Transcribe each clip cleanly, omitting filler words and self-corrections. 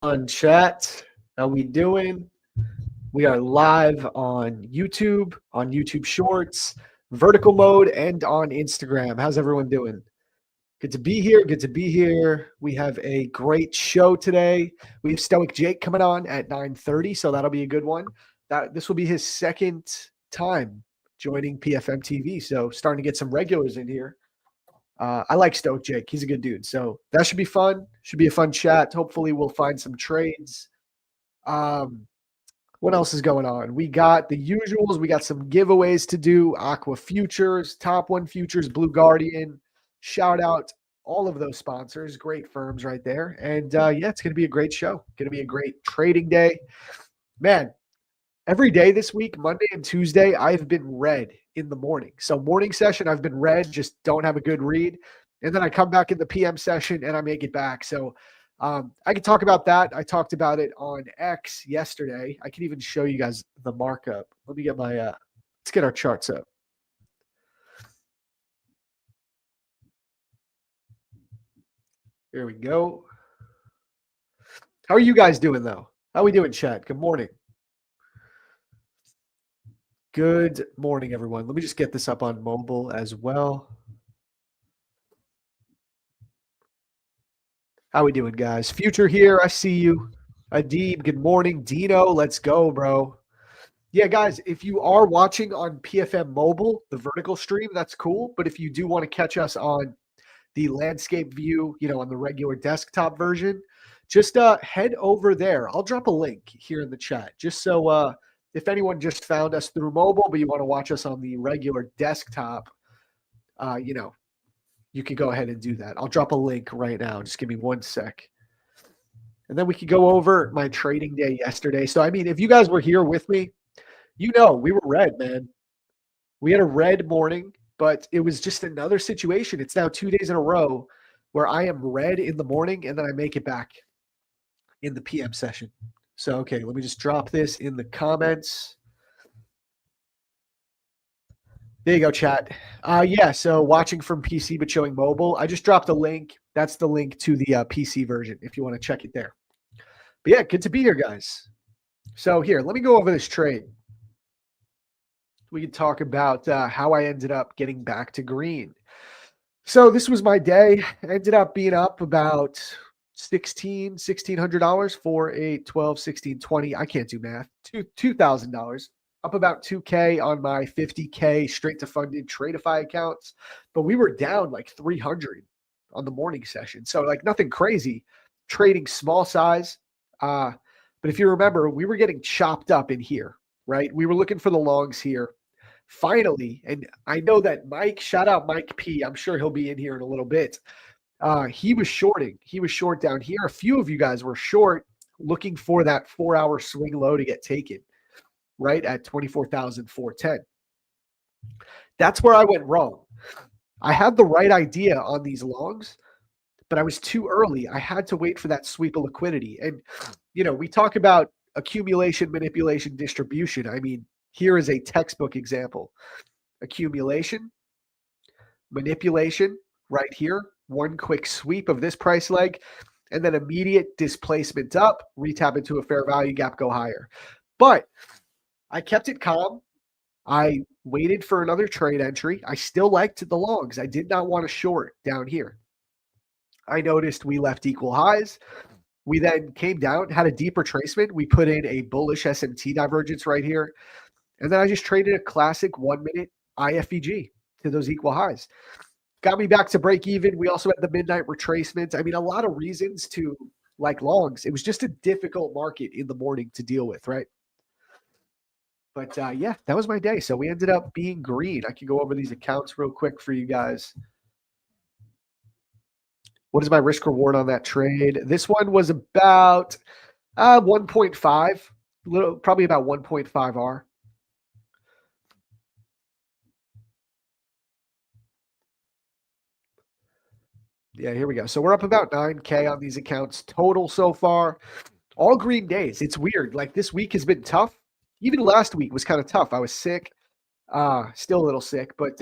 On chat. How we doing? We are live on YouTube Shorts, vertical mode, and on Instagram. How's everyone doing? Good to be here. Good to be here. We have a great show today. We have Stoic Jake coming on at 9:30, so that'll be a good one. This will be his second time joining PFM TV, so starting to get some regulars in here. I like Stoic Jake. He's a good dude. So that should be fun. Should be a fun chat. Hopefully, we'll find some trades. What else is going on? We got the usuals. We got some giveaways to do. Aqua Futures, Top One Futures, Blue Guardian. Shout out all of those sponsors. Great firms right there. And yeah, it's going to be a great show. Going to be a great trading day. Man, every day this week, Monday and Tuesday, I've been red in the morning. So morning session, I've been red, just don't have a good read. And then I come back in the PM session and I make it back. So I can talk about that. I talked about it on X yesterday. I can even show you guys the markup. Let me get my, let's get our charts up. Here we go. How are you guys doing though? How are we doing, chat? Good morning. Good morning, everyone. Let me just get this up on mobile as well. How we doing, guys? Future here. I see you. Adib, good morning. Dino, let's go, bro. Yeah, guys, if you are watching on PFM Mobile, the vertical stream, that's cool. But if you do want to catch us on the landscape view, on the regular desktop version, just head over there. I'll drop a link here in the chat just so if anyone just found us through mobile, but you want to watch us on the regular desktop, you can go ahead and do that. I'll drop a link right now. Just give me 1 sec. And then we could go over my trading day yesterday. So, I mean, if you guys were here with me, we were red, man. We had a red morning, but it was just another situation. It's now 2 days in a row where I am red in the morning and then I make it back in the PM session. So, okay, let me just drop this in the comments. There you go, chat. Yeah, so watching from PC but showing mobile. I just dropped a link. That's the link to the PC version if you want to check it there. But yeah, good to be here, guys. So here, let me go over this trade. We can talk about how I ended up getting back to green. So this was my day. I ended up being up about $1,600 for a 12, 16, 20. I can't do math. $2,000. Up about 2K on my 50K straight to funded Tradeify accounts. But we were down like 300 on the morning session. So like nothing crazy. Trading small size. But if you remember, we were getting chopped up in here, right? We were looking for the longs here. Finally, and I know that Mike, shout out Mike P. I'm sure he'll be in here in a little bit. He was shorting. He was short down here. A few of you guys were short looking for that 4-hour swing low to get taken, right, at 24,410. That's where I went wrong. I had the right idea on these longs, but I was too early. I had to wait for that sweep of liquidity. And, we talk about accumulation, manipulation, distribution. I mean, here is a textbook example. Accumulation, manipulation, right here. One quick sweep of this price leg, and then immediate displacement up, retap into a fair value gap, go higher. But I kept it calm. I waited for another trade entry. I still liked the longs. I did not want to short down here. I noticed we left equal highs. We then came down, had a deep retracement. We put in a bullish SMT divergence right here. And then I just traded a classic 1-minute IFVG to those equal highs. Got me back to break even. We also had the midnight retracement. I mean, a lot of reasons to like longs. It was just a difficult market in the morning to deal with, right? But yeah, that was my day. So we ended up being green. I can go over these accounts real quick for you guys. What is my risk reward on that trade? This one was about 1.5, probably about 1.5 R. Yeah, here we go. So we're up about 9K on these accounts total so far. All green days. It's weird. Like this week has been tough. Even last week was kind of tough. I was sick, still a little sick, but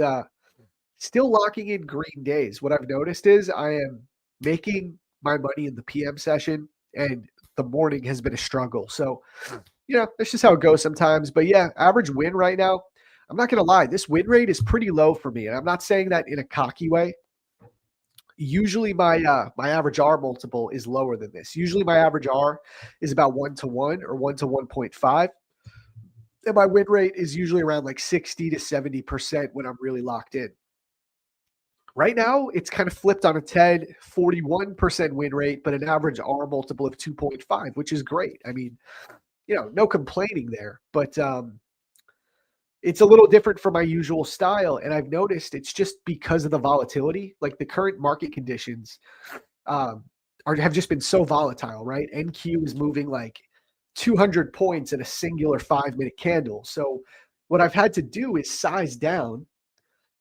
still locking in green days. What I've noticed is I am making my money in the PM session and the morning has been a struggle. So, that's just how it goes sometimes. But yeah, average win right now, I'm not going to lie, this win rate is pretty low for me. And I'm not saying that in a cocky way. Usually my average R multiple is lower than this. Usually my average R is about 1 to 1 or 1 to 1.5. And my win rate is usually around like 60 to 70% when I'm really locked in. Right now, it's kind of flipped on its head, 41% win rate, but an average R multiple of 2.5, which is great. I mean, no complaining there, but it's a little different from my usual style. And I've noticed it's just because of the volatility, like the current market conditions have just been so volatile, right? NQ is moving like 200 points in a singular 5-minute candle. So what I've had to do is size down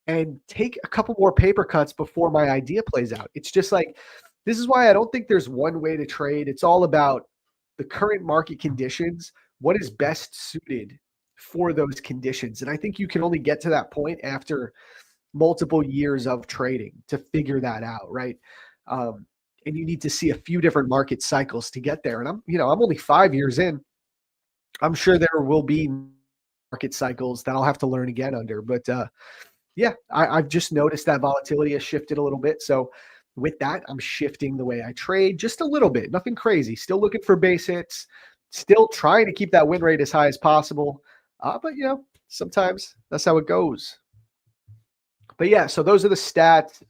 and take a couple more paper cuts before my idea plays out. It's just like, this is why I don't think there's one way to trade. It's all about the current market conditions, what is best suited for those conditions. And I think you can only get to that point after multiple years of trading to figure that out, right? And you need to see a few different market cycles to get there. And I'm only 5 years in. I'm sure there will be market cycles that I'll have to learn again under, but yeah, I've just noticed that volatility has shifted a little bit. So with that, I'm shifting the way I trade just a little bit. Nothing crazy. Still looking for base hits. Still trying to keep that win rate as high as possible. But sometimes that's how it goes. But yeah, so those are the stats.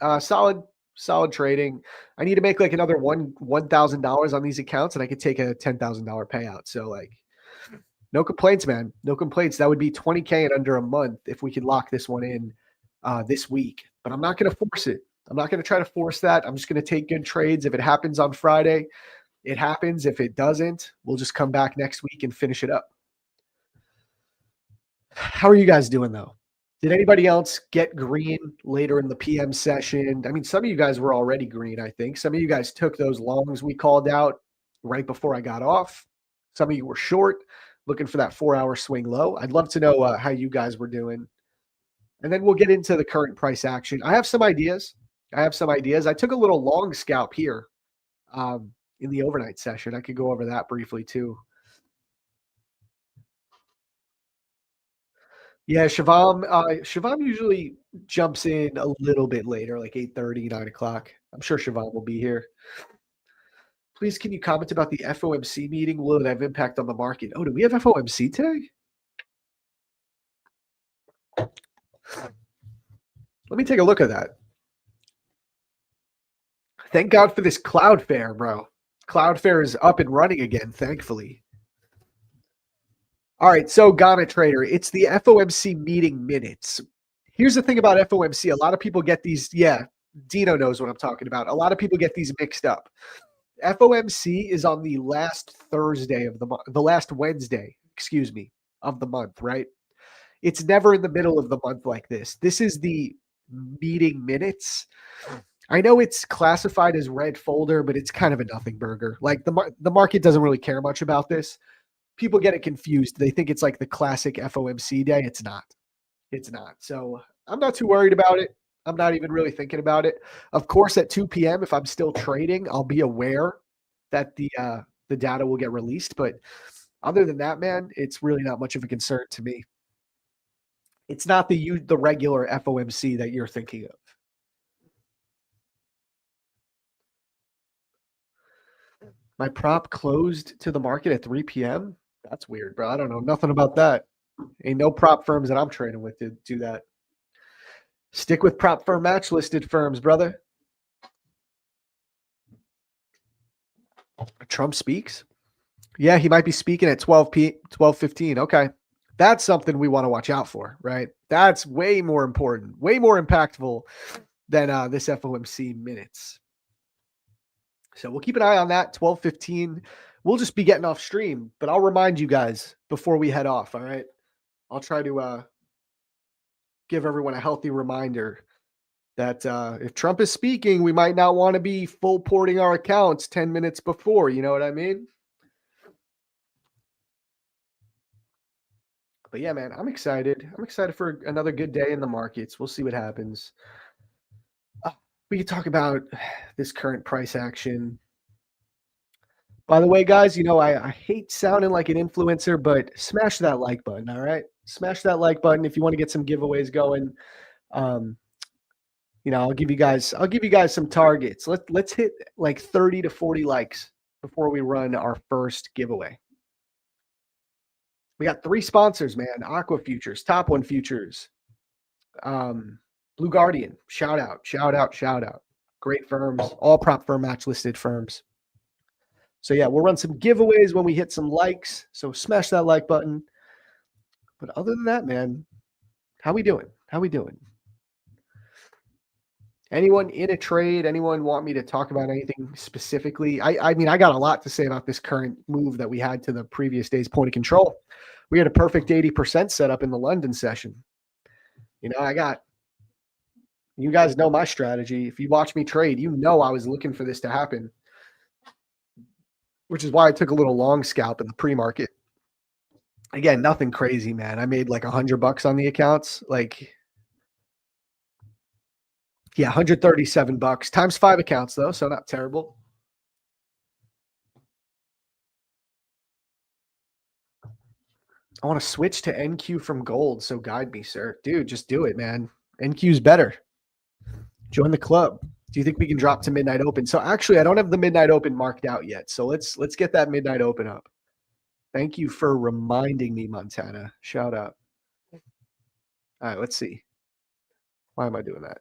Solid trading. I need to make like another $1,000 on these accounts, and I could take a $10,000 payout. So like, no complaints, man. No complaints. That would be 20K in under a month if we could lock this one in this week. But I'm not going to force it. I'm not going to try to force that. I'm just going to take good trades. If it happens on Friday, it happens. If it doesn't, we'll just come back next week and finish it up. How are you guys doing, though? Did anybody else get green later in the PM session? I mean, some of you guys were already green, I think. Some of you guys took those longs we called out right before I got off. Some of you were short, looking for that 4-hour swing low. I'd love to know how you guys were doing. And then we'll get into the current price action. I have some ideas. I took a little long scalp here in the overnight session. I could go over that briefly too. Yeah, Shivam usually jumps in a little bit later, like 8:30, 9 o'clock. I'm sure Shivam will be here. Please, can you comment about the FOMC meeting? Will it have impact on the market? Oh, do we have FOMC today? Let me take a look at that. Thank God for this Cloudflare, bro. Cloudflare is up and running again, thankfully. All right, so Ghana Trader, it's the FOMC meeting minutes. Here's the thing about FOMC. A lot of people get these, Dino knows what I'm talking about. A lot of people get these mixed up. FOMC is on the last Thursday of the month, the last Wednesday, of the month, right? It's never in the middle of the month like this. This is the meeting minutes. I know it's classified as red folder, but it's kind of a nothing burger. Like the market doesn't really care much about this. People get it confused. They think it's like the classic FOMC day. It's not. It's not. So I'm not too worried about it. I'm not even really thinking about it. Of course, at 2 p.m., if I'm still trading, I'll be aware that the data will get released. But other than that, man, it's really not much of a concern to me. It's not the regular FOMC that you're thinking of. My prop closed to the market at 3 p.m. That's weird, bro. I don't know nothing about that. Ain't no prop firms that I'm trading with to do that. Stick with prop firm match listed firms, brother. Trump speaks? Yeah, he might be speaking at 12:15. Okay. That's something we want to watch out for, right? That's way more important, way more impactful than this FOMC minutes. So we'll keep an eye on that. 12:15. We'll just be getting off stream, but I'll remind you guys before we head off. All right. I'll try to give everyone a healthy reminder that if Trump is speaking, we might not want to be full porting our accounts 10 minutes before. You know what I mean? But yeah, man, I'm excited. I'm excited for another good day in the markets. We'll see what happens. We could talk about this current price action. By the way, guys, I hate sounding like an influencer, but smash that like button, all right? Smash that like button if you want to get some giveaways going. Um, I'll give you guys some targets. Let's hit like 30 to 40 likes before we run our first giveaway. We got 3 sponsors, man. Aqua Futures, Top One Futures, Blue Guardian. Shout out, shout out, shout out. Great firms, all prop firm match listed firms. So yeah, we'll run some giveaways when we hit some likes. So smash that like button. But other than that, man, how we doing? How we doing? Anyone in a trade? Anyone want me to talk about anything specifically? I mean, I got a lot to say about this current move that we had to the previous day's point of control. We had a perfect 80% setup in the London session. You guys know my strategy. If you watch me trade, you know I was looking for this to happen, which is why I took a little long scalp in the pre-market. Again, nothing crazy, man. I made like $100 on the accounts. Like, yeah, $137 times 5 accounts though, so not terrible. I want to switch to NQ from gold, so guide me, sir. Dude, just do it, man. NQ's better. Join the club. Do you think we can drop to midnight open? So actually, I don't have the midnight open marked out yet. So let's get that midnight open up. Thank you for reminding me, Montana. Shout out. All right, let's see. Why am I doing that?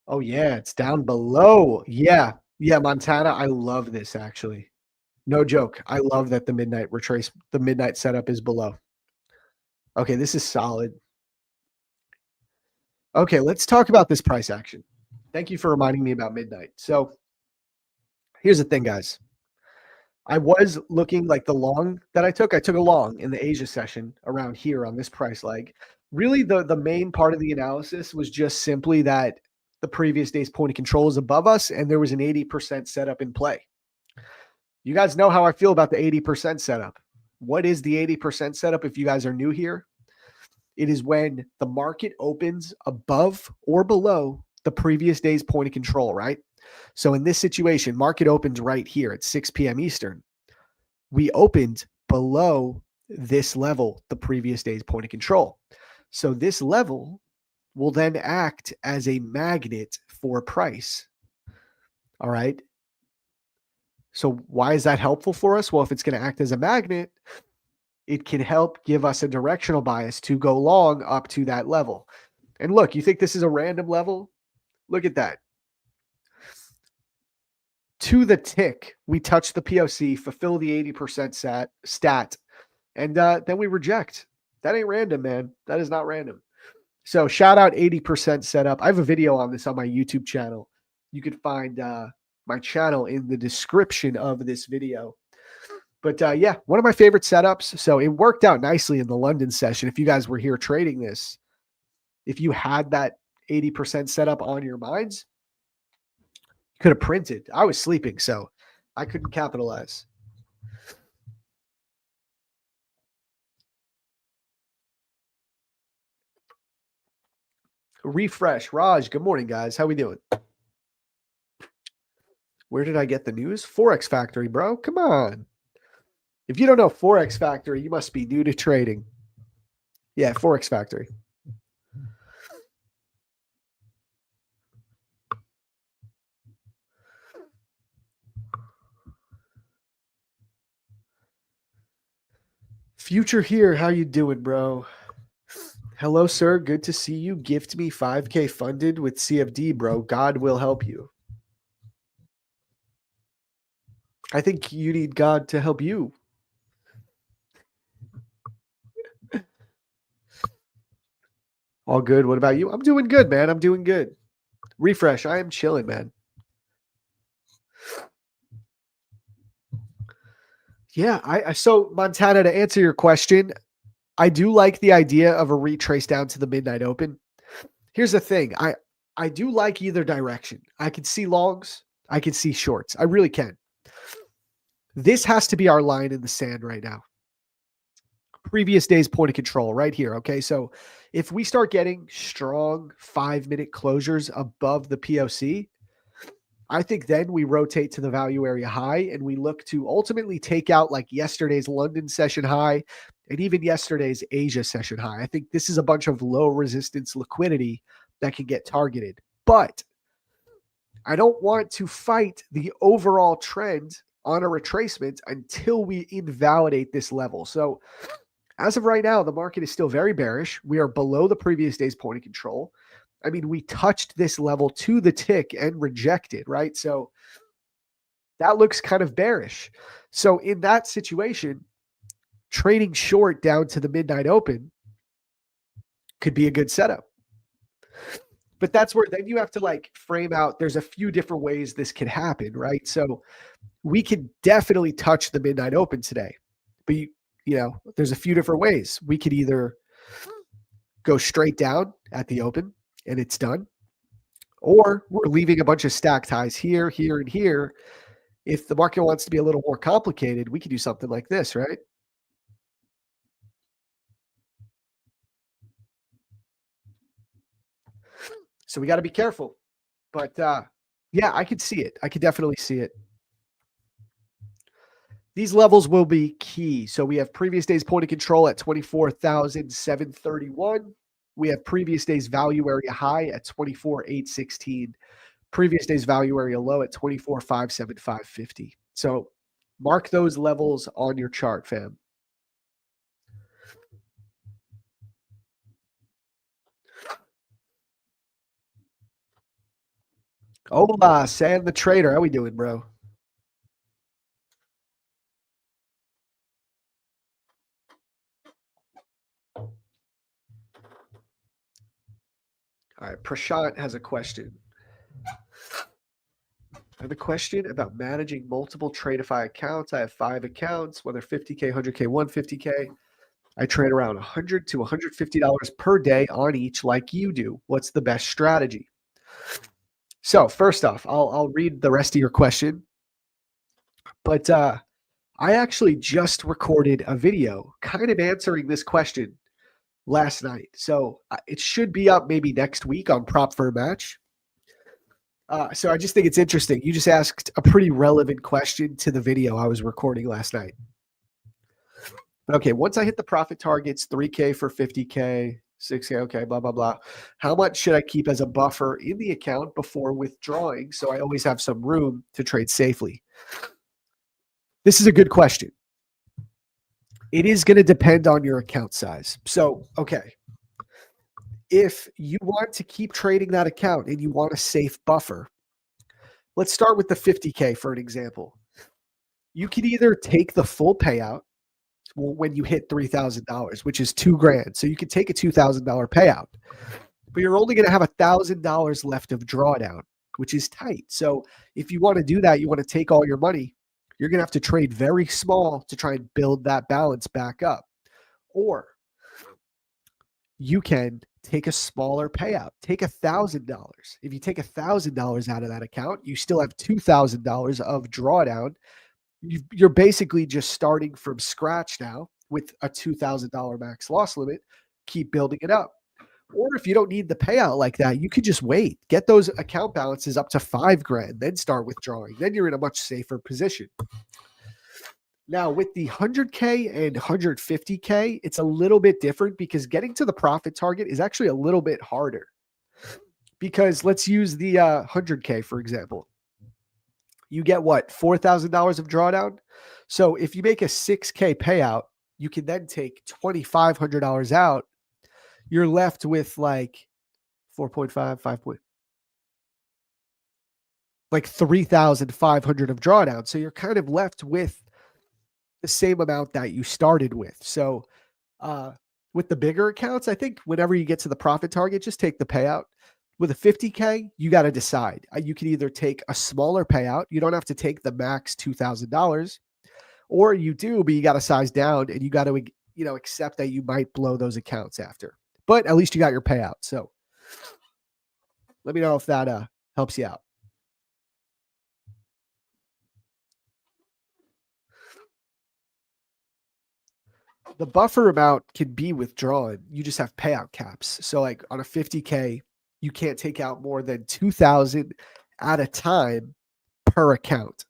Oh yeah, it's down below. Yeah, Montana. I love this actually. No joke. I love that the midnight setup is below. Okay, this is solid. Okay, let's talk about this price action. Thank you for reminding me about midnight. So here's the thing, guys. I was looking like the long that I took a long in the Asia session around here on this price leg. Really, the main part of the analysis was just simply that the previous day's point of control is above us and there was an 80% setup in play. You guys know how I feel about the 80% setup. What is the 80% setup if you guys are new here? It is when the market opens above or below the previous day's point of control, right? So in this situation, market opens right here at 6 p.m. Eastern. We opened below this level, the previous day's point of control. So this level will then act as a magnet for price. All right. So why is that helpful for us? Well, if it's going to act as a magnet, it can help give us a directional bias to go long up to that level. And look, you think this is a random level? Look at that. To the tick, we touch the POC, fulfill the 80% stat, and then we reject. That ain't random, man. That is not random. So shout out 80% setup. I have a video on this on my YouTube channel. You could find my channel in the description of this video. But yeah, one of my favorite setups. So it worked out nicely in the London session. If you guys were here trading this, if you had that 80% setup on your minds, you could have printed. I was sleeping, so I couldn't capitalize. Refresh. Raj, good morning, guys. How we doing? Where did I get the news? Forex Factory, bro. Come on. If you don't know Forex Factory, you must be new to trading. Yeah, Forex Factory. Future here. How you doing, bro? Hello, sir. Good to see you. Gift me 5K funded with CFD, bro. God will help you. I think you need God to help you. All good. What about you? I'm doing good, man. I'm doing good. Refresh. I am chilling, man. Yeah, so Montana, to answer your question, I do like the idea of a retrace down to the midnight open. Here's the thing. I do like either direction. I can see longs. I can see shorts. I really can. This has to be our line in the sand right now. Previous day's point of control right here. Okay. So if we start getting strong 5-minute closures above the POC, I think then we rotate to the value area high and we look to ultimately take out like yesterday's London session high and even yesterday's Asia session high. I think this is a bunch of low resistance liquidity that can get targeted. But I don't want to fight the overall trend on a retracement until we invalidate this level. So as of right now, the market is still very bearish. We are below the previous day's point of control. I mean, we touched this level to the tick and rejected, right? So that looks kind of bearish. So in that situation, trading short down to the midnight open could be a good setup. But that's where then you have to like frame out there's a few different ways this could happen, right? So we could definitely touch the midnight open today. But there's a few different ways. We could either go straight down at the open and it's done, or we're leaving a bunch of stacked highs here, here, and here. If the market wants to be a little more complicated, we could do something like this, right? So we got to be careful. But yeah, I could see it. I could definitely see it. These levels will be key. So we have previous day's point of control at 24,731. We have previous day's value area high at 24,816. Previous day's value area low at 24,575.50. So mark those levels on your chart, fam. Hola, Sam the Trader. How we doing, bro? All right, Prashant has a question. I have a question about managing multiple Tradeify accounts. I have 5 accounts, whether 50K, 100K, 150K. I trade around $100 to $150 per day on each like you do. What's the best strategy? So first off, I'll read the rest of your question. But I actually just recorded a video kind of answering this question last night. So it should be up maybe next week on Prop for a Match. So I just think it's interesting. You just asked a pretty relevant question to the video I was recording last night. Okay, once I hit the profit targets, 3K for 50K, 6K, okay, blah, blah, blah. How much should I keep as a buffer in the account before withdrawing so I always have some room to trade safely? This is a good question. It is going to depend on your account size. So, okay, if you want to keep trading that account and you want a safe buffer, let's start with the 50K for an example. You can either take the full payout when you hit $3,000, which is $2,000. So you can take a $2,000 payout, but you're only going to have $1,000 left of drawdown, which is tight. So if you want to do that, you want to take all your money, you're going to have to trade very small to try and build that balance back up. Or you can take a smaller payout, take $1,000. If you take $1,000 out of that account, you still have $2,000 of drawdown. You're basically just starting from scratch now with a $2,000 max loss limit. Keep building it up. Or if you don't need the payout like that, you could just wait. Get those account balances up to $5,000, then start withdrawing. Then you're in a much safer position. Now, with the 100K and 150K, it's a little bit different because getting to the profit target is actually a little bit harder. Because let's use the 100K, for example. You get what, $4,000 of drawdown? So if you make a 6K payout, you can then take $2,500 out. You're left with like 4.5, 5 point, like 3,500 of drawdown. So you're kind of left with the same amount that you started with. So with the bigger accounts, I think whenever you get to the profit target, just take the payout. With a 50K, you got to decide. You can either take a smaller payout. You don't have to take the max $2,000, or you do, but you got to size down and you got to, accept that you might blow those accounts after. But at least you got your payout. So let me know if that helps you out. The buffer amount can be withdrawn. You just have payout caps. So like on a 50K, you can't take out more than 2,000 at a time per account,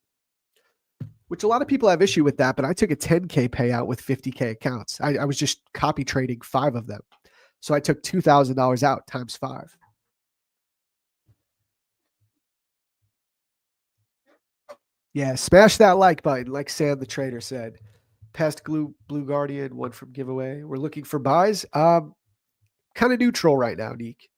which a lot of people have issue with that, but I took a 10K payout with 50K accounts. I was just copy trading 5 of them. So I took $2,000 out times 5. Yeah, smash that like button, like Sam the Trader said. Past Blue Guardian, one from giveaway. We're looking for buys. Kind of neutral right now, Neek.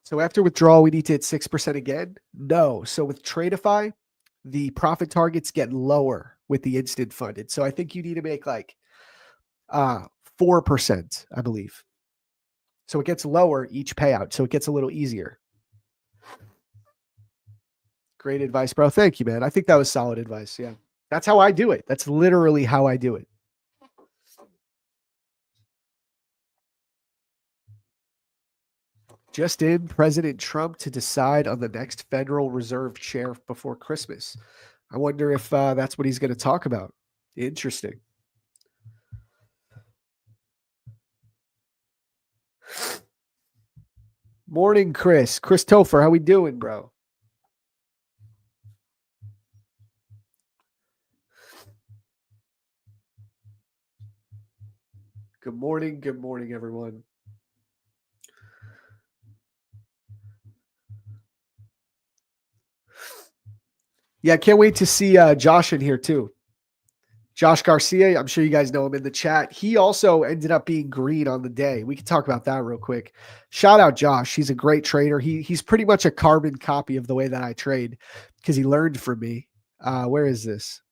So after withdrawal, we need to hit 6% again? No. So with Tradeify, the profit targets get lower with the instant funded. So I think you need to make like 4%, I believe. So it gets lower each payout. So it gets a little easier. Great advice, bro. Thank you, man. I think that was solid advice. Yeah. That's how I do it. That's literally how I do it. Just in, President Trump to decide on the next Federal Reserve chair before Christmas. I wonder if that's what he's going to talk about. Interesting. Morning, Chris. Christopher, how we doing, bro? Good morning, everyone. Yeah, can't wait to see Josh in here too. Josh Garcia, I'm sure you guys know him in the chat. He also ended up being green on the day. We can talk about that real quick. Shout out Josh. He's a great trader. He's pretty much a carbon copy of the way that I trade because he learned from me. Where is this?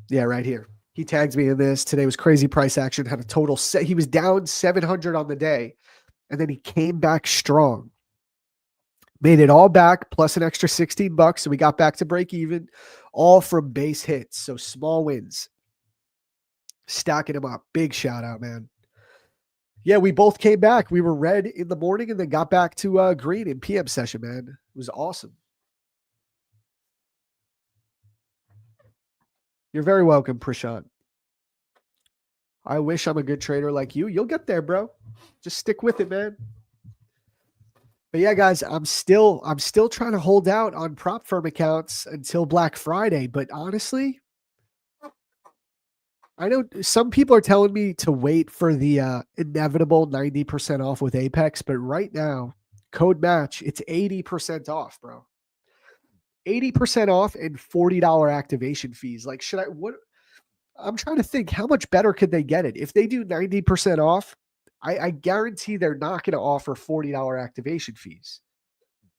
Yeah, right here. He tags me in this. Today was crazy price action. Had a total set. He was down 700 on the day, and then he came back strong. Made it all back plus an extra $16. So we got back to break even, all from base hits. So small wins. Stacking them up. Big shout out, man. Yeah, we both came back. We were red in the morning and then got back to green in PM session, man. It was awesome. You're very welcome, Prashant. I wish I'm a good trader like you. You'll get there, bro. Just stick with it, man. But yeah, guys, I'm still trying to hold out on prop firm accounts until Black Friday. But honestly, I know some people are telling me to wait for the inevitable 90% off with Apex, but right now, code match, it's 80% off, bro. 80% off and $40 activation fees. Like, I'm trying to think, how much better could they get it? If they do 90% off, I guarantee they're not going to offer $40 activation fees.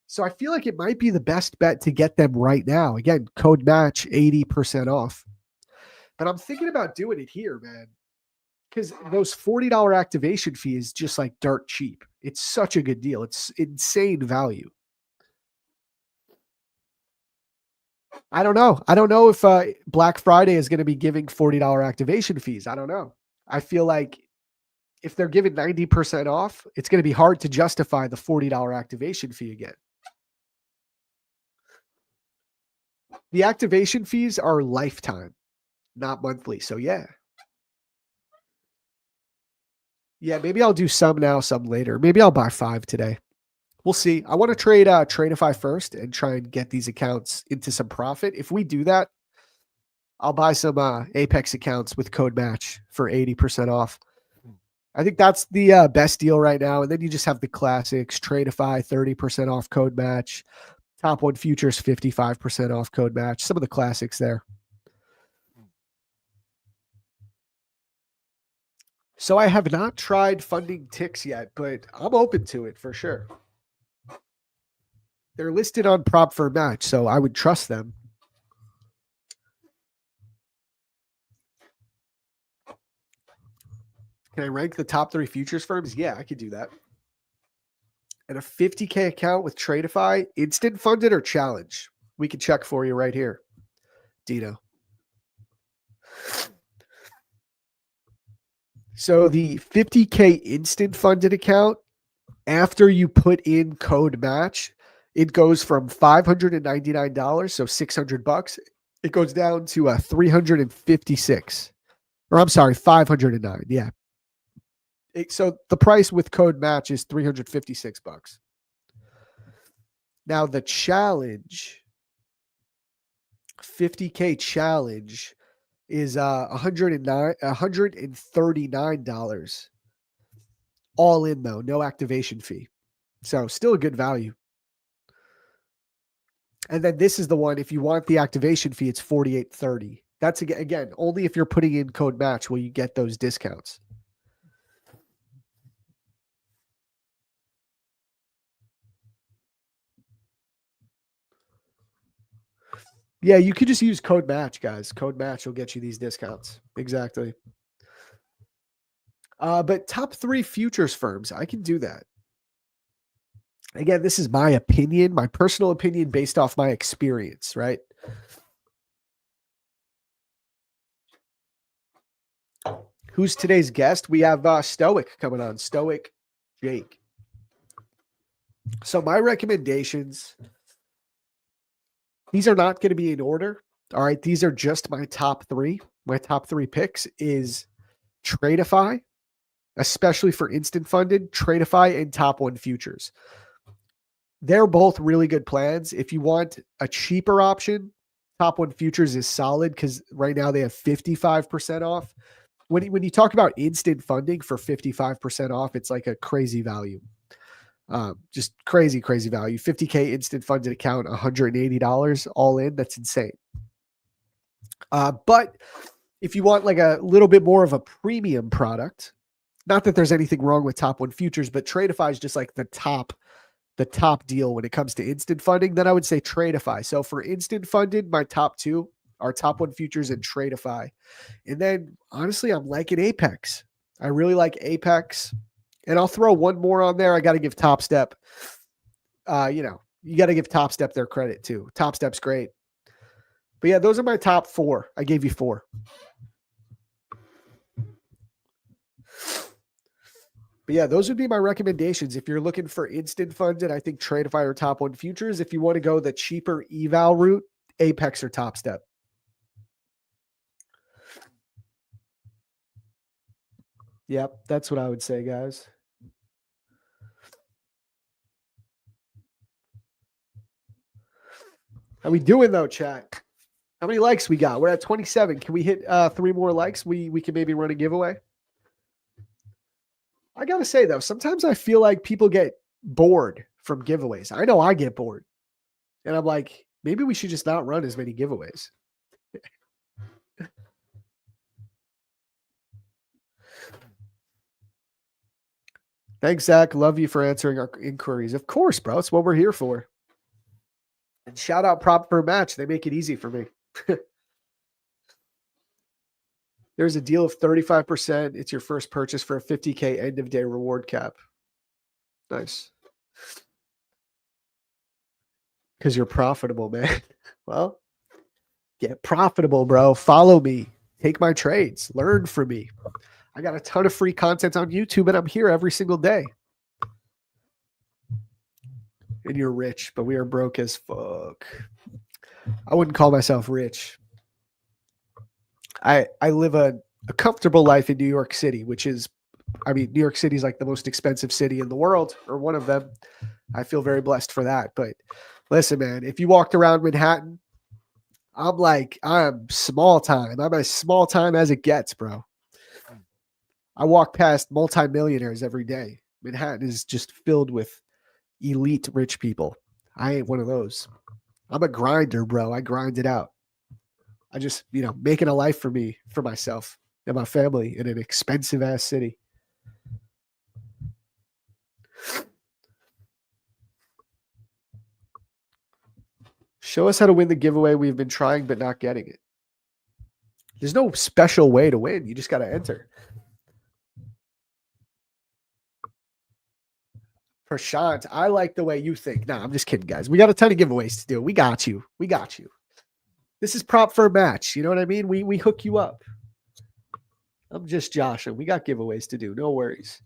So I feel like it might be the best bet to get them right now. Again, code match 80% off. But I'm thinking about doing it here, man. Because those $40 activation fees just like dirt cheap. It's such a good deal. It's insane value. I don't know. I don't know if Black Friday is going to be giving $40 activation fees. I don't know. I feel like if they're giving 90% off, it's going to be hard to justify the $40 activation fee again. The activation fees are lifetime, not monthly. So yeah. Yeah, maybe I'll do some now, some later. Maybe I'll buy 5 today. We'll see. I want to trade Tradeify first and try and get these accounts into some profit. If we do that, I'll buy some Apex accounts with code match for 80% off. I think that's the best deal right now. And then you just have the classics, Tradeify 30% off code match, Top One Futures 55% off code match. Some of the classics there. So I have not tried funding ticks yet, but I'm open to it for sure. They're listed on prop for match, so I would trust them. Can I rank the top 3 futures firms? Yeah, I could do that. And a 50K account with Tradeify, instant funded or challenge? We can check for you right here, Dino. So the 50K instant funded account, after you put in code match, it goes from $599, so $600. It goes down to 356. Or I'm sorry, 509. Yeah. So the price with code match is $356. Now the challenge, 50K challenge, is $139 all in though, no activation fee. So still a good value. And then this is the one, if you want the activation fee, it's $48.30. That's again only if you're putting in code match will you get those discounts. Yeah, you could just use code match, guys. Code match will get you these discounts. Exactly. But top 3 futures firms, I can do that. Again, this is my opinion, my personal opinion based off my experience, right? Who's today's guest? We have Stoic coming on. Stoic Jake. So my recommendations, these are not going to be in order. All right. These are just my top 3. My top 3 picks is Tradeify, especially for instant funded, Tradeify and Top One Futures. They're both really good plans. If you want a cheaper option, Top One Futures is solid because right now they have 55% off. When you talk about instant funding for 55% off, it's like a crazy value. Just crazy, crazy value. 50K instant funded account, $180 all in. That's insane. But if you want like a little bit more of a premium product, not that there's anything wrong with Top One Futures, but Tradeify is just like the top deal when it comes to instant funding, then I would say Tradeify. So for instant funded, my top 2 are Top One Futures and Tradeify. And then honestly, I'm liking Apex. I really like Apex. And I'll throw one more on there. I got to give Top Step. You got to give Top Step their credit too. Top Step's great. But yeah, those are my top 4. I gave you 4. But yeah, those would be my recommendations. If you're looking for instant funded, I think Tradeify or Top One Futures. If you want to go the cheaper eval route, Apex or Top Step. Yep, that's what I would say, guys. How we doing though, chat? How many likes we got? We're at 27. Can we hit 3 more likes? We can maybe run a giveaway. I gotta say though, sometimes I feel like people get bored from giveaways. I know I get bored. And I'm like, maybe we should just not run as many giveaways. Thanks, Zach. Love you for answering our inquiries. Of course, bro. It's what we're here for. And shout out Prop for Match. They make it easy for me. There's a deal of 35%. It's your first purchase for a 50K end of day reward cap. Nice. Because you're profitable, man. Well, get profitable, bro. Follow me. Take my trades. Learn from me. I got a ton of free content on YouTube and I'm here every single day. And you're rich, but we are broke as fuck. I wouldn't call myself rich. I live a comfortable life in New York City, which is, New York City is like the most expensive city in the world, or one of them. I feel very blessed for that. But listen, man, if you walked around Manhattan, I'm small time. I'm as small time as it gets, bro. I walk past multimillionaires every day. Manhattan is just filled with elite rich people. I ain't one of those. I'm a grinder, bro. I grind it out. I just, making a life for me, for myself and my family in an expensive ass city. Show us how to win the giveaway. We've been trying, but not getting it. There's no special way to win. You just got to enter. Prashant, I like the way you think. No, I'm just kidding, guys. We got a ton of giveaways to do. We got you. We got you. This is prop for a match. You know what I mean? We hook you up. I'm just Josh, and we got giveaways to do. No worries.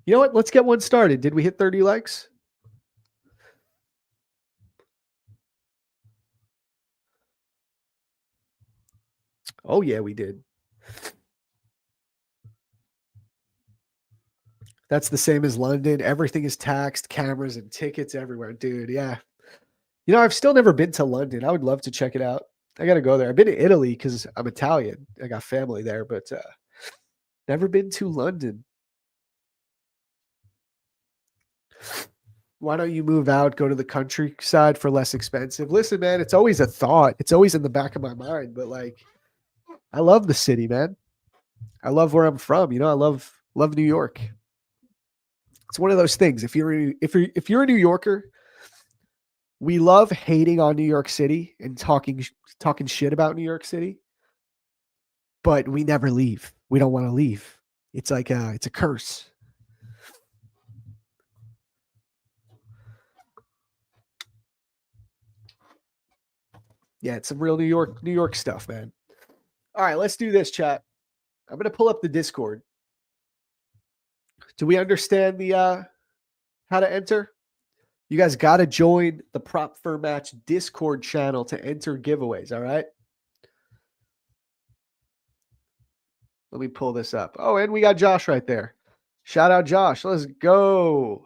You know what? Let's get one started. Did we hit 30 likes? Oh, yeah, we did. That's the same as London. Everything is taxed, cameras and tickets everywhere, dude. Yeah. I've still never been to London. I would love to check it out. I got to go there. I've been to Italy because I'm Italian. I got family there, but never been to London. Why don't you move out, go to the countryside for less expensive? Listen, man, it's always a thought. It's always in the back of my mind, but like, I love the city, man. I love where I'm from. I love New York. It's one of those things. If you're a New Yorker, we love hating on New York City and talking shit about New York City, but we never leave. We don't want to leave. It's like it's a curse. Yeah, it's some real New York stuff, man. All right, let's do this, chat. I'm gonna pull up the Discord. Do we understand the how to enter? You guys got to join the Prop for Match Discord channel to enter giveaways. All right. Let me pull this up. Oh, and we got Josh right there. Shout out, Josh. Let's go.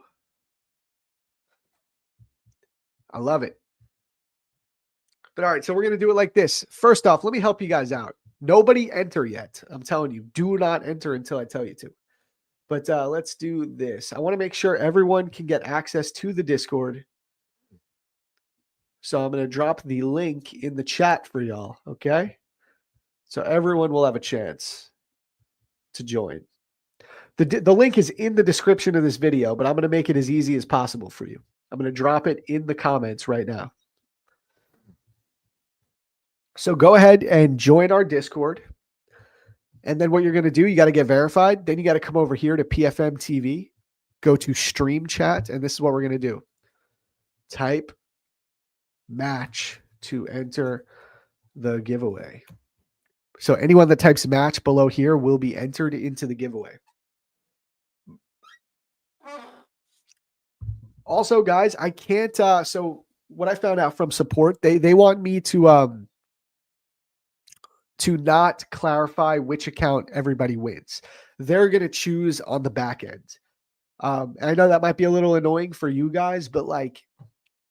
I love it. But all right, so we're going to do it like this. First off, let me help you guys out. Nobody enter yet. I'm telling you, do not enter until I tell you to. But let's do this. I want to make sure everyone can get access to the Discord. So I'm going to drop the link in the chat for y'all, okay? So everyone will have a chance to join. The link is in the description of this video, but I'm going to make it as easy as possible for you. I'm going to drop it in the comments right now. So go ahead and join our Discord. And then what you're going to do, you got to get verified. Then you got to come over here to PFM TV, go to stream chat, and this is what we're going to do. Type match to enter the giveaway. So anyone that types match below here will be entered into the giveaway. Also, guys, I can't. So what I found out from support, they want me to not clarify which account everybody wins. They're going to choose on the back end. I know that might be a little annoying for you guys, but like,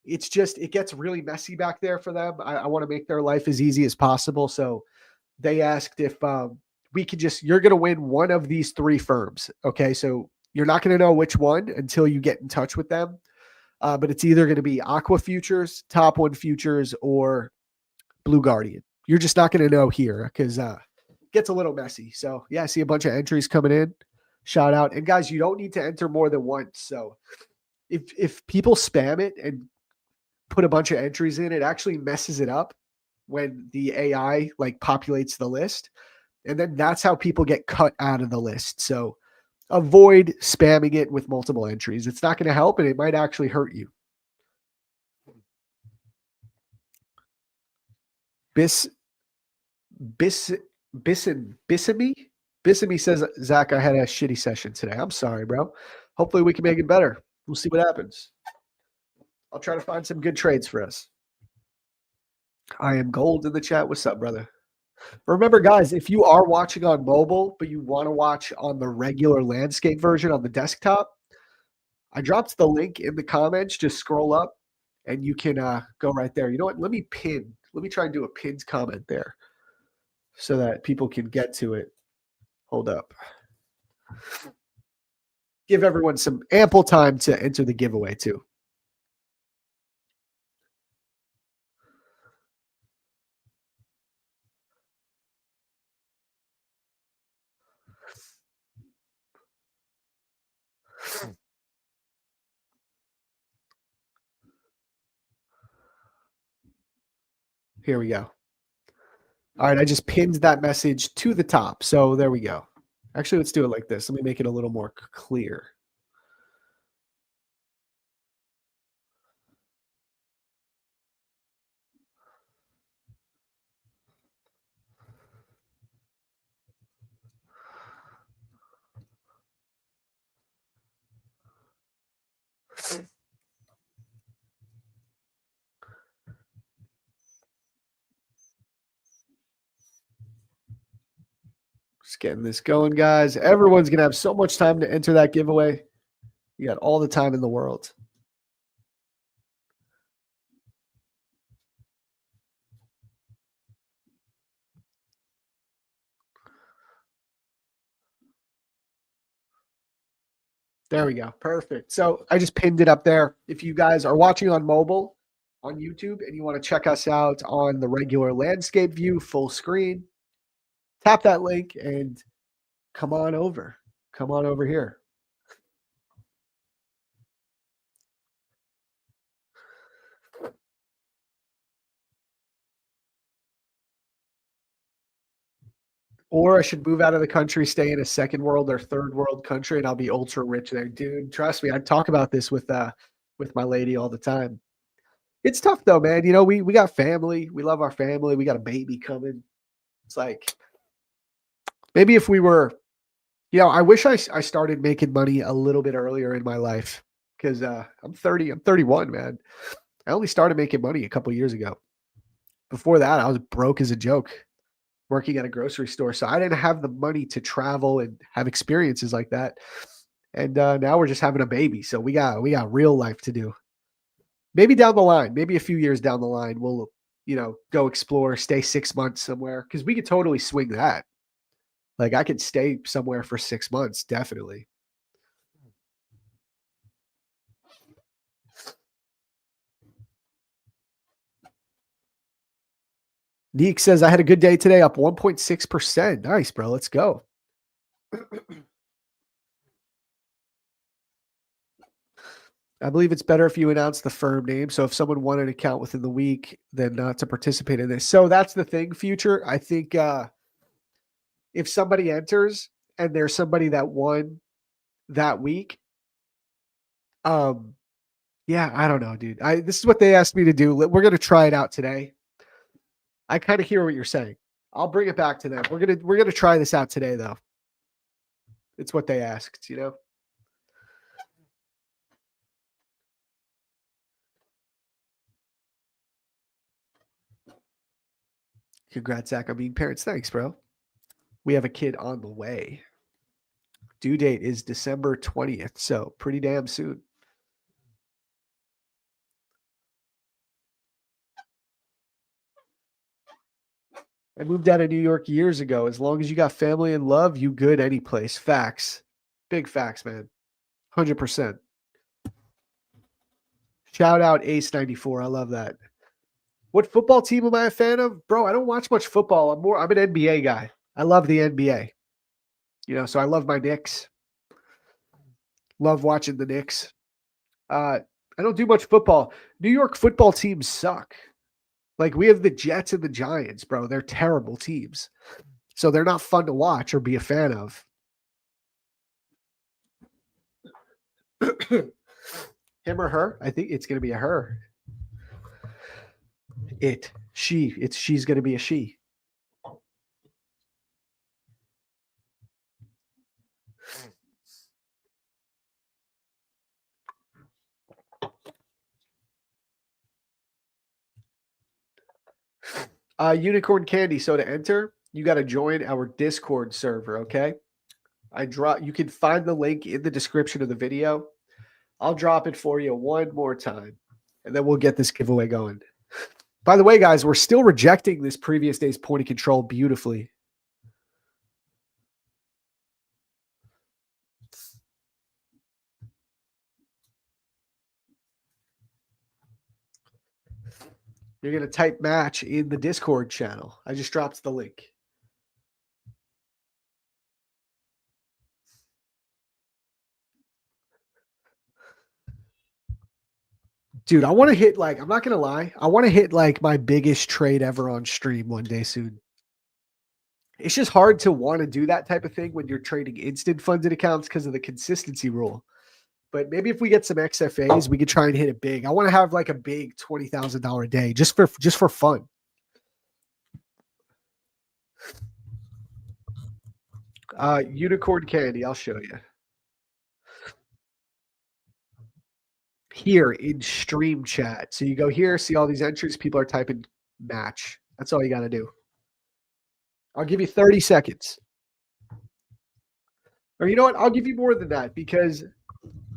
it gets really messy back there for them. I want to make their life as easy as possible. So they asked if we could you're going to win one of these three firms. Okay. So you're not going to know which one until you get in touch with them. But it's either going to be Aqua Futures, Top One Futures, or Blue Guardian. You're just not going to know here because it gets a little messy. So yeah, I see a bunch of entries coming in. Shout out. And guys, you don't need to enter more than once. So if people spam it and put a bunch of entries in, it actually messes it up when the AI like populates the list. And then that's how people get cut out of the list. So avoid spamming it with multiple entries. It's not going to help and it might actually hurt you. Bissamy says, Zach, I had a shitty session today. I'm sorry, bro. Hopefully we can make it better. We'll see what happens. I'll try to find some good trades for us. I am gold in the chat. What's up, brother? Remember, guys, if you are watching on mobile, but you want to watch on the regular landscape version on the desktop, I dropped the link in the comments. Just scroll up and you can go right there. You know what? Let me try and do a pinned comment there so that people can get to it. Hold up. Give everyone some ample time to enter the giveaway too. Here we go. All right, I just pinned that message to the top. So there we go. Actually, let's do it like this. Let me make it a little more clear. Just getting this going, guys. Everyone's going to have so much time to enter that giveaway. You got all the time in the world. There we go. Perfect. So I just pinned it up there. If you guys are watching on mobile on YouTube and you want to check us out on the regular landscape view, full screen, tap that link and come on over. Come on over here. Or I should move out of the country, stay in a second world or third world country, and I'll be ultra rich there. Dude, trust me, I talk about this with my lady all the time. It's tough though, man. You know, we got family. We love our family. We got a baby coming. It's like maybe if we were, I wish I started making money a little bit earlier in my life because I'm 30, I'm 31, man. I only started making money a couple years ago. Before that, I was broke as a joke, working at a grocery store. So I didn't have the money to travel and have experiences like that. And now we're just having a baby. So we got real life to do. Maybe down the line, maybe a few years down the line, we'll, go explore, stay 6 months somewhere. Cause we could totally swing that. Like I could stay somewhere for 6 months. Definitely. Neek says, I had a good day today, up 1.6%. Nice, bro. Let's go. I believe it's better if you announce the firm name. So if someone won an account within the week, then not to participate in this. So that's the thing, Future. I think if somebody enters and there's somebody that won that week, yeah, I don't know, dude. This is what they asked me to do. We're gonna try it out today. I kind of hear what you're saying. I'll bring it back to them. We're gonna try this out today, though. It's what they asked, Congrats, Zach, on being parents. Thanks, bro. We have a kid on the way. Due date is December 20th, so pretty damn soon. I moved out of New York years ago. As long as you got family and love, you good any place. Facts. Big facts, man. 100%. Shout out Ace 94. I love that. What football team am I a fan of? Bro, I don't watch much football. I'm an NBA guy. I love the NBA. So I love my Knicks. Love watching the Knicks. I don't do much football. New York football teams suck. Like we have the Jets and the Giants, bro. They're terrible teams. So they're not fun to watch or be a fan of. Him or her? I think it's going to be a her. She's going to be a she. Unicorn Candy. So to enter, you got to join our Discord server, okay? You can find the link in the description of the video. I'll drop it for you one more time, and then we'll get this giveaway going. By the way, guys, we're still rejecting this previous day's point of control beautifully. You're going to type match in the Discord channel. I just dropped the link. Dude, I want to hit I'm not going to lie. I want to hit my biggest trade ever on stream one day soon. It's just hard to want to do that type of thing when you're trading instant funded accounts because of the consistency rule. But maybe if we get some XFAs, we could try and hit it big. I want to have a big $20,000 a day just for fun. Unicorn Candy, I'll show you. Here in stream chat. So you go here, see all these entries. People are typing match. That's all you got to do. I'll give you 30 seconds. Or you know what? I'll give you more than that because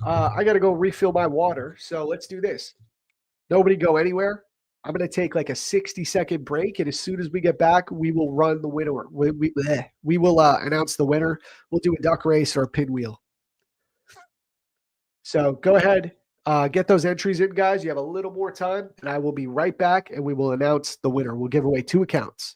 I got to go refill my water. So let's do this. Nobody go anywhere. I'm going to take like a 60-second break. And as soon as we get back, we will run the winner. We will announce the winner. We'll do a duck race or a pinwheel. So go ahead, get those entries in, guys. You have a little more time, and I will be right back, and we will announce the winner. We'll give away 2 accounts.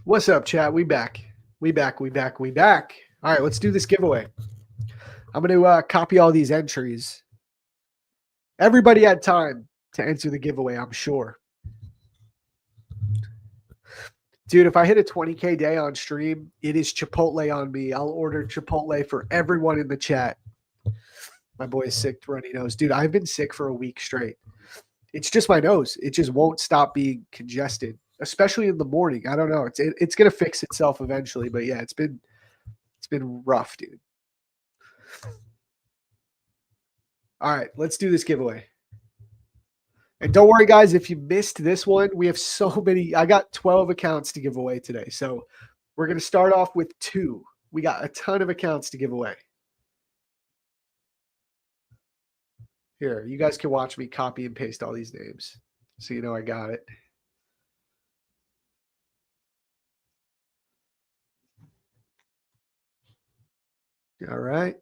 What's up, chat? We back. We back. We back. We back. All right, let's do this giveaway. I'm going to copy all these entries. Everybody had time to enter the giveaway, I'm sure. Dude, if I hit a 20K day on stream, it is Chipotle on me. I'll order Chipotle for everyone in the chat. My boy is sick, runny nose. Dude, I've been sick for a week straight. It's just my nose. It just won't stop being congested, especially in the morning. I don't know. It's gonna fix itself eventually, but yeah, it's been rough, dude. All right, let's do this giveaway. And don't worry, guys, if you missed this one, we have so many. I got 12 accounts to give away today. So we're gonna start off with 2. We got a ton of accounts to give away. Here, you guys can watch me copy and paste all these names. So you know I got it. All right.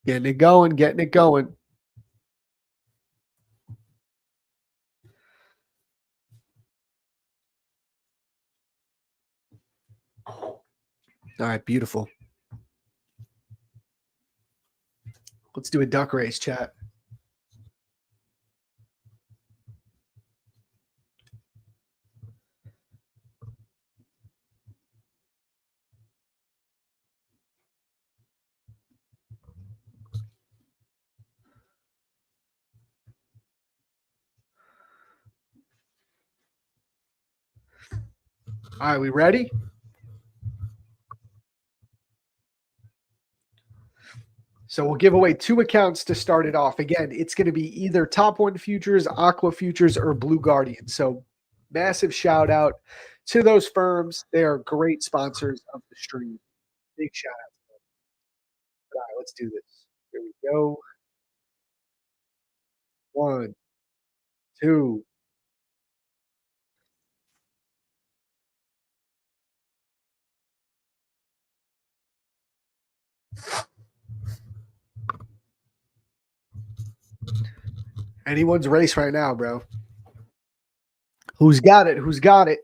Getting it going, getting it going. All right, beautiful. Let's do a duck race, chat. All right, we ready? So we'll give away 2 accounts to start it off. Again, it's going to be either Top One Futures, Aqua Futures, or Blue Guardian. So massive shout out to those firms. They are great sponsors of the stream. Big shout out. All right, let's do this. Here we go. 1, 2. Anyone's race right now, bro. Who's got it? Who's got it?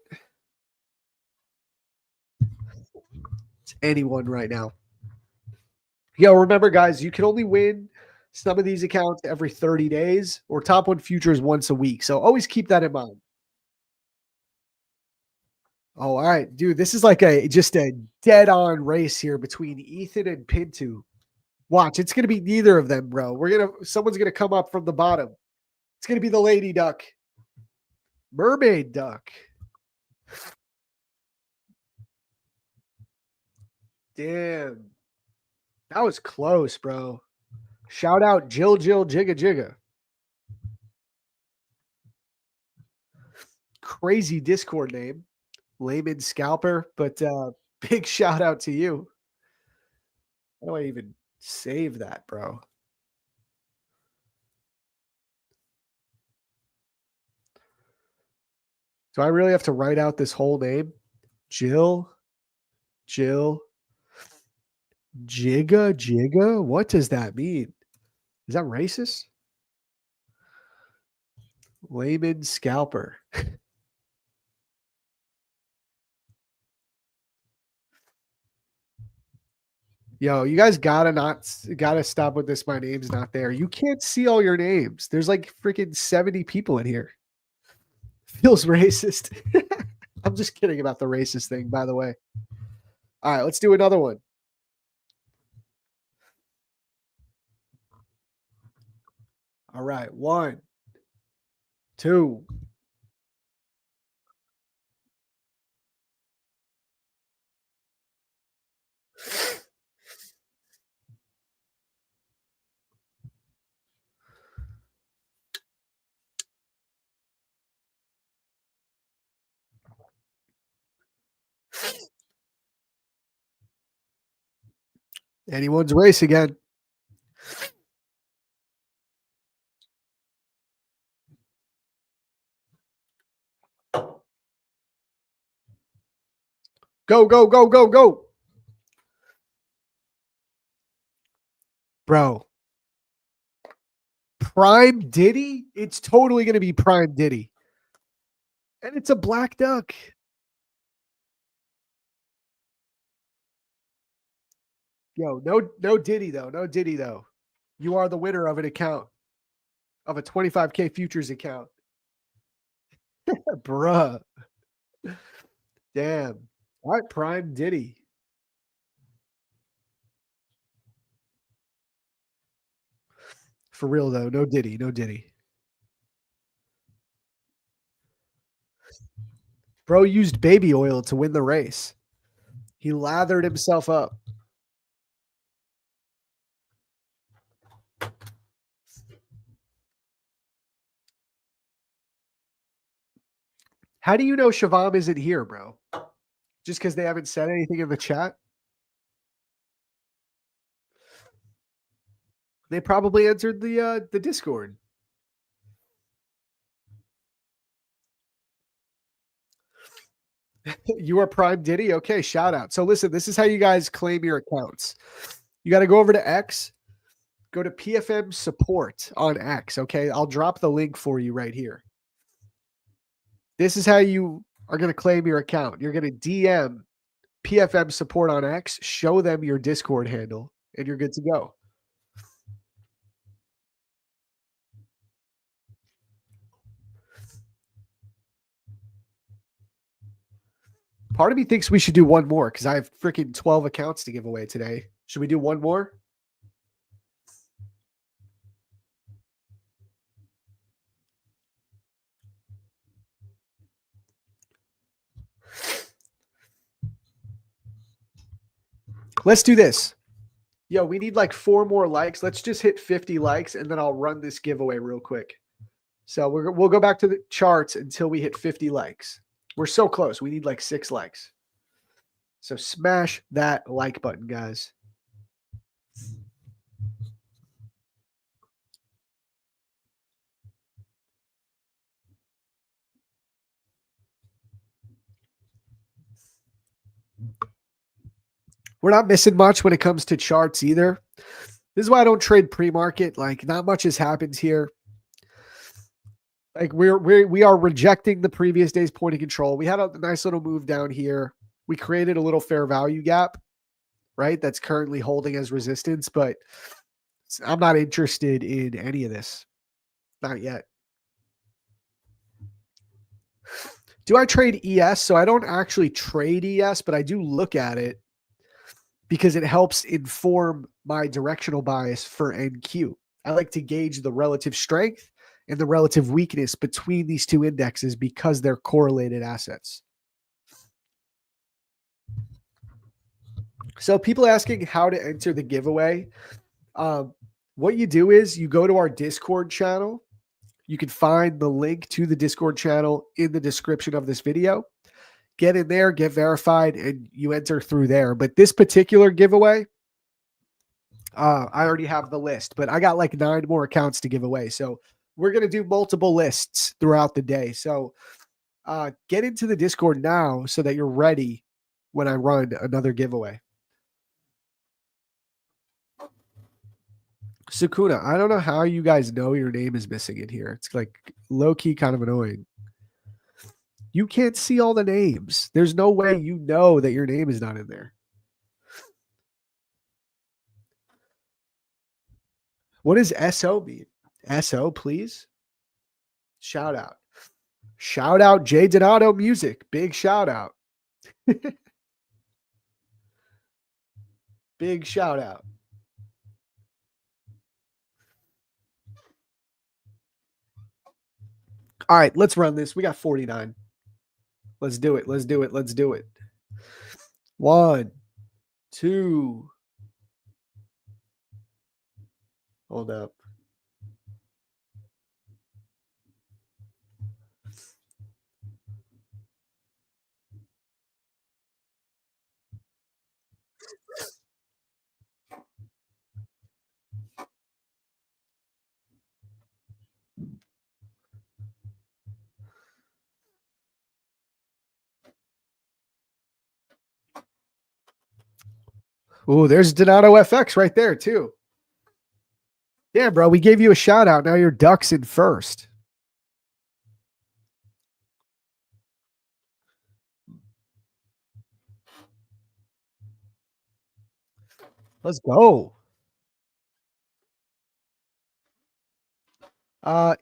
It's anyone right now. Yo, remember, guys, you can only win some of these accounts every 30 days or Top One Futures once a week. So always keep that in mind. Oh, all right, dude. This is like just a dead-on race here between Ethan and Pintu. Watch, it's gonna be neither of them, bro. Someone's gonna come up from the bottom. It's gonna be the lady duck. Mermaid duck. Damn. That was close, bro. Shout out Jill Jigga Jigga. Crazy Discord name. Layman Scalper, but big shout out to you. How do I even save that, bro? Do I really have to write out this whole name? Jill Jigga Jigga? What does that mean? Is that racist? Layman Scalper. Yo, you guys gotta stop with this. My name's not there. You can't see all your names. There's like freaking 70 people in here. Feels racist. I'm just kidding about the racist thing, by the way. All right, let's do another one. All right, 1, 2. Anyone's race again. Go, go, go, go, go. Bro. Prime Diddy? It's totally going to be Prime Diddy. And it's a black duck. Yo, no Diddy though. No Diddy though. You are the winner of an account, of a 25K futures account. Bruh. Damn. All right, Prime Diddy. For real though, no Diddy, no Diddy. Bro used baby oil to win the race. He lathered himself up. How do you know Shavam isn't here, bro? Just because they haven't said anything in the chat? They probably entered the Discord. You are Prime Diddy? Okay, shout out. So listen, this is how you guys claim your accounts. You got to go over to X, go to PFM support on X, okay? I'll drop the link for you right here. This is how you are going to claim your account. You're going to DM PFM support on X, show them your Discord handle, and you're good to go. Part of me thinks we should do one more because I have freaking 12 accounts to give away today. Should we do one more? Let's do this. Yo, we need like 4 more likes. Let's just hit 50 likes and then I'll run this giveaway real quick. So we'll go back to the charts until we hit 50 likes. We're so close. We need like 6 likes. So smash that like button, guys. We're not missing much when it comes to charts either. This is why I don't trade pre-market. Like, not much has happened here. Like, we are rejecting the previous day's point of control. We had a nice little move down here. We created a little fair value gap, right? That's currently holding as resistance, but I'm not interested in any of this. Not yet. Do I trade ES? So I don't actually trade ES, but I do look at it because it helps inform my directional bias for NQ. I like to gauge the relative strength and the relative weakness between these two indexes because they're correlated assets. So people asking how to enter the giveaway. What you do is you go to our Discord channel. You can find the link to the Discord channel in the description of this video. Get in there, get verified, and you enter through there. But this particular giveaway, I already have the list, but I got like 9 more accounts to give away. So we're going to do multiple lists throughout the day. So get into the Discord now so that you're ready when I run another giveaway. Sukuna, I don't know how you guys know your name is missing in here. It's like low-key kind of annoying. You can't see all the names. There's no way you know that your name is not in there. What does SO mean? SO, please? Shout out. Shout out Jay Donato Music. Big shout out. Big shout out. All right, let's run this. We got 49. Let's do it. Let's do it. Let's do it. 1, 2. Hold up. Oh, there's Donato FX right there, too. Yeah, bro, we gave you a shout out. Now your Ducks in first. Let's go.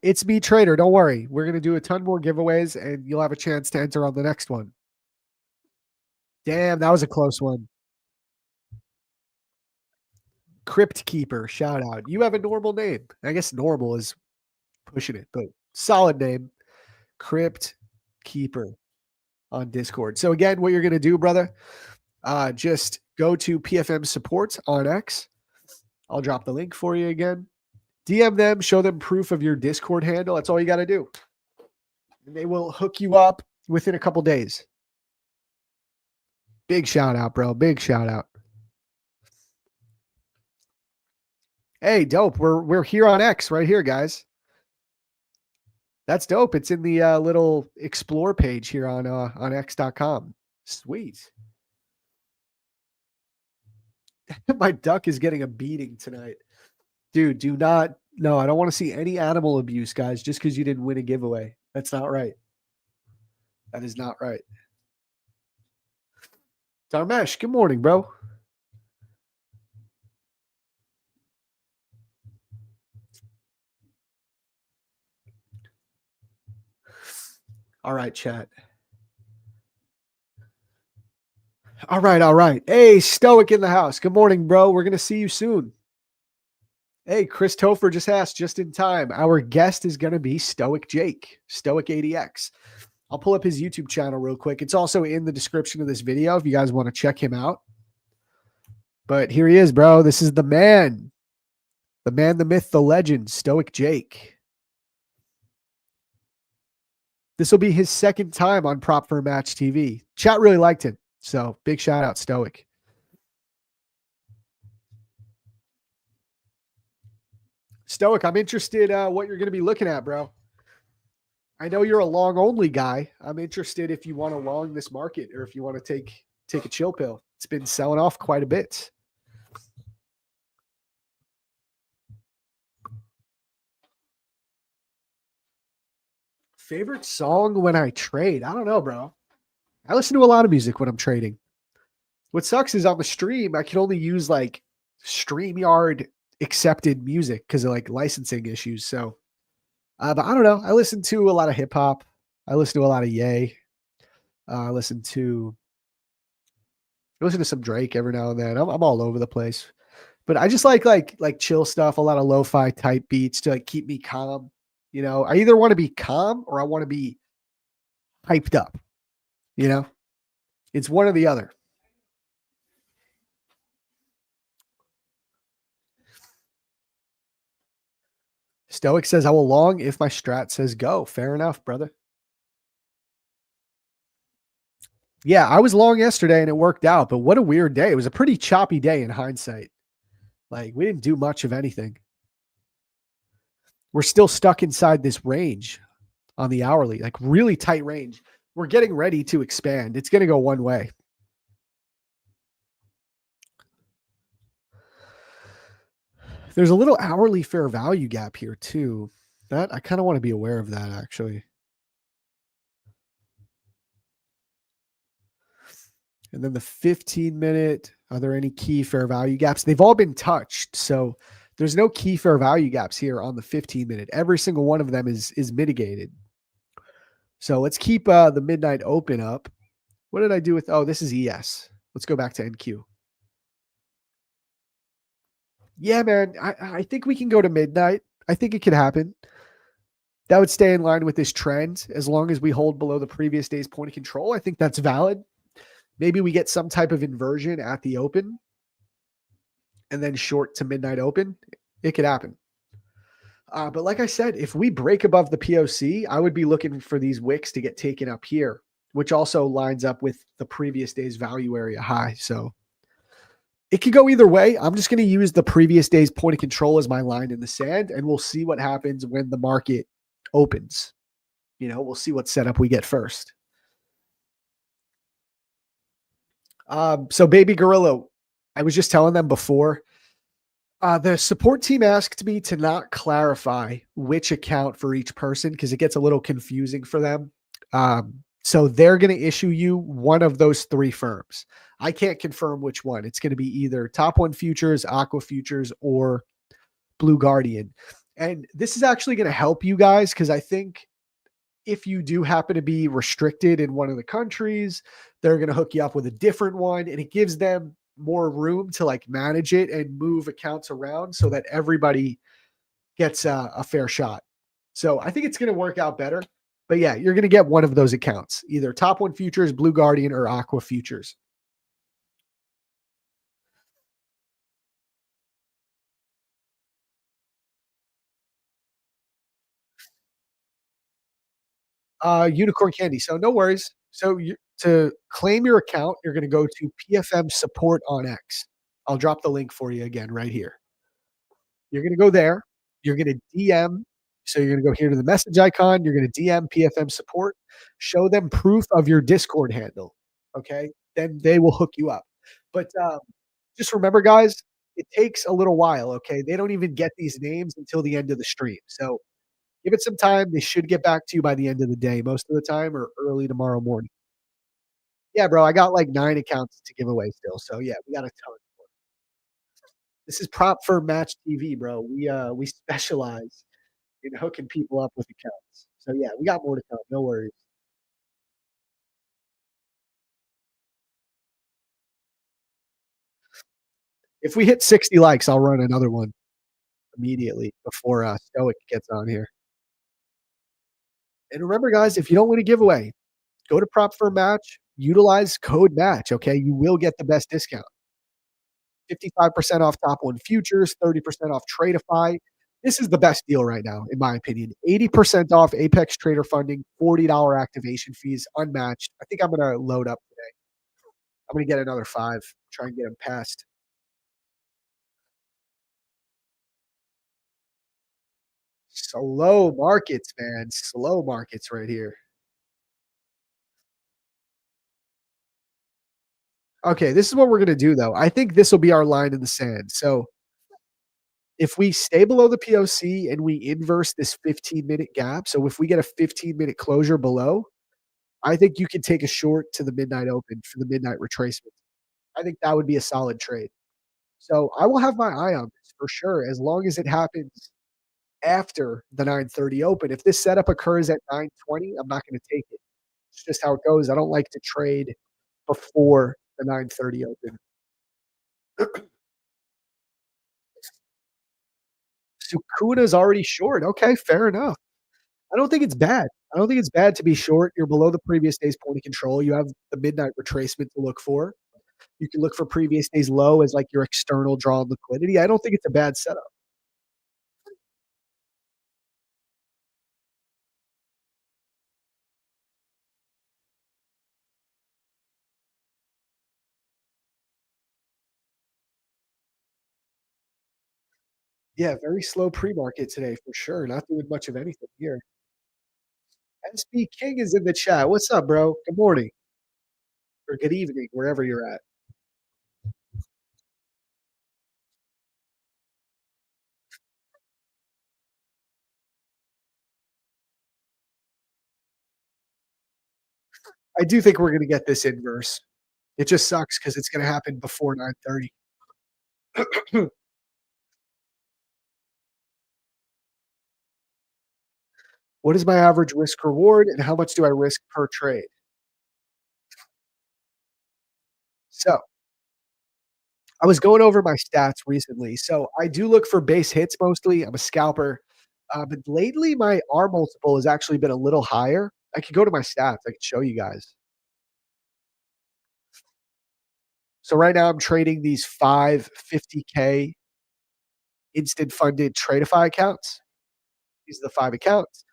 It's me, Trader. Don't worry. We're going to do a ton more giveaways, and you'll have a chance to enter on the next one. Damn, that was a close one. Crypt Keeper, shout out. You have a normal name. I guess normal is pushing it, but solid name. Crypt Keeper on Discord. So again, what you're going to do, brother, just go to PFM support on X. I'll drop the link for you again. DM them, show them proof of your Discord handle. That's all you got to do. And they will hook you up within a couple days. Big shout out, bro. Big shout out. Hey, dope. We're here on X right here, guys. That's dope. It's in the little explore page here on x.com. Sweet. My duck is getting a beating tonight. Dude, do not. No, I don't want to see any animal abuse, guys, just because you didn't win a giveaway. That's not right. That is not right. Dharmesh, good morning, bro. All right, chat. All right, all right. Hey, Stoic in the house. Good morning, bro. We're gonna see you soon. Hey, Chris Topher just asked just in time. Our guest is gonna be Stoic Jake, Stoic ADX. I'll pull up his YouTube channel real quick. It's also in the description of this video if you guys want to check him out. But here he is, bro. This is the man, the myth, the legend, Stoic Jake. This will be his second time on Prop for Match TV. Chat really liked him. So big shout out, Stoic. Stoic, I'm interested what you're going to be looking at, bro. I know you're a long only guy. I'm interested if you want to long this market or if you want to take a chill pill. It's been selling off quite a bit. Favorite song when I trade? I don't know, bro. I listen to a lot of music when I'm trading. What sucks is on the stream, I can only use like StreamYard accepted music because of like licensing issues. So, but I don't know. I listen to a lot of hip hop. I listen to a lot of Ye. I listen to some Drake every now and then. I'm all over the place, but I just like chill stuff. A lot of lo-fi type beats to like keep me calm. You know, I either want to be calm or I want to be hyped up. You know, it's one or the other. Stoic says I will long if my strat says go. Fair enough, brother. Yeah, I was long yesterday and it worked out, but what a weird day. It was a pretty choppy day in hindsight. Like we didn't do much of anything. We're still stuck inside this range on the hourly, like really tight range. We're getting ready to expand. It's going to go one way. There's a little hourly fair value gap here too. That I kind of want to be aware of that actually. And then the 15-minute, are there any key fair value gaps? They've all been touched. So there's no key fair value gaps here on the 15-minute. Every single one of them is mitigated. So let's keep the midnight open up. What did I do with, oh, this is ES. Let's go back to NQ. Yeah, man, I think we can go to midnight. I think it could happen. That would stay in line with this trend as long as we hold below the previous day's point of control. I think that's valid. Maybe we get some type of inversion at the open and then short to midnight open. It could happen. But like I said, if we break above the POC, I would be looking for these wicks to get taken up here, which also lines up with the previous day's value area high. So it could go either way. I'm just going to use the previous day's point of control as my line in the sand, and we'll see what happens when the market opens. You know, we'll see what setup we get first. So Baby Gorilla, I was just telling them before, the support team asked me to not clarify which account for each person because it gets a little confusing for them. So they're going to issue you one of those three firms. I can't confirm which one. It's going to be either Top One Futures, Aqua Futures, or Blue Guardian. And this is actually going to help you guys because I think if you do happen to be restricted in one of the countries, they're going to hook you up with a different one, and it gives them more room to like manage it and move accounts around so that everybody gets a fair shot. So I think it's going to work out better. But yeah, you're going to get one of those accounts, either Top One Futures, Blue Guardian, or Aqua Futures. Unicorn Candy. So no worries. So to claim your account, you're going to go to PFM Support on X. I'll drop the link for you again right here. You're going to go there. You're going to DM. So you're going to go here to the message icon. You're going to DM PFM support. Show them proof of your Discord handle. Okay. Then they will hook you up. But just remember, guys, it takes a little while. Okay. They don't even get these names until the end of the stream. So give it some time. They should get back to you by the end of the day, most of the time, or early tomorrow morning. Yeah, bro. I got like 9 accounts to give away still. So yeah, we got a ton. This is prop for match TV, bro. We specialize in hooking people up with accounts. So yeah, we got more to come. No worries. If we hit 60 likes, I'll run another one immediately before, Stoic gets on here. And remember, guys, if you don't win a giveaway, go to Prop for a Match, utilize code MATCH, okay? You will get the best discount. 55% off top one futures, 30% off Tradeify. This is the best deal right now, in my opinion. 80% off Apex Trader funding, $40 activation fees, unmatched. I think I'm going to load up today. I'm going to get another five, try and get them past. Slow markets, man. Slow markets right here. Okay, this is what we're going to do, though. I think this will be our line in the sand. So if we stay below the POC and we inverse this 15-minute gap, so if we get a 15-minute closure below, I think you can take a short to the midnight open for the midnight retracement. I think that would be a solid trade. So I will have my eye on this for sure, as long as it happens after the 9:30 open. If this setup occurs at 9:20, I'm not going to take it. It's just how it goes. I don't like to trade before the 9:30 open. Sukuna's already short. Okay, fair enough. I don't think it's bad. I don't think it's bad to be short. You're below the previous day's point of control. You have the midnight retracement to look for. You can look for previous day's low as like your external draw on liquidity. I don't think it's a bad setup. Yeah, very slow pre-market today for sure. Not doing much of anything here. SB King is in the chat. What's up, bro? Good morning or good evening, wherever you're at. I do think we're going to get this inverse. It just sucks because it's going to happen before 9:30. What is my average risk reward and how much do I risk per trade? So I was going over my stats recently. So I do look for base hits mostly. I'm a scalper. But lately, my R multiple has actually been a little higher. I could go to my stats. I could show you guys. So right now, I'm trading these five 50K instant funded Tradeify accounts. These are the five accounts.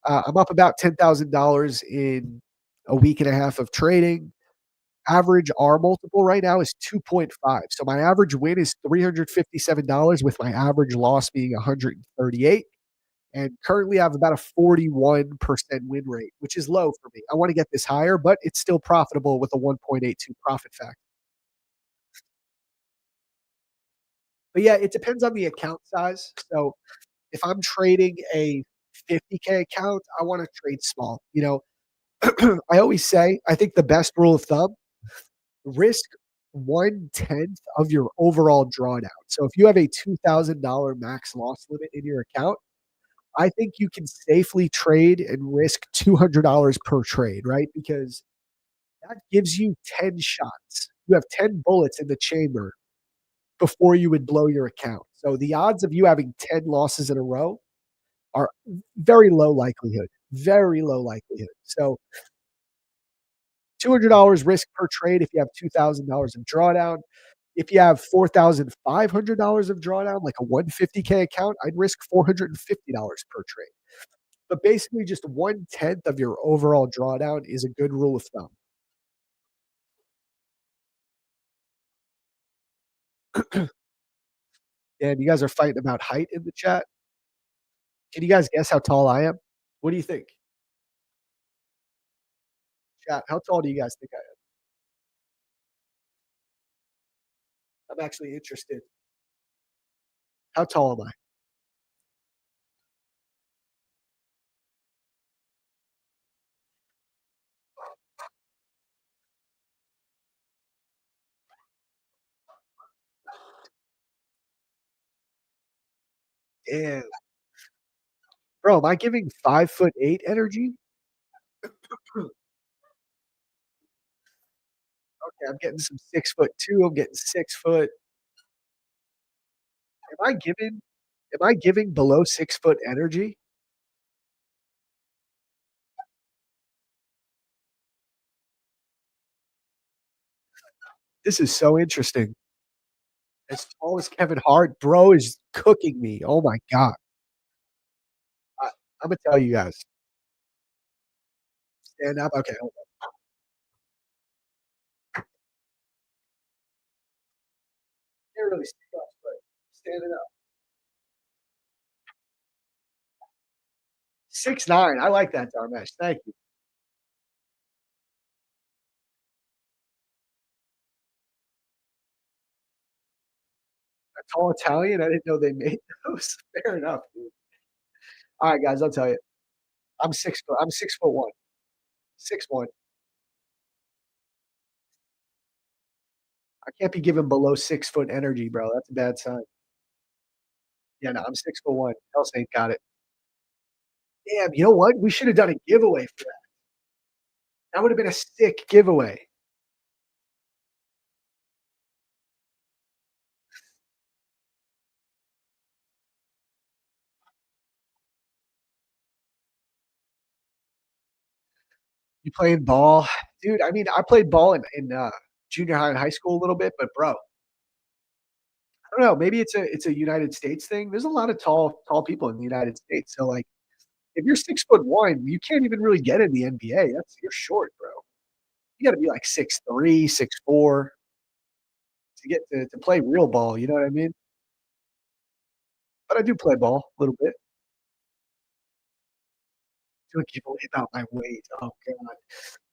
I'm up about $10,000 in a week and a half of trading. Average R multiple right now is 2.5. So my average win is $357 with my average loss being 138. And currently I have about a 41% win rate, which is low for me. I want to get this higher, but it's still profitable with a 1.82 profit factor. But yeah, it depends on the account size. So if I'm trading a 50K account, I want to trade small. I always say, I think the best rule of thumb, risk 1/10 of your overall drawdown. So if you have a $2,000 max loss limit in your account, I think you can safely trade and risk $200 per trade, right? Because that gives you 10 shots. You have 10 bullets in the chamber before you would blow your account. So the odds of you having 10 losses in a row are very low likelihood, very low likelihood. So $200 risk per trade if you have $2,000 of drawdown. If you have $4,500 of drawdown, like a 150K account, I'd risk $450 per trade. But basically, just 1/10 of your overall drawdown is a good rule of thumb. And you guys are fighting about height in the chat. Can you guys guess how tall I am? What do you think? Chat, how tall do you guys think I am? I'm actually interested. How tall am I? Damn. Bro, am I giving 5'8" energy? Okay, I'm getting some 6'2". I'm getting 6 foot. Am I giving below 6 foot energy? This is so interesting. As tall as Kevin Hart, bro is cooking me. Oh my god. I Imma tell you guys. Stand up? Okay, hold on. Can't really stand up, but standing up. 6'9". I like that, Dharmesh. Thank you. A tall Italian? I didn't know they made those. Fair enough, dude. Alright, guys, I'll tell you. I'm 6'1". 6'1". I can't be giving below 6 foot energy, bro. That's a bad sign. Yeah, no, I'm 6'1". Else ain't got it. Damn, you know what? We should have done a giveaway for that. That would have been a sick giveaway. You playing ball? Dude, I mean, I played ball in junior high and high school a little bit, but bro, I don't know, maybe it's a United States thing. There's a lot of tall people in the United States. So, like, if you're 6'1", you can't even really get in the NBA. You're short, bro. You gotta be like 6'3", 6'4" to get to play real ball, you know what I mean? But I do play ball a little bit. Do a giveaway about my weight. Oh god.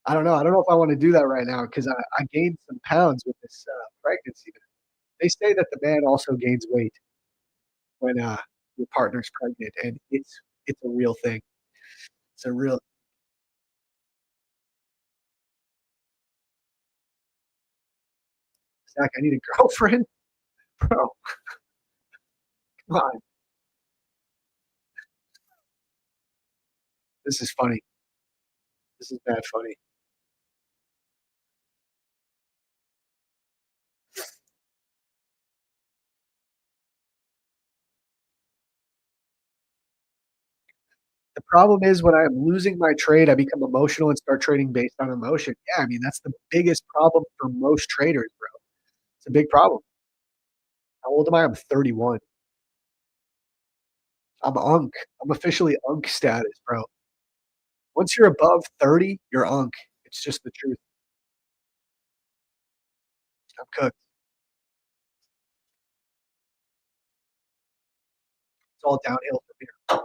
I don't know if I wanna do that right now because I gained some pounds with this, pregnancy. They say that the man also gains weight when, your partner's pregnant, and it's a real thing. It's a real Zach, I need a girlfriend? Bro, come on. This is funny. This is bad funny. The problem is when I'm losing my trade, I become emotional and start trading based on emotion. Yeah, I mean, that's the biggest problem for most traders, bro. It's a big problem. How old am I? I'm 31. I'm Unk. I'm officially Unk status, bro. Once you're above 30, you're Unk. It's just the truth. I'm cooked. It's all downhill from here.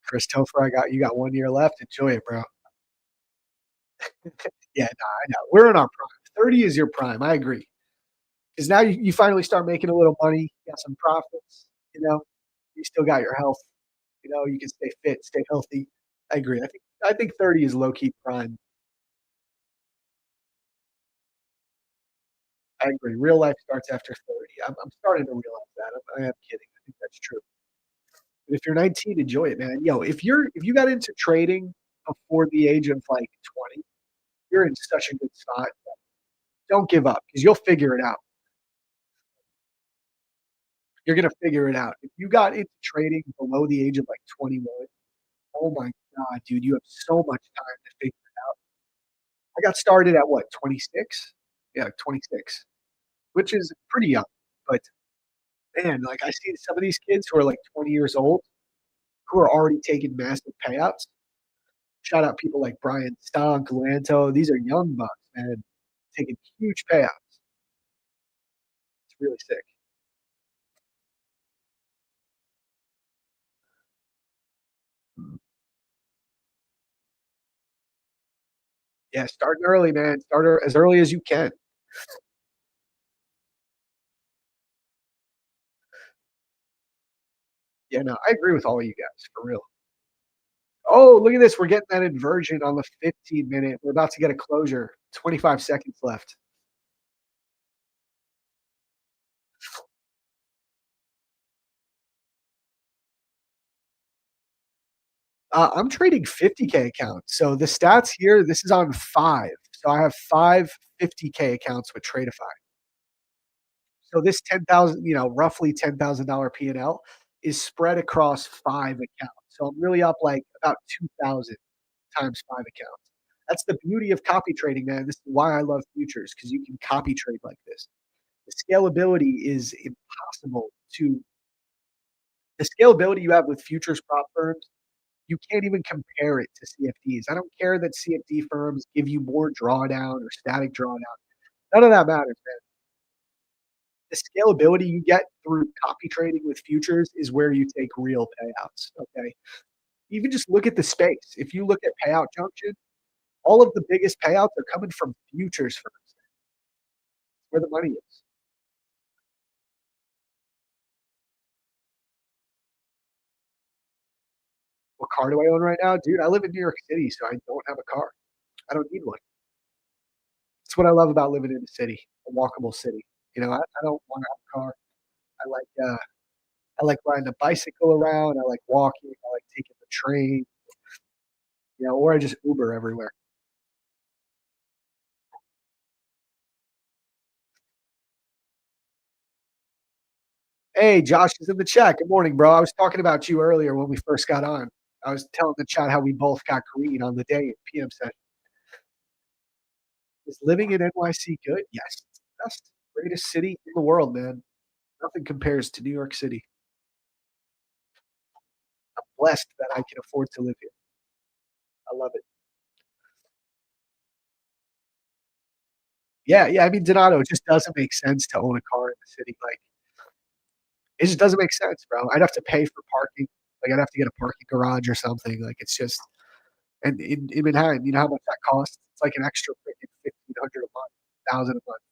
Chris Topher, you got 1 year left. Enjoy it, bro. Yeah, no, I know. We're in our prime. 30 is your prime. I agree. Because now you finally start making a little money, you got some profits, you still got your health, you can stay fit, stay healthy. I agree. I think 30 is low key prime. I agree. Real life starts after 30. I'm starting to realize that. I am kidding. I think that's true. But if you're 19, enjoy it, man. Yo, if you got into trading before the age of like 20, you're in such a good spot. Don't give up because you'll figure it out. You're gonna figure it out. If you got into trading below the age of like 21, oh my god, dude, you have so much time to figure it out. I got started at what, 26? Yeah, 26, which is pretty young. But man, like I see some of these kids who are like 20 years old who are already taking massive payouts. Shout out people like Brian Stonk, Lanto. These are young bucks, man, taking huge payouts. It's really sick. Yeah, starting early, man. As early as you can. Yeah, no, I agree with all of you guys for real. Oh, look at this. We're getting that inversion on the 15-minute. We're about to get a closure. 25 seconds left. I'm trading 50K accounts. So the stats here, this is on 5. So I have 5 50K accounts with Tradeify. So this 10,000, roughly $10,000 P&L is spread across 5 accounts. So I'm really up like about 2,000 times 5 accounts. That's the beauty of copy trading, man. This is why I love futures because you can copy trade like this. The scalability is impossible to the scalability you have with futures prop firms, you can't even compare it to CFDs. I don't care that CFD firms give you more drawdown or static drawdown. None of that matters, man. The scalability you get through copy trading with futures is where you take real payouts. Okay. Even just look at the space. If you look at payout junction, all of the biggest payouts are coming from futures firms, where the money is. What car do I own right now? Dude, I live in New York City, so I don't have a car. I don't need one. That's what I love about living in a city, a walkable city. I don't want to have a car. I like I like riding a bicycle around. I like walking. I like taking the train, or I just Uber everywhere. Hey, Josh is in the chat. Good morning, bro. I was talking about you earlier when we first got on. I was telling the chat how we both got green on the day at PM session. Is living in NYC good? Yes. It's the best, greatest city in the world, man. Nothing compares to New York City. I'm blessed that I can afford to live here. I love it. Yeah, yeah. I mean, Donato, it just doesn't make sense to own a car in the city. Like, it just doesn't make sense, bro. I'd have to pay for parking. Like, I'd have to get a parking garage or something. Like, it's just, and in Manhattan, you know how much that costs? It's like an extra freaking 1,500 a month, 1,000 a month,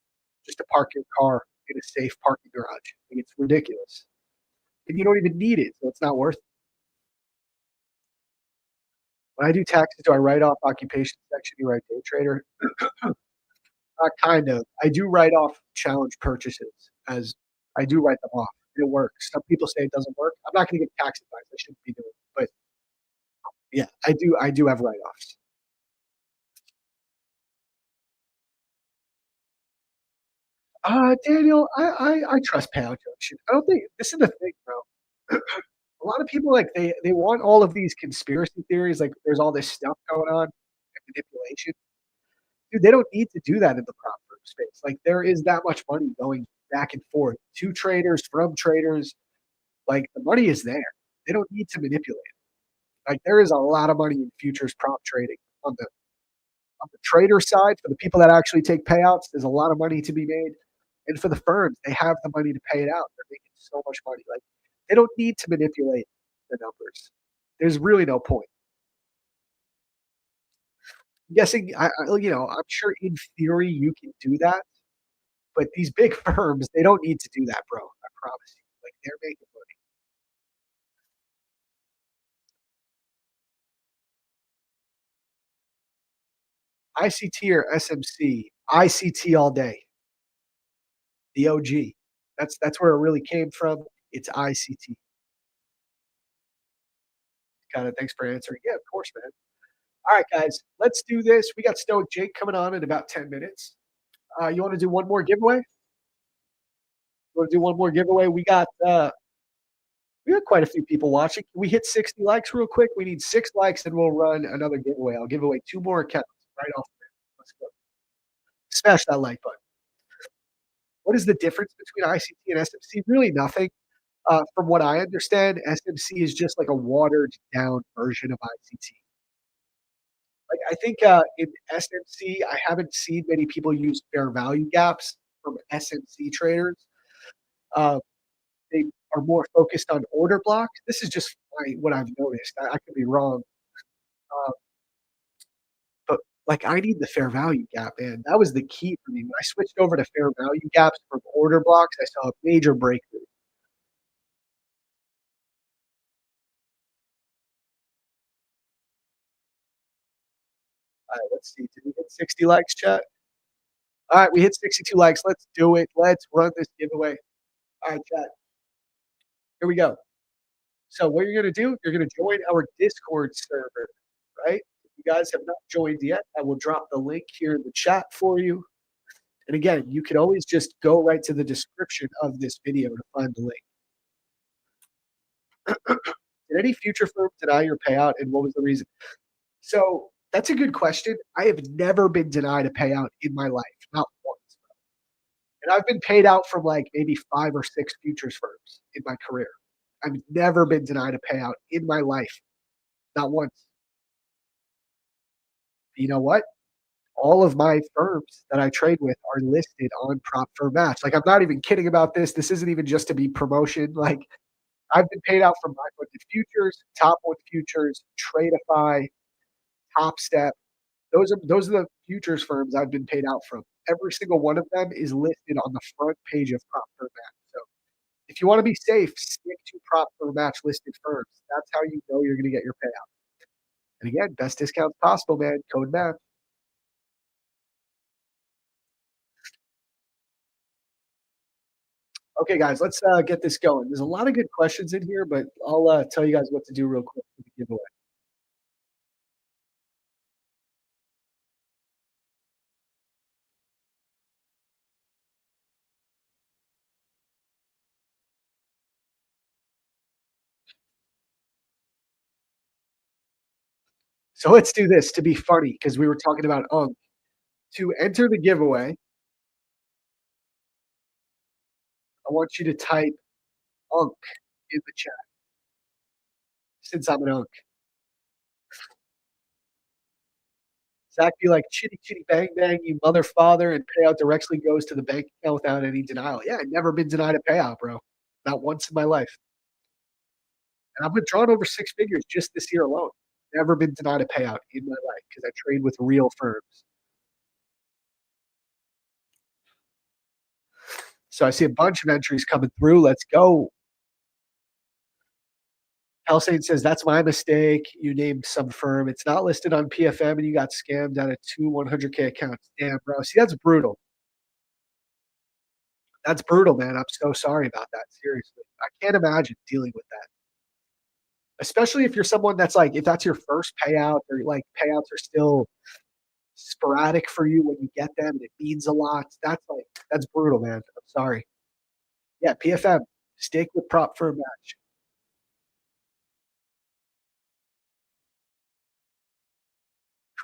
just to park your car in a safe parking garage. Like, it's ridiculous. And you don't even need it, so it's not worth it. When I do taxes, do I write off occupation section? Do you write day trader? Kind of. I do write off challenge purchases as I do write them off. It works. Some people say it doesn't work. I'm not going to give tax advice. I shouldn't be doing it. But yeah, I do have write-offs. Daniel, I trust payout junction. I don't think this is the thing, bro. A lot of people like they want all of these conspiracy theories, like there's all this stuff going on and manipulation. Dude, they don't need to do that in the prop firm space. Like there is that much money going back and forth to traders from traders. Like the money is there. They don't need to manipulate it. Like there is a lot of money in futures prop trading on the trader side for the people that actually take payouts. There's a lot of money to be made, and for the firms, they have the money to pay it out. They're making so much money. Like they don't need to manipulate the numbers. There's really no point. I'm guessing, I'm sure in theory you can do that, but these big firms, they don't need to do that, bro. I promise you. Like they're making money. ICT or SMC? ICT all day. The OG. That's where it really came from. It's ICT. Got it. Thanks for answering. Yeah, of course, man. All right, guys, let's do this. We got Stoic Jake coming on in about 10 minutes. You want to do one more giveaway? You want to do one more giveaway? We got quite a few people watching. Can we hit 60 likes real quick? We need 6 likes and we'll run another giveaway. I'll give away 2 more accounts right off the bat. Let's go. Smash that like button. What is the difference between ICT and SMC? Really nothing. From what I understand, SMC is just like a watered down version of ICT. Like I think in SMC, I haven't seen many people use fair value gaps from SMC traders. Uh, they are more focused on order blocks. This is just what I've noticed. I could be wrong, uh, but like I need the fair value gap, man. That was the key for me. When I switched over to fair value gaps from order blocks, I saw a major breakthrough. All right, let's see. Did we hit 60 likes, chat? All right, we hit 62 likes. Let's do it. Let's run this giveaway. All right, chat. Here we go. So what you're gonna do, you're gonna join our Discord server, right? If you guys have not joined yet, I will drop the link here in the chat for you. And again, you can always just go right to the description of this video to find the link. Did any future firm deny your payout, and what was the reason? So that's a good question. I have never been denied a payout in my life, not once. And I've been paid out from like maybe 5 or 6 futures firms in my career. I've never been denied a payout in my life, not once. You know what? All of my firms that I trade with are listed on Prop Firm Match. Like, I'm not even kidding about this. This isn't even just to be promotion. Like, I've been paid out from my funded futures, Top One Futures, Tradeify, Top Step. Those are the futures firms I've been paid out from. Every single one of them is listed on the front page of Prop Firm Match. So if you want to be safe, stick to Prop Firm Match listed firms. That's how you know you're going to get your payout. And again, best discounts possible, man. Code math. Okay, guys, let's get this going. There's a lot of good questions in here, but I'll tell you guys what to do real quick for the giveaway. So let's do this to be funny because we were talking about To enter the giveaway, I want you to type UNC in the chat since I'm an UNC. Zach be like, chitty chitty bang bang, you mother father, and payout directly goes to the bank account without any denial. Yeah, I've never been denied a payout, bro. Not once in my life. And I've withdrawn over 6 figures just this year alone. Never been denied a payout in my life because I trade with real firms. So I see a bunch of entries coming through. Let's go. Helsane says, that's my mistake. You named some firm. It's not listed on PFM and you got scammed out of 2 100K accounts. Damn, bro. See, that's brutal. That's brutal, man. I'm so sorry about that. Seriously. I can't imagine dealing with that. Especially if you're someone that's like, if that's your first payout or like payouts are still sporadic for you when you get them and it means a lot. That's brutal, man. I'm sorry. Yeah, PFM, stick with prop firm match.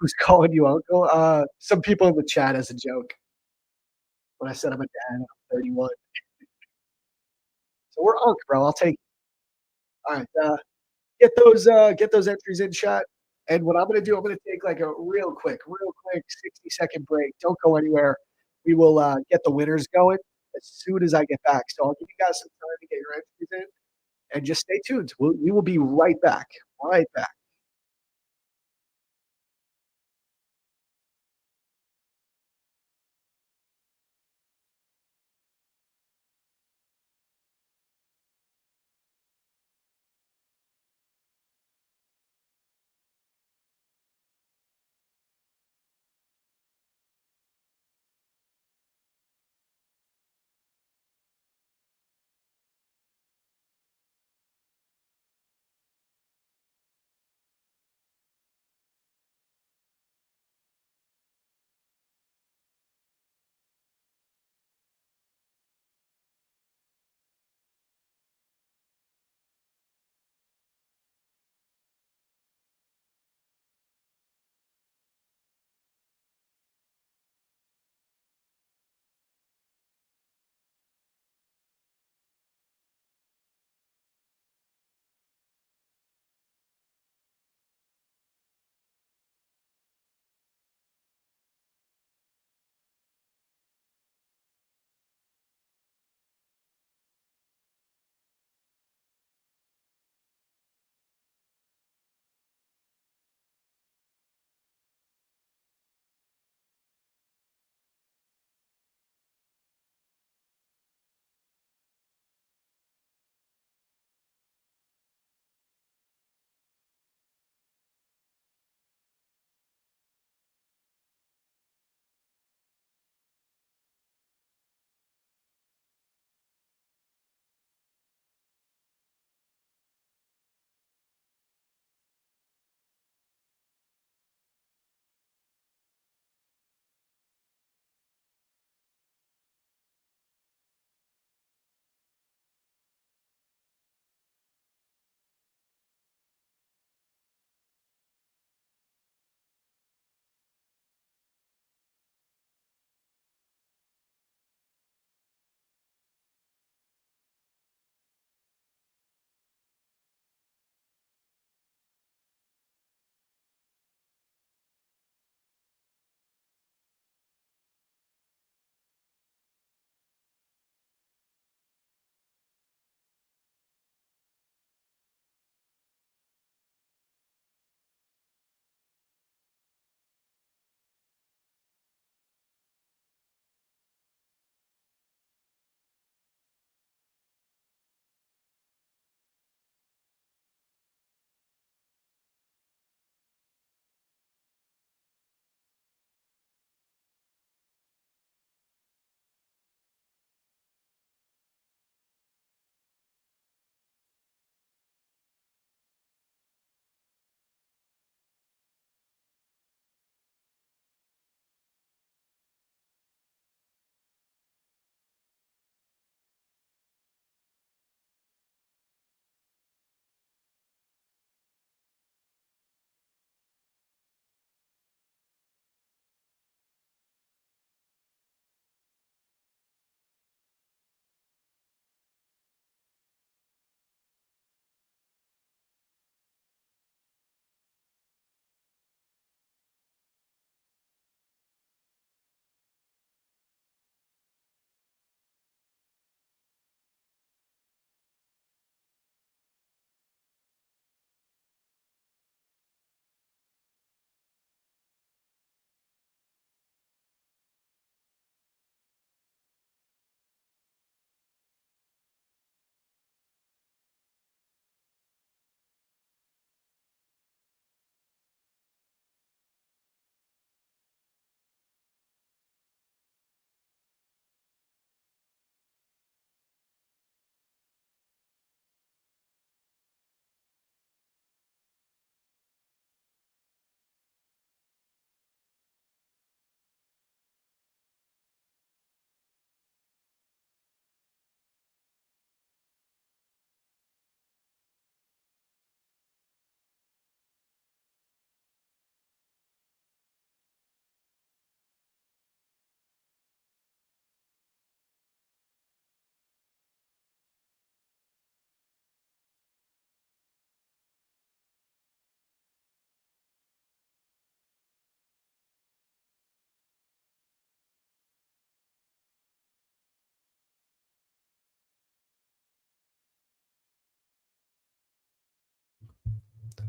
Who's calling you uncle? Some people in the chat as a joke. When I said I'm a dad, I'm 31. So we're unk, bro. I'll take. All right, get those entries in chat. And what I'm gonna do, I'm gonna take like a real quick 60-second break. Don't go anywhere. We will get the winners going as soon as I get back. So I'll give you guys some time to get your entries in, and just stay tuned. We will be right back. Right back.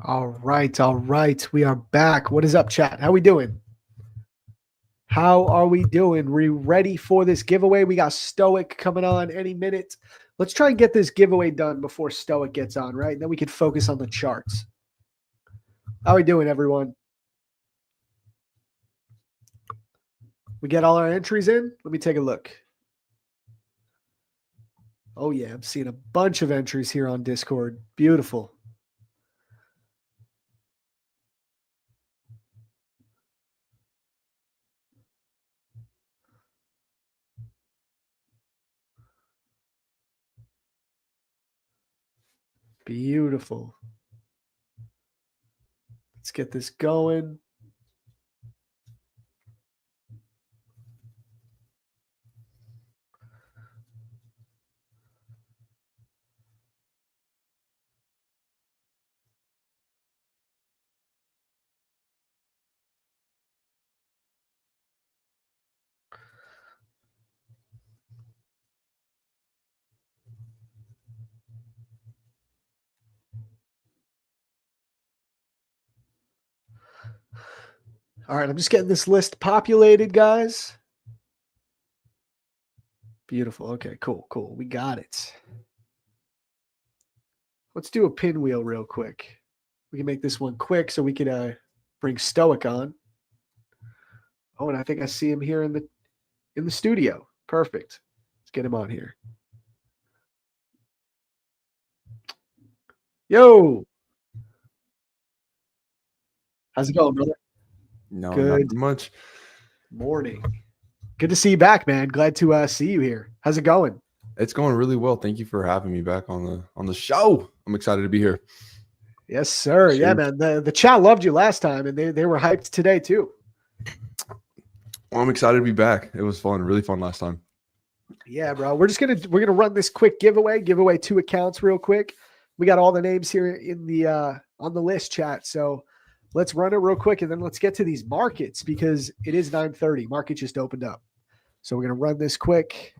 All right. We are back. What is up, chat? How we doing? How are we doing? We ready for this giveaway? We got Stoic coming on any minute. Let's try and get this giveaway done before Stoic gets on, right? And then we can focus on the charts. How we doing, everyone? We get all our entries in? Let me take a look. Oh, yeah. I'm seeing a bunch of entries here on Discord. Beautiful. Beautiful. Let's get this going. All right, I'm just getting this list populated, guys. Beautiful. Okay, cool. We got it. Let's do a pinwheel real quick. We can make this one quick so we can bring Stoic on. Oh, and I think I see him here in the studio. Perfect. Let's get him on here. Yo. How's it going, brother? No, Good. not much. Morning. Good to see you back, man. Glad to see you here. How's it going? It's going really well. Thank you for having me back on the show. I'm excited to be here. Yes, sir. Yeah, man. The chat loved you last time, and they were hyped today too. Well, I'm excited to be back. It was fun, really fun last time. Yeah, bro. We're gonna run this quick giveaway. Give away 2 accounts real quick. We got all the names here in the on the list, chat. So let's run it real quick, and then let's get to these markets because it is 9:30. Market just opened up, so we're gonna run this quick.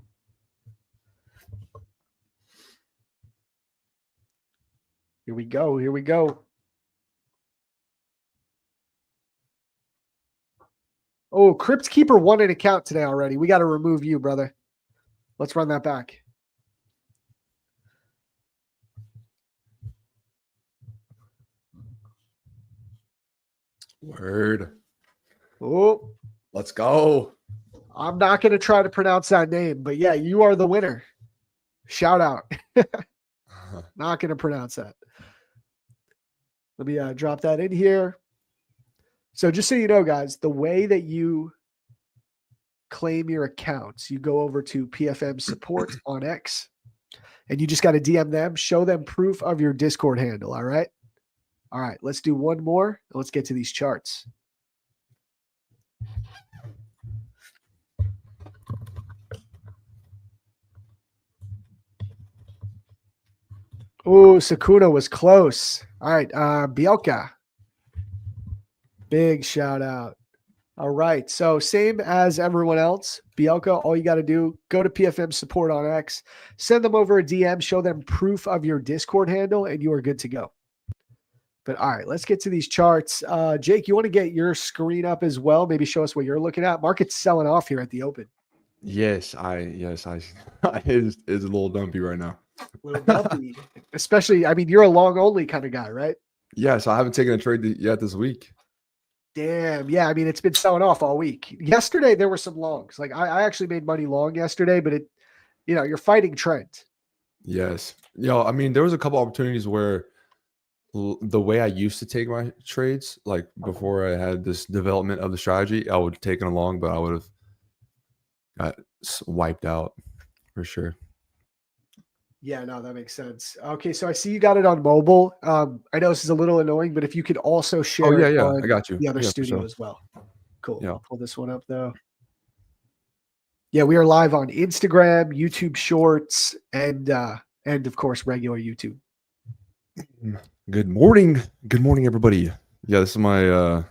Here we go. Oh, Crypt Keeper won an account today already. We got to remove you, brother. Let's run that back. Word. Oh, let's go. I'm not going to try to pronounce that name, but yeah, you are the winner. Shout out. Not going to pronounce that. Let me drop that in here. So just so you know, guys, the way that you claim your accounts, you go over to PFM support on X, and you just got to DM them, show them proof of your Discord handle. All right. Let's do one more. And let's get to these charts. Oh, Sakuna was close. All right. Bielka. Big shout out. All right. So same as everyone else, Bielka, all you got to do, go to PFM support on X, send them over a DM, show them proof of your Discord handle, and you are good to go. But all right, let's get to these charts. Jake, you want to get your screen up as well? Maybe show us what you're looking at. Market's selling off here at the open. Yes, it's a little dumpy right now. A little dumpy. Especially, I mean, you're a long only kind of guy, right? Yes, I haven't taken a trade yet this week. Damn. Yeah, I mean, it's been selling off all week. Yesterday, there were some longs. Like, I actually made money long yesterday, but you're fighting trend. Yes. I mean, there was a couple opportunities where the way I used to take my trades, like before I had this development of the strategy, I would have taken along, but I would have got wiped out for sure. Yeah, no, that makes sense. Okay, so I see you got it on mobile. I know this is a little annoying, but if you could also share it on I got you. The other studio sure. as well. Cool. Yeah. I'll pull this one up though. Yeah, we are live on Instagram, YouTube Shorts, and of course regular YouTube. Good morning, everybody. Yeah, this is my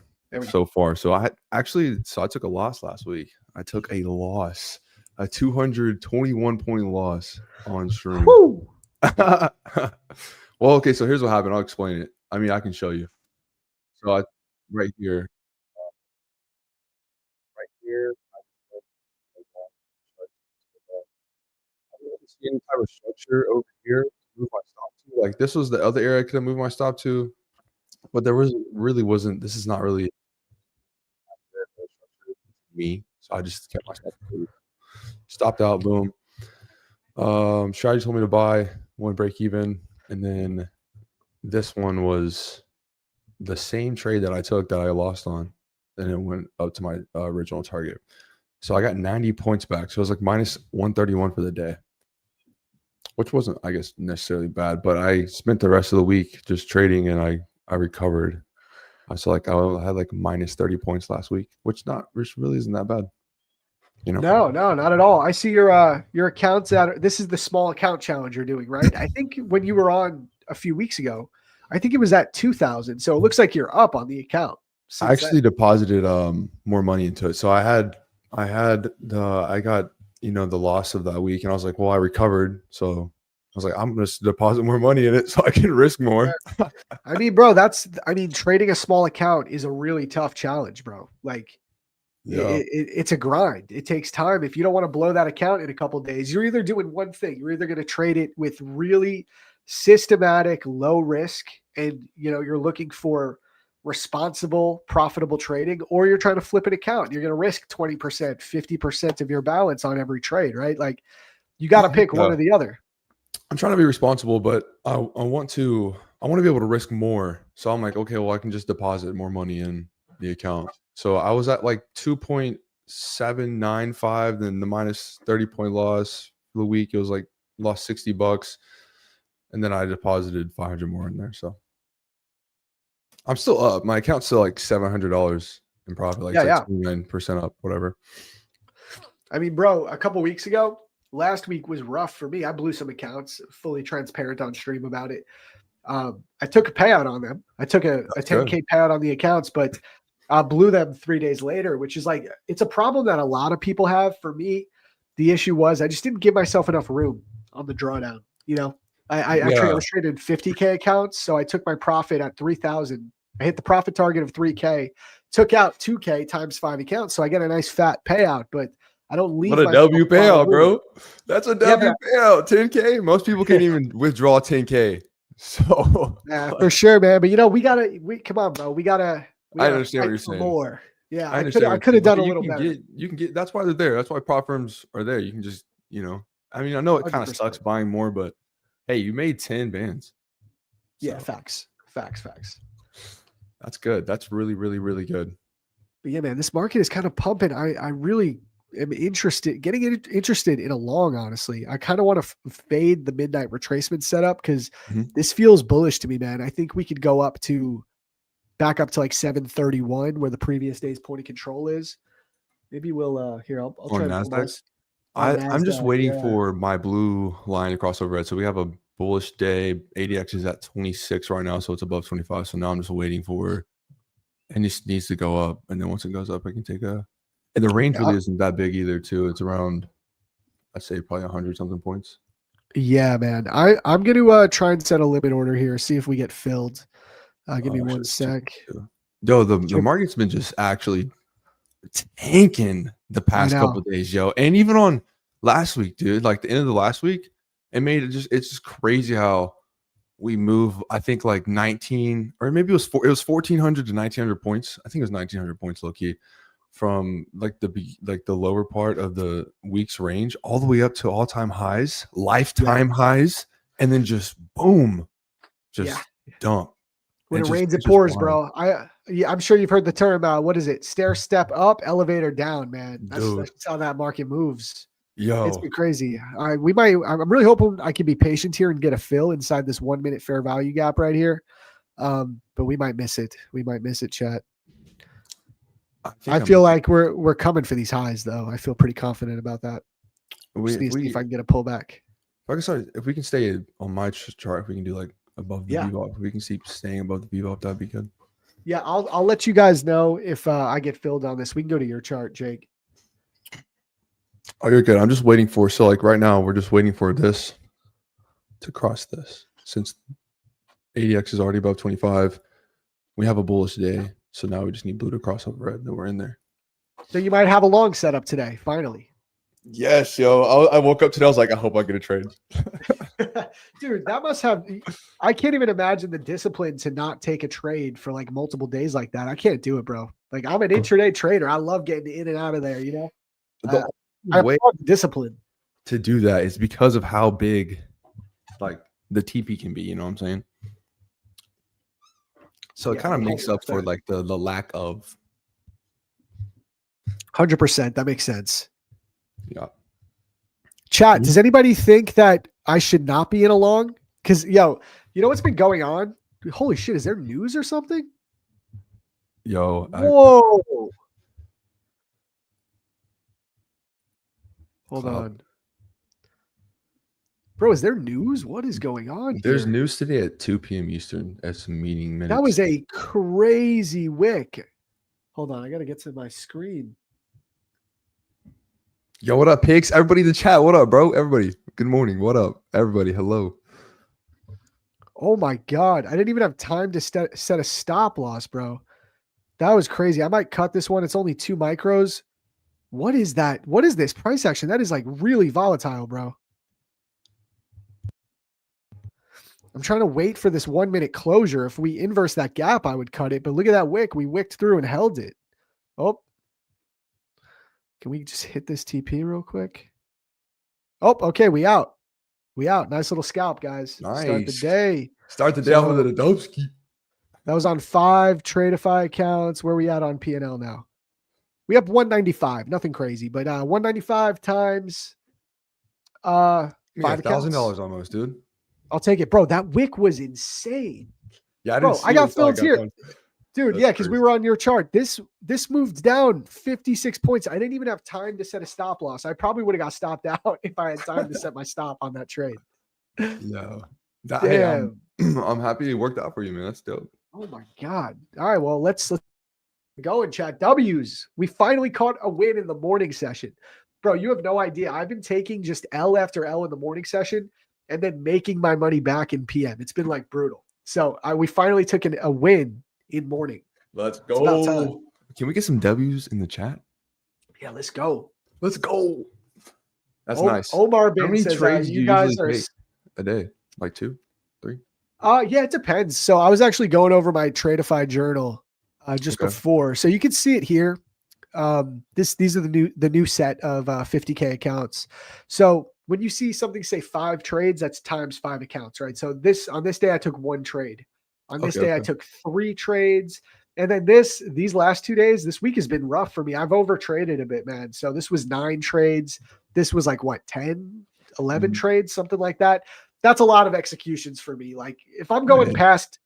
so far. So I took a loss last week. I took a loss, a 221 point loss on stream. Woo! Well, okay, so here's what happened. I'll explain it. I mean, I can show you. So I right here, right here. I don't really see any type of structure over here to move my stop to. Like this was the other area I could have moved my stop to, but there was really wasn't. This is not really me, so I just kept my stop. Stopped out. Boom. Strategy told me to buy one break even, and then this one was the same trade that I took that I lost on, and it went up to my original target. So I got 90 points back. So it was like minus 131 for the day, which wasn't, I guess, necessarily bad. But I spent the rest of the week just trading, and I recovered. So like I had like minus 30 points last week, which really isn't that bad. You know? No, not at all. I see your accounts this is the small account challenge you're doing, right? I think when you were on a few weeks ago, I think it was at 2,000. So it looks like you're up on the account. I actually deposited more money into it. So I got the loss of that week, and I was like, well, I recovered. So I was like, I'm gonna deposit more money in it so I can risk more. I mean, bro, trading a small account is a really tough challenge, bro. Like it's a grind. It takes time. If you don't want to blow that account in a couple of days, you're either doing one thing. You're either going to trade it with really systematic, low risk, and you're looking for responsible, profitable trading, or you're trying to flip an account. You're going to risk 20%, 50% of your balance on every trade, right? Like you got to pick one or the other. I'm trying to be responsible, but I want to be able to risk more. So I'm like, okay, well, I can just deposit more money in the account. So I was at like 2.795, then the minus 30 point loss for the week. It was like lost $60, and then I deposited 500 more in there. So I'm still up. My account's still like $700 in profit, like 29% up, whatever. I mean, bro, a couple weeks ago, last week was rough for me. I blew some accounts, fully transparent on stream about it. I took a payout on them. I took a 10K payout on the accounts, but I blew them 3 days later, which is like, it's a problem that a lot of people have. For me, the issue was I just didn't give myself enough room on the drawdown. I was trading 50K accounts. So I took my profit at 3,000. I hit the profit target of 3K, took out 2K times 5 accounts. So I get a nice fat payout, but I don't leave. What a W payout, bro. That's a W payout. 10K. Most people can't even withdraw 10K. So yeah, for sure, man. But come on, bro. I understand what you're saying. More. Yeah, I could have done a little better. You can get. That's why they're there. That's why prop firms are there. You can just, I mean, I know it kind of sucks buying more, but hey, you made 10 bands. So. Yeah, facts. That's good. That's really, really, really good. But yeah, man, this market is kind of pumping. I really am getting interested in a long, honestly. I kind of want to fade the midnight retracement setup because this feels bullish to me, man. I think we could go back up to like 731 where the previous day's point of control is. Maybe we'll I'll try NASDAQ. I'm just waiting for my blue line to cross over red. So we have a bullish day. ADX is at 26 right now, so it's above 25. So now I'm just waiting for, and it needs to go up. And then once it goes up, I can take and the range really isn't that big either, too. It's around, I'd say probably 100 something points. Yeah, man. I'm going to try and set a limit order here, see if we get filled. Give me 1 sec. Yo, the market's been just actually tanking the past couple of days, yo. And even on last week, dude, like the end of the last week, it's just crazy how we move, I think like 19, or maybe it was 1,400 to 1,900 points. I think it was 1,900 points low key from like the lower part of the week's range all the way up to all-time highs, lifetime highs, and then just boom, dump. When it rains, it pours, bro. I'm sure you've heard the term. What is it? Stair step up, elevator down, man. That's how that market moves. Yo, it's been crazy. I'm really hoping I can be patient here and get a fill inside this 1 minute fair value gap right here. But we might miss it. Chat. I feel like we're coming for these highs, though. I feel pretty confident about that. If I can get a pullback. If we can stay on my chart, if we can do like above the VWAP, if we can keep staying above the VWAP, that'd be good. Yeah, I'll let you guys know if I get filled on this. We can go to your chart, Jake. Oh, you're good. I'm just waiting right now, we're just waiting for this to cross this. Since ADX is already above 25. We have a bullish day, so now we just need blue to cross over red, then we're in there. So you might have a long setup today, finally. Yes, yo. I woke up today, I was like, I hope I get a trade. Dude, that must have, I can't even imagine the discipline to not take a trade for like multiple days like that. I can't do it, bro. Like, I'm an intraday trader. I love getting in and out of there, you know? The I way love discipline. to do that is because of how big like the TP can be, you know what I'm saying? So it kind of makes up for like the lack of 100%. That makes sense. yeah. Chat, does anybody think that I should not be in a long? Because, yo, you know what's been going on? Holy shit, is there news or something? Yo. Whoa. Hold on. Bro, is there news? What is going on There's here? news today at 2 p.m. Eastern at some meeting minutes. That was a crazy wick. Hold on, I got to get to my screen. Yo, what up, pigs? Everybody in the chat, what up, bro? Everybody, good morning. What up, everybody? Hello. Oh my God. I didn't even have time to set a stop loss, bro. That was crazy. I might cut this one. It's only 2 micros. What is that? What is this price action? That is like really volatile, bro. I'm trying to wait for this 1 minute closure. If we inverse that gap, I would cut it. But look at that wick. We wicked through and held it. Oh. Can we just hit this TP real quick? Oh, okay. We out. We out. Nice little scalp, guys. Nice. Start the day. Start the day off with a Adobski. That was on 5 Tradeify accounts. Where are we at on P&L now? We have 195. Nothing crazy, but 195 times $5,000 almost, dude. I'll take it, bro. That wick was insane. Yeah, bro. I got filled here, dude. That's because we were on your chart. This moved down 56 points. I didn't even have time to set a stop loss. I probably would have got stopped out if I had time to set my stop on that trade. No, hey, I'm happy it worked out for you, man. That's dope. Oh my God. All right, well let's go and chat. W's. We finally caught a win in the morning session, bro. You have no idea. I've been taking just L after L in the morning session and then making my money back in PM. It's been like brutal. So we finally took a win in morning. Let's go. Can we get some W's in the chat? Yeah, let's go. Let's go. That's nice. Omar How many says, trades do you guys usually are make a day? Like 2, 3? Yeah, it depends. So I was actually going over my Tradeify journal just before. So you can see it here. These are the new set of 50K accounts. So when you see something say 5 trades, that's times 5 accounts, right? So on this day I took 1 trade. On this day I took 3 trades. And then these last 2 days, this week has been rough for me. I've over traded a bit, man. So this was 9 trades. This was like what, 10, 11 trades, something like that. That's a lot of executions for me. Like if I'm going past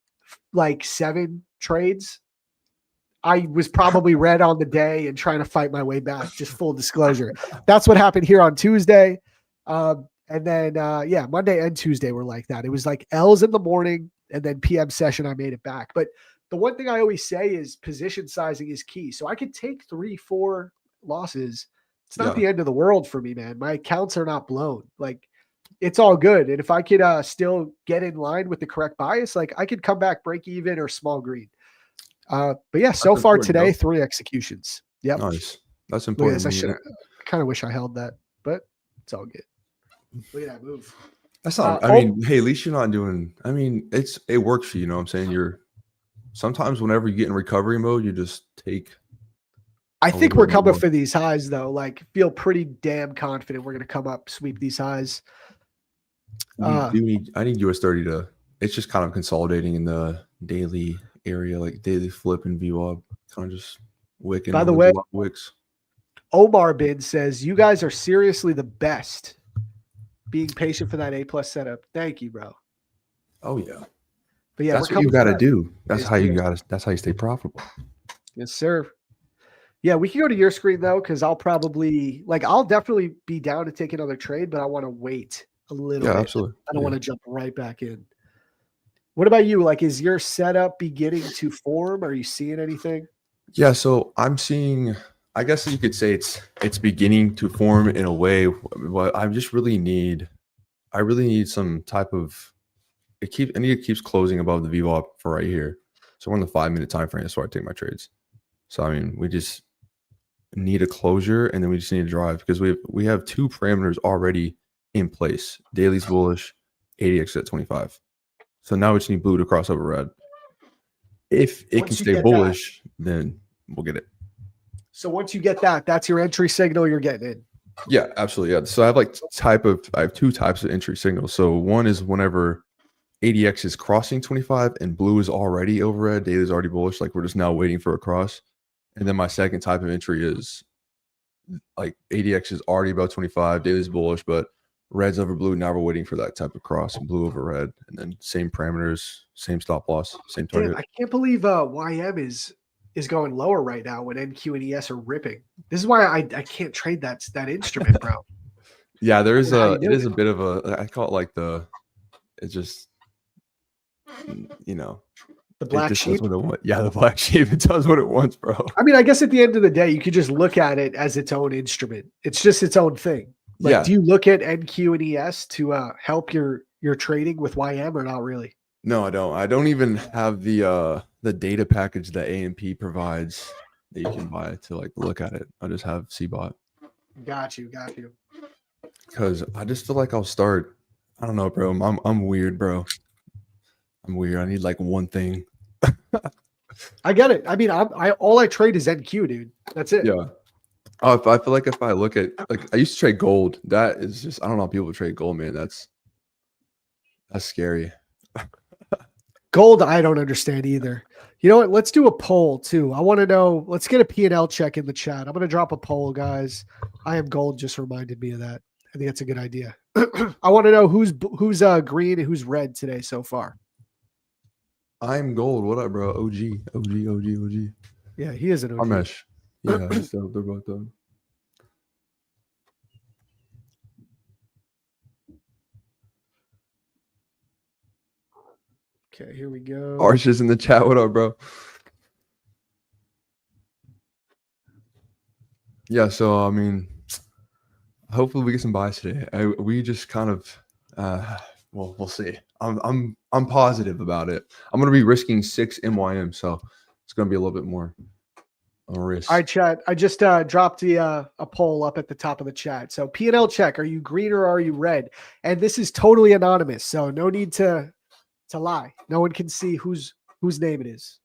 like 7 trades, I was probably red on the day and trying to fight my way back. Just full disclosure. That's what happened here on Tuesday. And then, Monday and Tuesday were like that. It was like L's in the morning and then PM session, I made it back. But the one thing I always say is position sizing is key. So I could take 3, 4 losses. It's not the end of the world for me, man. My accounts are not blown. Like it's all good. And if I could still get in line with the correct bias, like I could come back break even or small green. But yeah, so far today, 3 executions. Yep. Nice. That's important. I kind of wish I held that, but it's all good. Look at that move. That's not, I mean, hey, at least you're not doing, I mean, it works for you, you know what I'm saying? Sometimes whenever you get in recovery mode, you just take. I think we're coming for these highs though. Like feel pretty damn confident we're going to come up, sweep these highs. I need US 30 to, it's just kind of consolidating in the daily area, like daily flip and view up, kind of just wicking. By the way, wicks. Omar Bin says, you guys are seriously the best. Being patient for that A+ setup. Thank you, bro. Oh yeah. But yeah, that's what you got to do. That's how you stay profitable. Yes, sir. Yeah, we can go to your screen though, because I'll definitely be down to take another trade, but I want to wait a little bit. Absolutely. I don't want to jump right back in. What about you? Like, is your setup beginning to form? Are you seeing anything? Yeah, so I'm seeing, I guess you could say it's beginning to form in a way. What I really need some type of it keeps closing above the VWAP for right here. So we're on the 5-minute time frame. That's where I take my trades. So I mean, we just need a closure, and then we just need to drive because we have 2 parameters already in place. Daily's bullish, ADX at 25. So now we just need blue to cross over red. If it can stay bullish, then we'll get it. So once you get that, that's your entry signal you're getting in. Yeah, absolutely. Yeah. So I have 2 types of entry signals. So one is whenever ADX is crossing 25 and blue is already over red, daily is already bullish, like we're just now waiting for a cross. And then my second type of entry is like ADX is already above 25, daily is bullish, but red's over blue. Now we're waiting for that type of cross, and blue over red, and then same parameters, same stop loss, same target. Damn, I can't believe YM is going lower right now when NQ and ES are ripping. This is why I can't trade that instrument, bro. Yeah, it is a bit of a, I call it like it's just, you know, the black sheep. Yeah, the black sheep. It does what it wants, bro. I mean, I guess at the end of the day, you could just look at it as its own instrument. It's just its own thing. Like, yeah. Do you look at NQ and ES to help your trading with YM or not really? No, I don't. I don't even have the data package that AMP provides that you can buy to like look at it. I just have CBOT. Got you. Because I just feel like I'll start. I don't know, bro. I'm weird, bro. I'm weird. I need like one thing. I get it. I mean, all I trade is NQ, dude. That's it. Yeah. Oh, I feel like if I look at, like, I used to trade gold. That is just, I don't know how people trade gold, man. That's scary. Gold, I don't understand either. You know what? Let's do a poll too. I want to know. Let's get a P&L check in the chat. I'm going to drop a poll, guys. I am gold just reminded me of that. I think that's a good idea. I want to know who's green and who's red today so far. I'm gold. What up, bro? OG. Yeah, he is an OG. Armesh. Yeah, so they're both done. Okay, here we go. Arsh is in the chat. What up, bro? Yeah, so I mean, hopefully we get some buys today. We just kind of, well, we'll see. I'm positive about it. I'm gonna be risking 6 MYM, so it's gonna be a little bit more on risk. All right, chat. I just dropped a poll up at the top of the chat. So P&L check. Are you green or are you red? And this is totally anonymous, so no need to lie. No one can see whose name it is.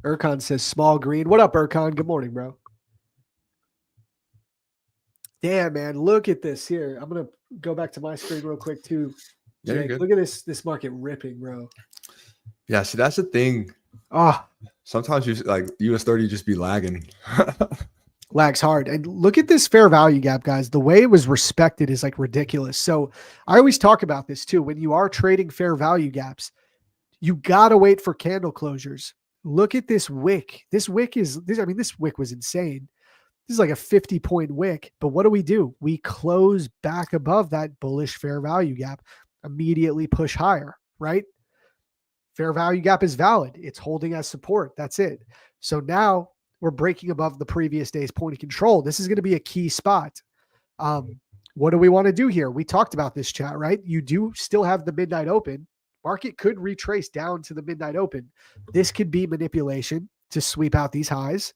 Erkan says small green. What up, Erkan? Good morning, bro. Damn, man. Look at this here. I'm going to go back to my screen real quick too. Yeah, Jake, look at this market ripping, bro. Yeah, see, that's the thing. Sometimes you like US 30 just be lagging. Lags hard. And look at this fair value gap, guys. The way it was respected is like ridiculous. So I always talk about this too. When you are trading fair value gaps, you got to wait for candle closures. Look at this wick. This wick was insane. This is like a 50-point wick. But what do? We close back above that bullish fair value gap, immediately push higher, right? Fair value gap is valid. It's holding as support. That's it. So now we're breaking above the previous day's point of control. This is going to be a key spot. What do we want to do here? We talked about this, chat, right? You do still have the midnight open. Market could retrace down to the midnight open. This could be manipulation to sweep out these highs.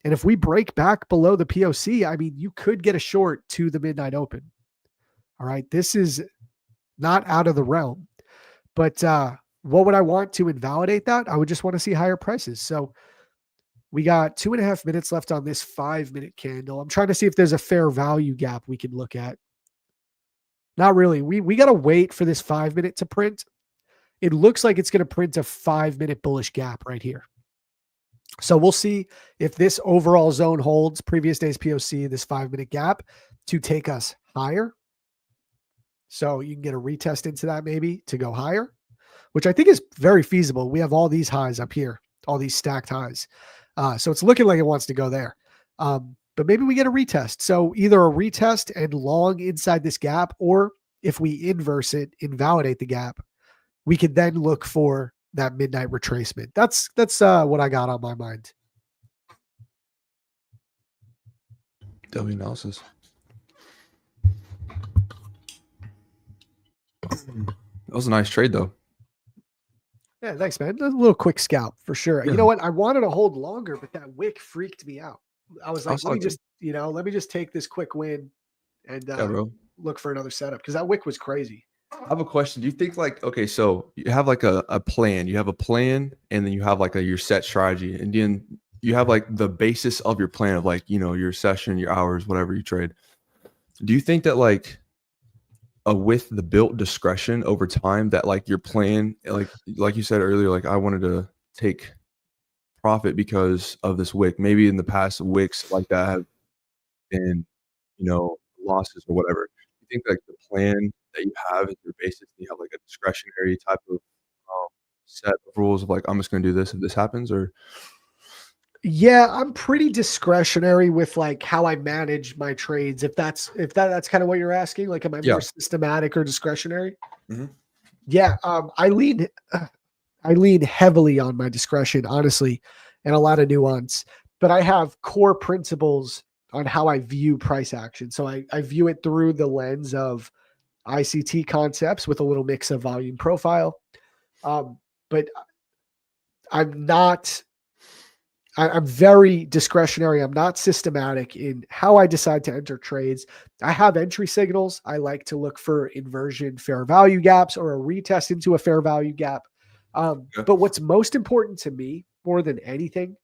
And if we break back below the POC, I mean, you could get a short to the midnight open. All right. This is not out of the realm. But what would I want to invalidate that? I would just want to see higher prices. So we got 2.5 minutes left on this 5-minute candle. I'm trying to see if there's a fair value gap we can look at. Not really. We got to wait for this 5-minute to print. It looks like it's going to print a 5-minute bullish gap right here. So we'll see if this overall zone holds previous day's POC, this 5-minute gap to take us higher. So you can get a retest into that maybe to go higher, which I think is very feasible. We have all these highs up here, all these stacked highs. So it's looking like it wants to go there. But maybe we get a retest. So either a retest and long inside this gap, or if we inverse it, invalidate the gap, we could then look for that midnight retracement. That's what I got on my mind. W analysis. That was a nice trade though. Yeah, thanks, man. A little quick scalp for sure. Yeah. You know what? I wanted to hold longer, but that wick freaked me out. I was I like, saw it too. let me just take this quick win and Yeah, bro. look for another setup because that wick was crazy. I have a question. Do you think like, okay, so you have like a plan, you have a plan, and then you have like your set strategy, and then you have like the basis of your plan of like, your session, your hours, whatever you trade. Do you think that like with the built discretion over time that like your plan, like you said earlier, like I wanted to take profit because of this wick. Maybe in the past wicks like that have been, losses or whatever. You think like the plan that you have is your basis, you have like a discretionary type of set of rules of like I'm just gonna do this if this happens, or Yeah, I'm pretty discretionary with like how I manage my trades. If that's kind of what you're asking, like, am I yeah. more systematic or discretionary? Mhm. Yeah, I lean heavily on my discretion, honestly, and a lot of nuance. But I have core principles on how I view price action. So I view it through the lens of ICT concepts with a little mix of volume profile. But I'm not I'm very discretionary. I'm not systematic in how I decide to enter trades. I have entry signals. I like to look for inversion fair value gaps or a retest into a fair value gap. Yeah. But what's most important to me, more than anything,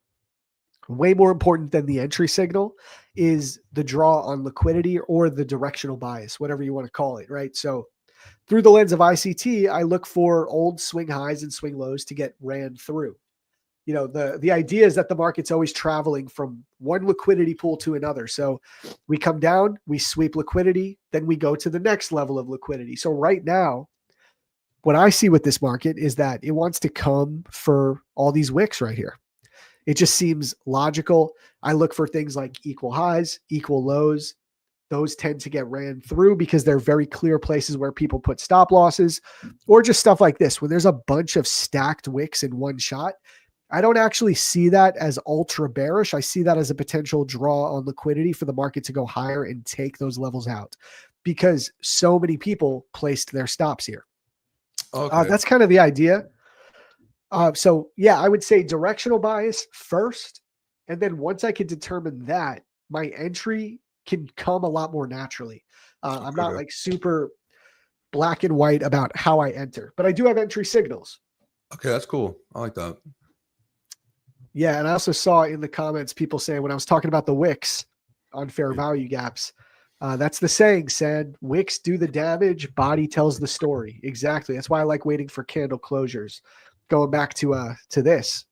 way more important than the entry signal, is the draw on liquidity or the directional bias, whatever you want to call it, right? So through the lens of ICT, I look for old swing highs and swing lows to get ran through. The idea is that the market's always traveling from one liquidity pool to another. So we come down, we sweep liquidity, then we go to the next level of liquidity. So right now, what I see with this market is that it wants to come for all these wicks right here. It just seems logical. I look for things like equal highs, equal lows. Those tend to get ran through because they're very clear places where people put stop losses, or just stuff like this. When there's a bunch of stacked wicks in one shot, I don't actually see that as ultra bearish. I see that as a potential draw on liquidity for the market to go higher and take those levels out because so many people placed their stops here. Okay. That's kind of the idea. So yeah, I would say directional bias first. And then once I can determine that, my entry can come a lot more naturally. I'm not like super black and white about how I enter, but I do have entry signals. Okay, that's cool. I like that. Yeah, and I also saw in the comments people saying when I was talking about the wicks on fair value gaps, that's the saying said, wicks do the damage, body tells the story. Exactly. That's why I like waiting for candle closures. Going back to this.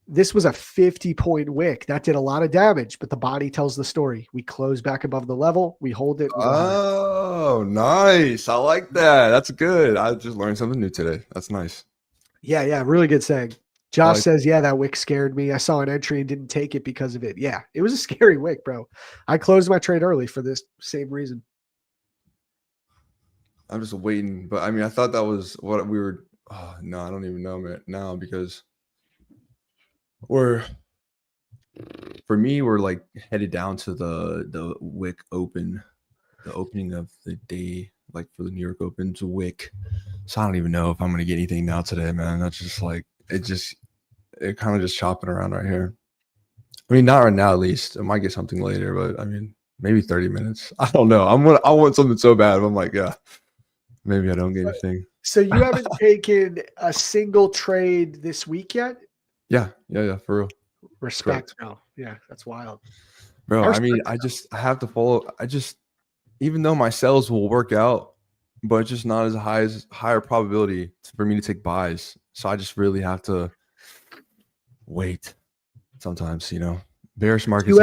This was a 50-point wick. That did a lot of damage, but the body tells the story. We close back above the level. We hold it. We Oh, nice. I like that. That's good. I just learned something new today. That's nice. Yeah. Really good saying. Josh says, yeah, that wick scared me. I saw an entry and didn't take it because of it. Yeah, it was a scary wick, bro. I closed my trade early for this same reason. I'm just waiting. But I mean, I thought that was what we were. Oh, no, I don't even know now because for me, we're like headed down to the wick open, the opening of the day, like for the New York Open's wick. So I don't even know if I'm going to get anything now today, man. That's just like, it kind of just chopping around right here. I mean, not right now, at least. I might get something later, but I mean, maybe 30 minutes. I don't know. I want something so bad. I'm like, yeah, maybe I don't get anything. So you haven't taken a single trade this week yet? Yeah, for real. Respect, bro. Yeah, that's wild. Bro, I mean, I have to follow. Even though my sales will work out, but it's just not as higher probability for me to take buys. So I just really have to wait. Sometimes, bearish markets.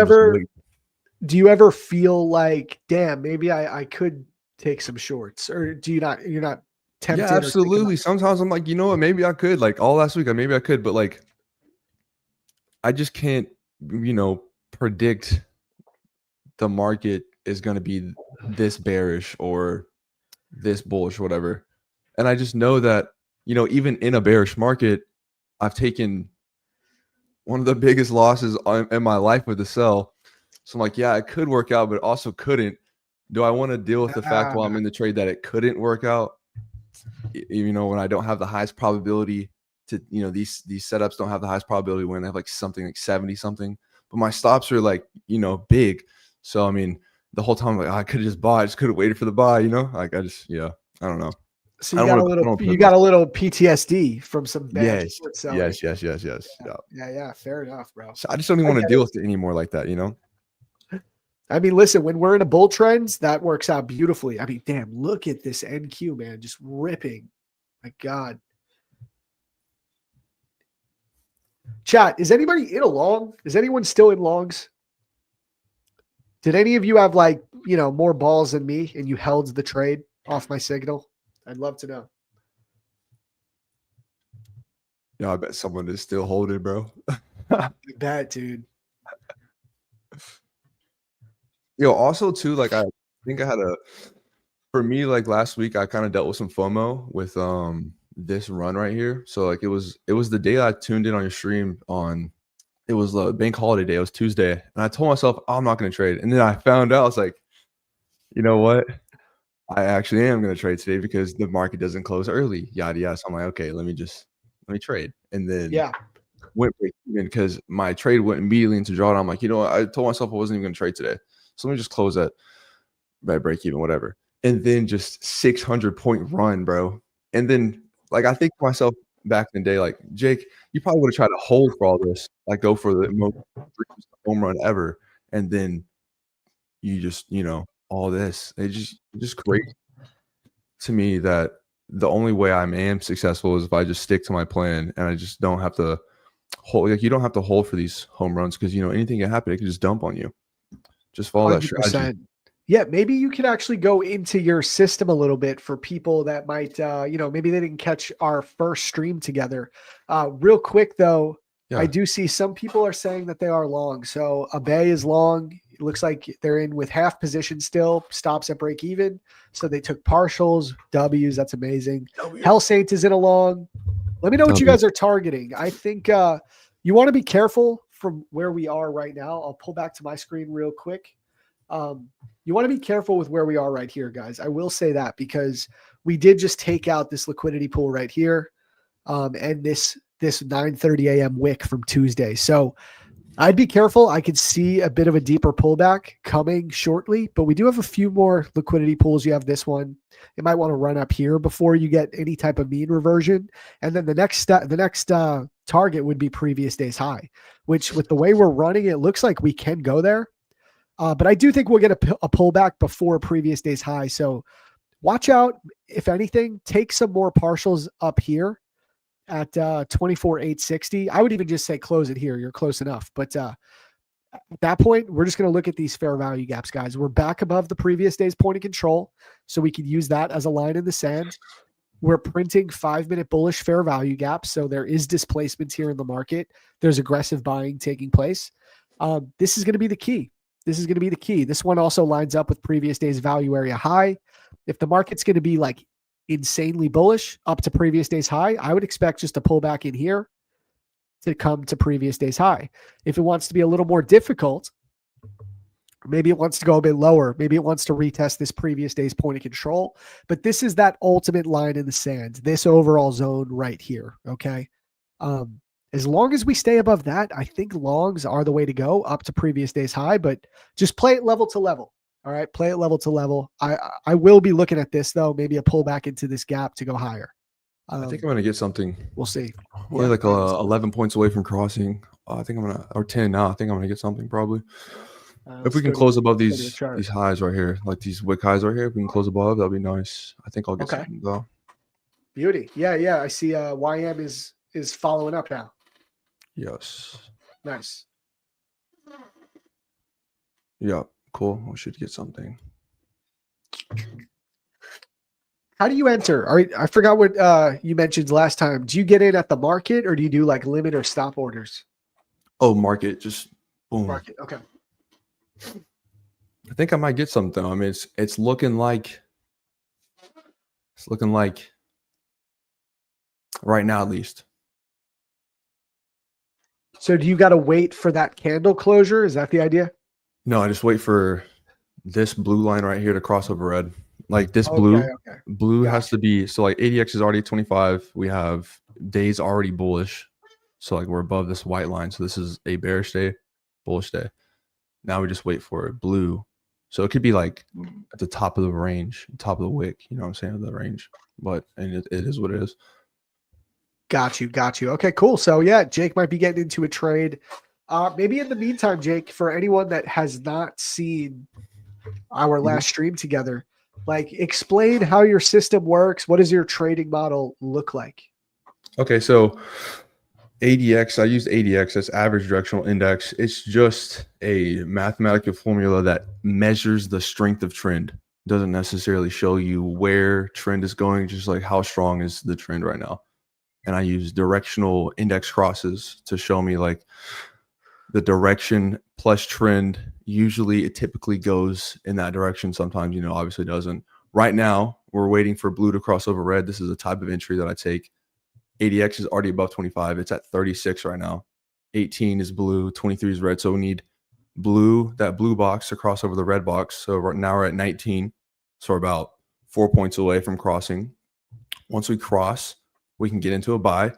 Do you ever feel like, damn, maybe I could take some shorts, or you're not tempted? Yeah, absolutely. Sometimes I'm like, you know what, maybe I could, like all last week, maybe I could, but like, I just can't, predict the market is going to be this bearish or this bullish or whatever. And I just know that, even in a bearish market, I've taken one of the biggest losses in my life with the sell. So I'm like, yeah, it could work out, but it also couldn't. Do I want to deal with the fact while I'm in the trade that it couldn't work out? You know, when I don't have the highest probability to, you know, these setups don't have the highest probability when they have like something like 70 something, but my stops are like, you know, big. So I mean, the whole time I'm like, I could have just bought. I just could have waited for the buy. You know, like I don't know. So you got a little PTSD from some bad short selling. Yes. Yeah. Fair enough, bro. So I just don't even want to deal with it anymore like that, you know? I mean, listen, when we're in a bull trends, that works out beautifully. I mean, damn, look at this NQ, man, just ripping. My God. Chat, is anybody in a long? Is anyone still in longs? Did any of you have like, you know, more balls than me and you held the trade off my signal? I'd love to know. Yeah, I bet someone is still holding, bro. I bet, dude. Yo, also too, like I think I had for me, like last week, I kind of dealt with some FOMO with this run right here. So like it was the day I tuned in on your stream on. It was a bank holiday day. It was Tuesday, and I told myself, oh, I'm not going to trade. And then I found out, I was like, you know what? I actually am going to trade today because the market doesn't close early. Yada yada. So I'm like, okay, let me trade. And then went break even because my trade went immediately into drawdown. I'm like, you know what? I told myself I wasn't even going to trade today. So let me just close at break even, whatever. And then just 600-point run, bro. And then like I think to myself back in the day, like Jake, you probably would have tried to hold for all this, like go for the most home run ever, and then you just, you know, all this. It just crazy to me that the only way I am successful is if I just stick to my plan and I just don't have to hold. Like you don't have to hold for these home runs because you know anything can happen. It can just dump on you. Just follow 100%. That strategy. Yeah, maybe you could actually go into your system a little bit for people that might, you know, maybe they didn't catch our first stream together. Real quick, though, I do see some people are saying that they are long. So Abe is long. It looks like they're in with half position still, stops at break even. So they took partials, W's. That's amazing. Hell Saint is in a long. Let me know what you guys are targeting. I think you want to be careful from where we are right now. I'll pull back to my screen real quick. You want to be careful with where we are right here, guys. I will say that because we did just take out this liquidity pool right here and this 9:30 a.m. wick from Tuesday. So I'd be careful. I could see a bit of a deeper pullback coming shortly, but we do have a few more liquidity pools. You have this one. You might want to run up here before you get any type of mean reversion. And then the next target would be previous day's high, which with the way we're running, it looks like we can go there. But I do think we'll get a pullback before previous day's high. So watch out. If anything, take some more partials up here at 24,860. I would even just say close it here. You're close enough. But at that point, we're just going to look at these fair value gaps, guys. We're back above the previous day's point of control. So we can use that as a line in the sand. We're printing 5-minute bullish fair value gaps. So there is displacement here in the market. There's aggressive buying taking place. This is going to be the key. This one also lines up with previous day's value area high. If the market's going to be like insanely bullish up to previous day's high, I would expect just to pull back in here to come to previous day's high. If it wants to be a little more difficult, maybe it wants to go a bit lower. Maybe it wants to retest this previous day's point of control. But this is that ultimate line in the sand, this overall zone right here. Okay. As long as we stay above that, I think longs are the way to go up to previous day's high, but just play it level to level. All right. Play it level to level. I will be looking at this though, maybe a pullback into this gap to go higher. I think I'm going to get something. We'll see. We're like 11 points away from crossing. I think I'm going to, or 10 now. I think I'm going to get something probably. If we can close above these highs right here, like these wick highs right here, if we can close above, that'll be nice. I think I'll get something though. Beauty. Yeah. I see YM is following up now. Yes. Nice. Yeah, cool. We should get something. How do you enter? I forgot what you mentioned last time. Do you get in at the market or do you do like limit or stop orders? Oh, market. Just boom. Market. Okay. I think I might get something. I mean, it's looking like right now at least. So do you got to wait for that candle closure? Is that the idea? No, I just wait for this blue line right here to cross over red. Like this Okay. blue has Gotcha. to be, so like ADX is already 25. We have days already bullish. So like we're above this white line. So this is a bearish day, bullish day. Now we just wait for blue. So it could be like at the top of the range, top of the wick, you know what I'm saying, the range. But and it is what it is. Got you. Okay, cool. So yeah, Jake might be getting into a trade. Maybe in the meantime, Jake, for anyone that has not seen our last stream together, like explain how your system works. What does your trading model look like? Okay, so ADX, I used ADX as average directional index. It's just a mathematical formula that measures the strength of trend. Doesn't necessarily show you where trend is going, just like how strong is the trend right now. And I use directional index crosses to show me like the direction plus trend. Usually it typically goes in that direction. Sometimes, obviously doesn't. Right now, we're waiting for blue to cross over red. This is a type of entry that I take. ADX is already above 25. It's at 36 right now. 18 is blue, 23 is red. So we need that blue box to cross over the red box. So right now we're at 19. So we're about 4 points away from crossing. Once we cross, we can get into a buy.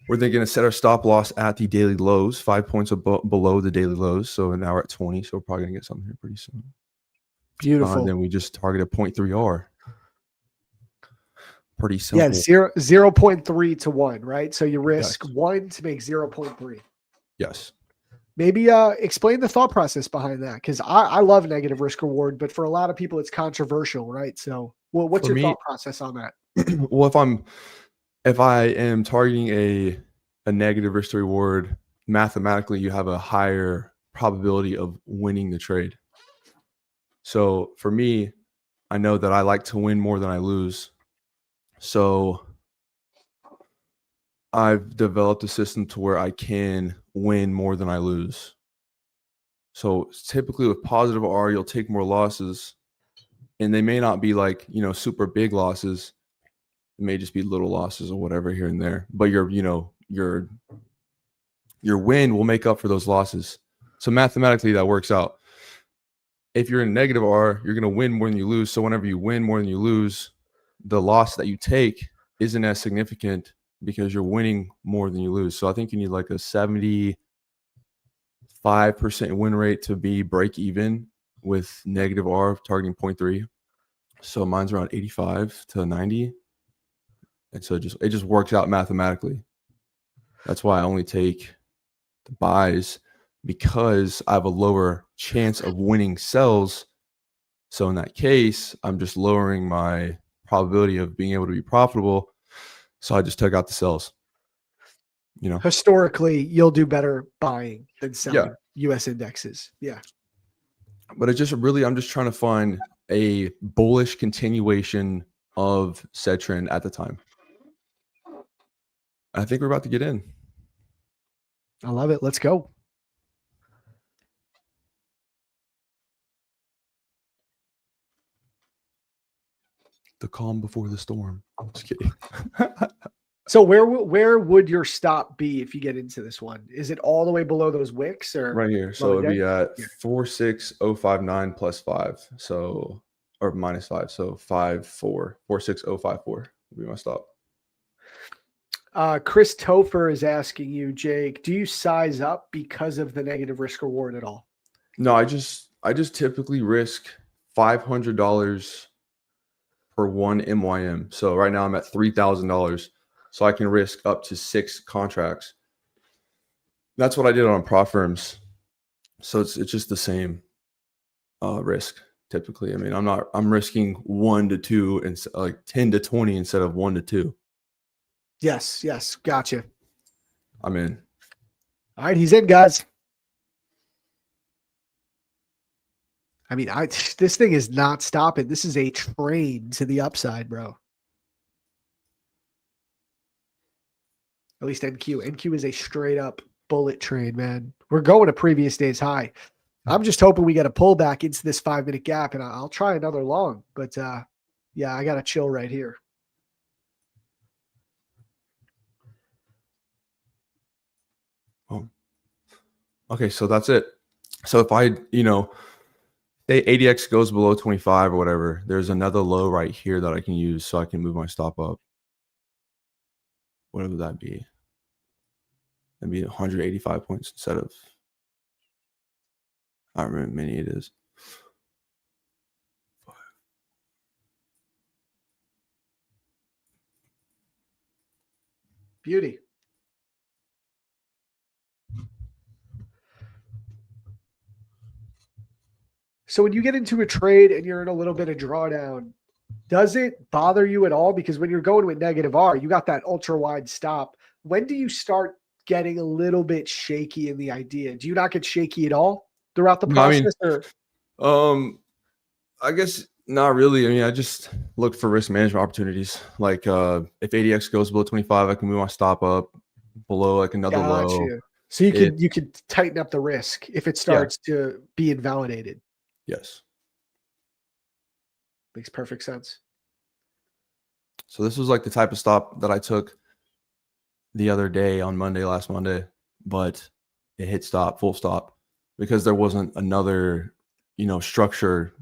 We're then going to set our stop loss at the daily lows, 5 points below the daily lows. So now we're at 20. So we're probably going to get something here pretty soon. Beautiful. Then we just target a 0.3R. Pretty simple. Yeah, 0.3 to 1, right? So you risk 1 to make 0.3. Yes. Maybe explain the thought process behind that, because I love negative risk reward, but for a lot of people it's controversial, right? So what's your thought process on that? Well, if I am targeting a negative risk to reward, mathematically you have a higher probability of winning the trade. So for me, I know that I like to win more than I lose. So I've developed a system to where I can win more than I lose. So typically with positive R, you'll take more losses, and they may not be like, super big losses. It may just be little losses or whatever here and there, but your win will make up for those losses. So mathematically that works out. If you're in negative R, you're going to win more than you lose. So whenever you win more than you lose, the loss that you take isn't as significant because you're winning more than you lose. So I think you need like a 75% win rate to be break even with negative R targeting 0.3. So mine's around 85 to 90. And so it just works out mathematically. That's why I only take the buys, because I have a lower chance of winning sells. So in that case, I'm just lowering my probability of being able to be profitable. So I just took out the sells. Historically, you'll do better buying than selling US indexes. Yeah. But it's just really, I'm just trying to find a bullish continuation of said trend at the time. I think we're about to get in. I love it. Let's go. The calm before the storm. Just kidding. So where would your stop be if you get into this one? Is it all the way below those wicks, or right here? So it'd be at 46059 plus 5. So, or minus 5. So 46054 would be my stop. Chris Topher is asking you, Jake, do you size up because of the negative risk reward at all? No, I just typically risk $500 per one MYM. So right now I'm at $3,000. So I can risk up to 6 contracts. That's what I did on prop firms. So it's just the same risk typically. I mean, I'm risking 1 to 2 and like 10 to 20 instead of 1 to 2. Yes. Gotcha. I'm in. All right, he's in, guys. I mean, this thing is not stopping. This is a train to the upside, bro. At least NQ. NQ is a straight up bullet train, man. We're going to previous day's high. I'm just hoping we get a pullback into this 5-minute gap, and I'll try another long. But yeah, I got to chill right here. Oh. Okay, so that's it. So if I, say ADX goes below 25 or whatever, there's another low right here that I can use so I can move my stop up. What would that be? That'd be 185 points instead of, I don't remember how many it is. Beauty. So when you get into a trade and you're in a little bit of drawdown, does it bother you at all? Because when you're going with negative R, you got that ultra wide stop. When do you start getting a little bit shaky in the idea? Do you not get shaky at all throughout the process? I guess not really. I mean, I just look for risk management opportunities. Like if ADX goes below 25, I can move my stop up below like another low. So you can tighten up the risk if it starts to be invalidated. Yes. Makes perfect sense. So this was like the type of stop that I took the other day on last Monday, but it hit stop, full stop, because there wasn't another, structure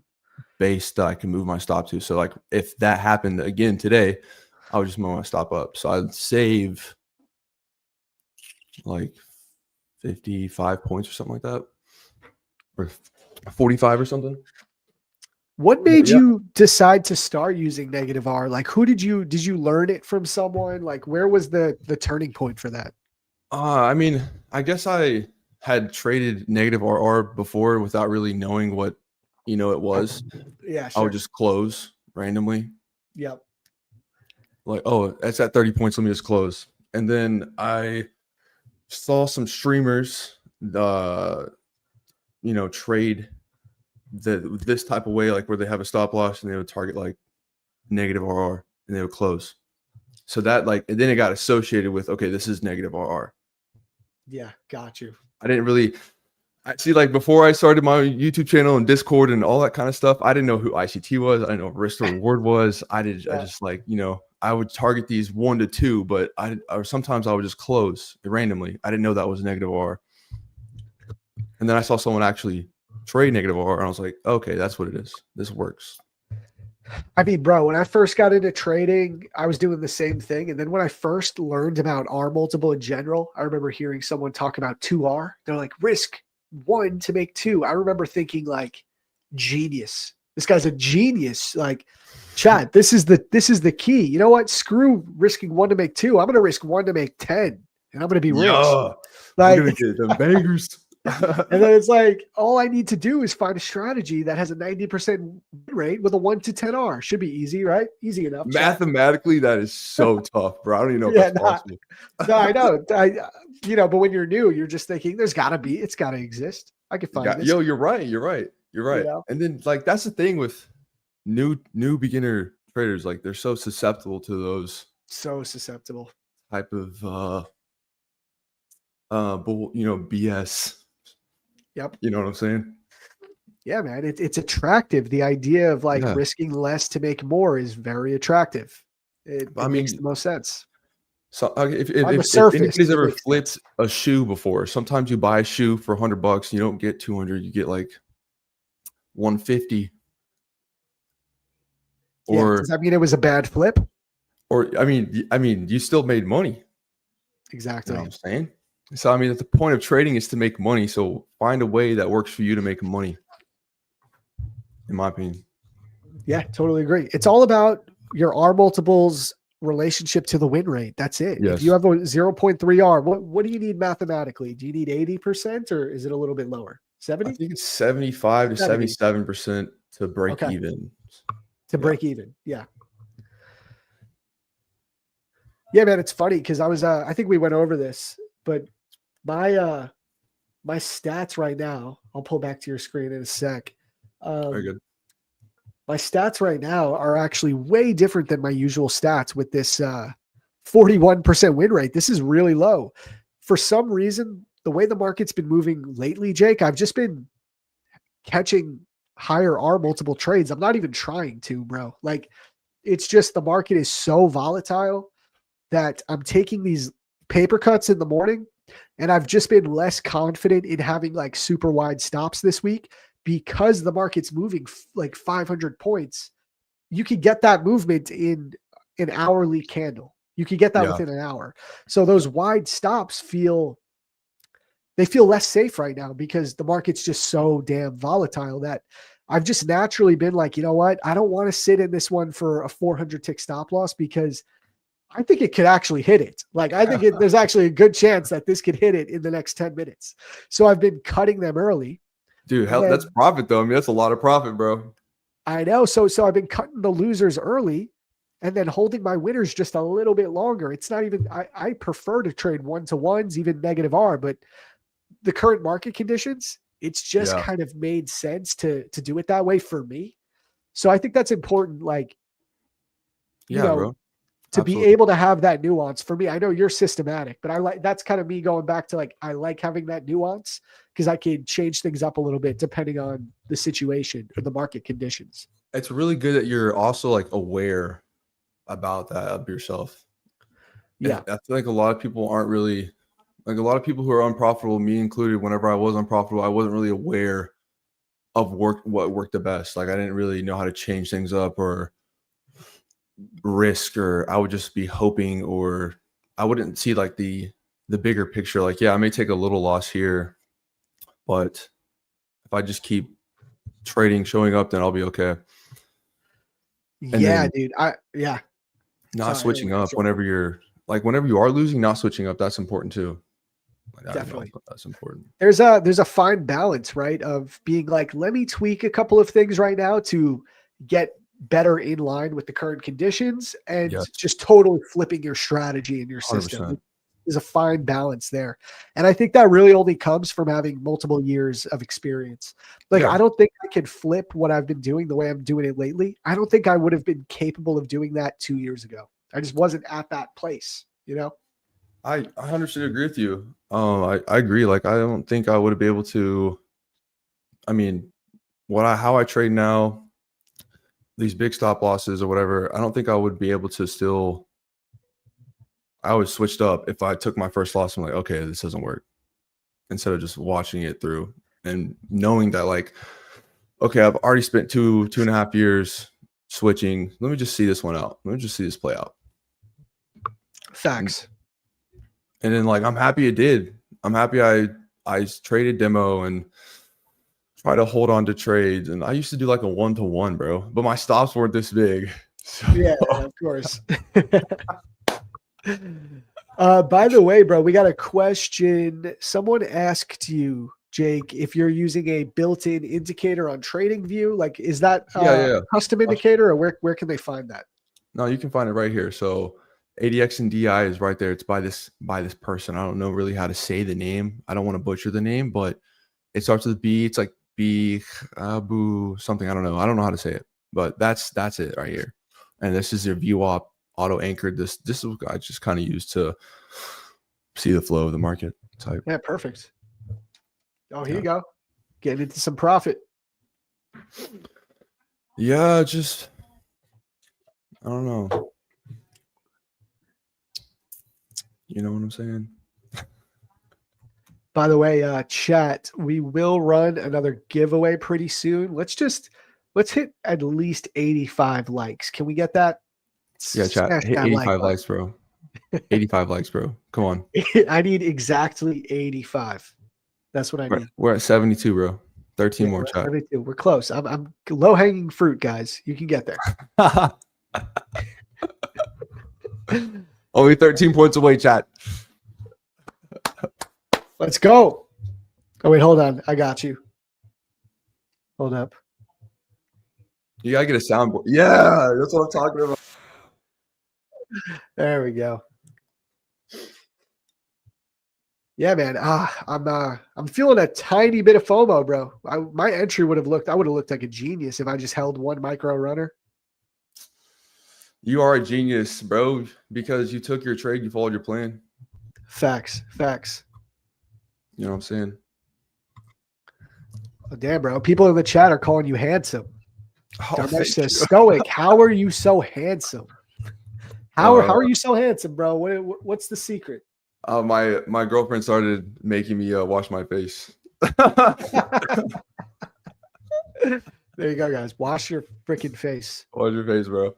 base that I can move my stop to. So like if that happened again today, I would just move my stop up. So I'd save like 55 points or something like that, or 45 or something. What made you decide to start using negative R? Like, did you learn it from someone? Like, where was the turning point for that? I mean, I guess I had traded negative RR before without really knowing what, it was. Yeah, sure. I would just close randomly. Yep. Like, oh, that's at 30 points. Let me just close. And then I saw some streamers, trade this type of way, like where they have a stop loss and they would target like negative RR and they would close. So that and then it got associated with, okay, this is negative RR. Yeah, got you. I didn't really see, like before I started my YouTube channel and Discord and all that kind of stuff, I didn't know who ICT was. I didn't know what risk to reward was. I just I would target these 1 to 2, but or sometimes I would just close randomly. I didn't know that was negative R. And then I saw someone actually trade negative R, and I was like, okay, that's what it is. This works. I mean, bro, when I first got into trading, I was doing the same thing. And then when I first learned about R multiple in general, I remember hearing someone talk about 2R. They're like, risk 1 to make 2. I remember thinking like, genius. This guy's a genius. Like, Chad, this is the key. You know what? Screw risking 1 to make 2. I'm going to risk 1 to make 10, and I'm going to be rich. Like, I'm going to get the bangers. And then it's like, all I need to do is find a strategy that has a 90% win rate with a 1 to 10R. Should be easy, right? Easy enough. Mathematically, that is so tough, bro. I don't even know if that's possible. No, I know. But when you're new, you're just thinking it's got to exist. I can find this. Yo, you're right. And then like, that's the thing with new beginner traders. Like, they're so susceptible to those. So susceptible. Type of, BS. Yep. You know what I'm saying? Yeah, man. It's attractive. The idea of risking less to make more is very attractive. It makes the most sense. So if anybody's ever flipped a shoe before, sometimes you buy a shoe for $100, you don't get 200, you get like 150. Or does that mean it was a bad flip? Or I mean, you still made money. Exactly. You know what I'm saying? So, I mean, the point of trading is to make money. So find a way that works for you to make money, in my opinion. Yeah, totally agree. It's all about your R multiples relationship to the win rate. That's it. Yes. If you have a 0.3 R, what do you need mathematically? Do you need 80% or is it a little bit lower? 70? I think it's 75 to 77% to break even. To break even. Yeah. Yeah, man, it's funny because I think we went over this, but my stats right now, I'll pull back to your screen in a sec. Very good. My stats right now are actually way different than my usual stats with this 41% win rate. This is really low. For some reason, the way the market's been moving lately, Jake, I've just been catching higher R multiple trades. I'm not even trying to, bro. Like, it's just the market is so volatile that I'm taking these paper cuts in the morning, and I've just been less confident in having like super wide stops this week because the market's moving like 500 points, you could get that movement in an hourly candle. You could get that Yeah. within an hour. So those wide stops feel less safe right now because the market's just so damn volatile that I've just naturally been like, you know what? I don't want to sit in this one for a 400 tick stop loss because I think it could actually hit it. Like, I think there's actually a good chance that this could hit it in the next 10 minutes. So I've been cutting them early. Dude, hell, that's profit though. I mean, that's a lot of profit, bro. I know. So I've been cutting the losers early and then holding my winners just a little bit longer. It's not even, I prefer to trade 1-to-1s, even negative R, but the current market conditions, it's just kind of made sense to do it that way for me. So I think that's important. Like, you know, bro. To be able to have that nuance for me. I know you're systematic, but that's kind of me going back to like, I like having that nuance because I can change things up a little bit depending on the situation or the market conditions. It's really good that you're also like aware about that of yourself. Yeah. And I feel like a lot of people aren't really, like a lot of people who are unprofitable, me included, whenever I was unprofitable, I wasn't really aware of what worked the best. Like I didn't really know how to change things up or risk, or I would just be hoping, or I wouldn't see like the bigger picture. Like, yeah, I may take a little loss here, but if I just keep trading, showing up, then I'll be okay. And dude. Not switching up whenever you are losing, not switching up. That's important too. Like, definitely. That's important. There's a fine balance, right? Of being like, let me tweak a couple of things right now to get better in line with the current conditions and just totally flipping your strategy and your system. 100%. There's a fine balance there. And I think that really only comes from having multiple years of experience. Like, I don't think I can flip what I've been doing the way I'm doing it lately. I don't think I would have been capable of doing that 2 years ago. I just wasn't at that place, you know? I 100% agree with you. I agree. Like, I don't think I would be able to, I mean, how I trade now, these big stop losses or whatever, I don't think I would be able to still. I was switched up if I took my first loss. I'm like, okay, this doesn't work. Instead of just watching it through and knowing that, like, okay, I've already spent 2.5 years switching. Let me just see this one out. Let me just see this play out. Facts. And then, like, I'm happy it did. I'm happy I traded demo and try to hold on to trades. And I used to do like a 1-to-1, bro, but my stops weren't this big. So. Yeah, of course. By the way, bro, we got a question. Someone asked you, Jake, if you're using a built-in indicator on TradingView. Like, is that a custom indicator, or where can they find that? No, you can find it right here. So ADX and DI is right there. It's by this person. I don't know really how to say the name. I don't want to butcher the name, but it starts with B. It's like B Abu something. I don't know. I don't know how to say it, but that's it right here. And this is your VWAP auto anchored. This is what I just kind of use to see the flow of the market type. Yeah, perfect. Oh, here you go. Getting into some profit. Yeah, just I don't know. You know what I'm saying? By the way, chat, we will run another giveaway pretty soon. Let's hit at least 85 likes. Can we get that? Yeah, chat. Hit 85 likes, bro. 85 likes, bro. Come on. I need exactly 85. That's what I need. We're at 72, bro. 13 more, chat. 72. We're close. I'm low hanging fruit, guys. You can get there. Only 13 points away, chat. Let's go. Oh, wait, hold on. I got you. Hold up. You gotta get a soundboard. Yeah, that's what I'm talking about. There we go. Yeah, man. I'm feeling a tiny bit of FOMO, bro. My entry would have looked like a genius if I just held one micro runner. You are a genius, bro, because you took your trade, you followed your plan. Facts. You know what I'm saying? Oh, damn, bro. People in the chat are calling you handsome. Darmesh says, Stoic, how are you so handsome? How are you so handsome, bro? What's the secret? My girlfriend started making me wash my face. There you go, guys. Wash your freaking face. Wash your face, bro.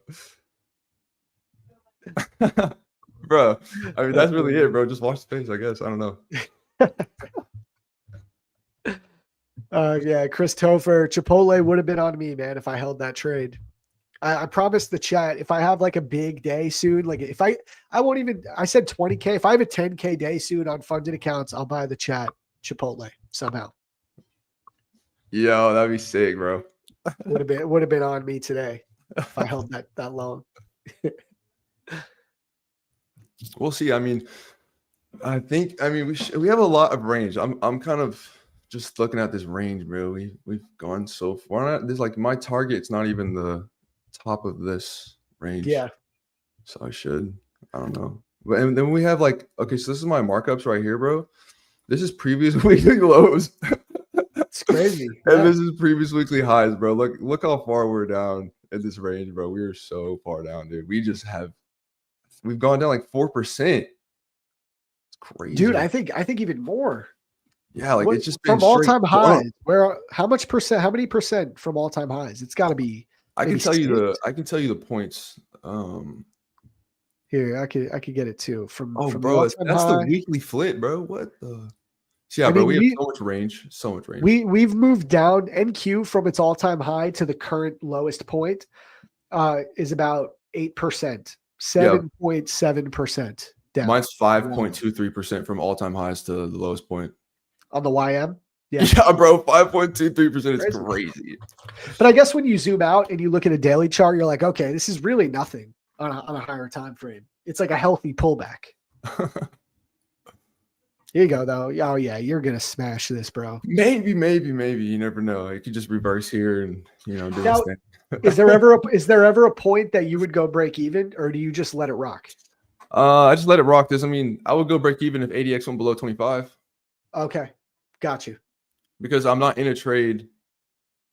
Bro, I mean, that's really it, bro. Just wash the face, I guess. I don't know. Yeah, Chris Topher, Chipotle would have been on me, man, if I held that trade. I promised the chat, if I have like a big day soon, like if I won't even, I said 20K. If I have a 10K day soon on funded accounts, I'll buy the chat Chipotle somehow. Yo, that'd be sick, bro. Would have been on me today if I held that long. We'll see. I mean, we have a lot of range. I'm kind of just looking at this range, bro. We've gone so far. There's like my target's not even the top of this range. Yeah. So I don't know. But and then we have like, okay, so this is my markups right here, bro. This is previous weekly lows. It's crazy. And this is previous weekly highs, bro. Look how far we're down in this range, bro. We are so far down, dude. We've gone down like 4%. It's crazy. Dude, I think even more. Yeah, like it's just been from all-time highs. How many percent from all-time highs? It's got to be. I can tell you the points. Here, I could get it too. From bro, that's the weekly flip, bro. What the? Yeah, bro, we have so much range. So much range. We've moved down. NQ from its all-time high to the current lowest point is about 8%, 7.7% down. Mine's 5.23% from all-time highs to the lowest point. On the YM? Yeah. Yeah, bro, 5.23% is crazy. But I guess when you zoom out and you look at a daily chart, you're like, okay, this is really nothing on a higher time frame. It's like a healthy pullback. Here you go, though. Oh, yeah, you're going to smash this, bro. Maybe. You never know. It could just reverse here and, do now, this thing. is there ever a point that you would go break even, or do you just let it rock? I just let it rock. I would go break even if ADX went below 25. Okay. Got you. Because I'm not in a trade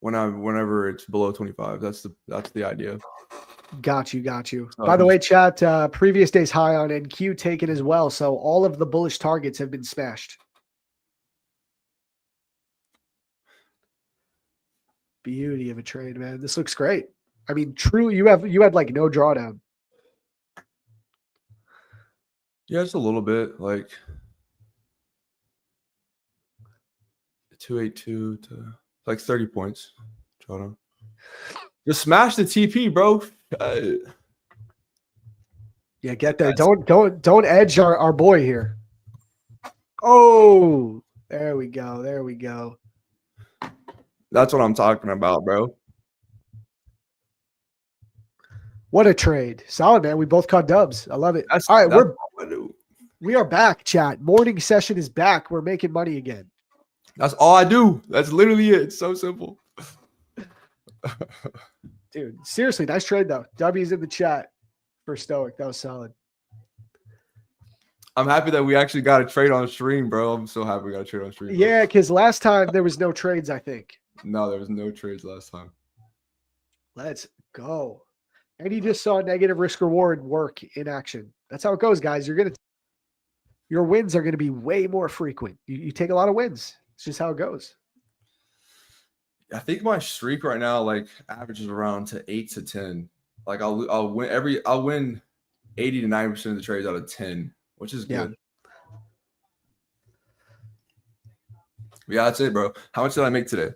whenever it's below 25. That's the idea. Got you. By the way, chat, previous day's high on NQ taken as well. So all of the bullish targets have been smashed. Beauty of a trade, man. This looks great. I mean, true, you had like no drawdown. Yeah, just a little bit, like 282 to like 30 points. Drawdown. Just smash the TP, bro. Yeah, get there. Don't edge our boy here. Oh, there we go. That's what I'm talking about, bro. What a trade. Solid, man. We both caught dubs. I love it. All right, we are back, chat. Morning session is back. We're making money again. That's all I do. That's literally it. It's so simple. Dude, seriously, nice trade though. W's in the chat for Stoic. That was solid. I'm happy that we actually got a trade on stream, bro. I'm so happy we got a trade on stream. Bro. Yeah, because last time there was no trades, I think. No, there was no trades last time. Let's go. And you just saw negative risk reward work in action. That's how it goes, guys. Your wins are going to be way more frequent. You take a lot of wins. It's just how it goes. I think my streak right now like averages around to 8 to 10. Like I'll win 80 to 90% of the trades out of 10, which is good. Yeah, that's it, bro. How much did I make today?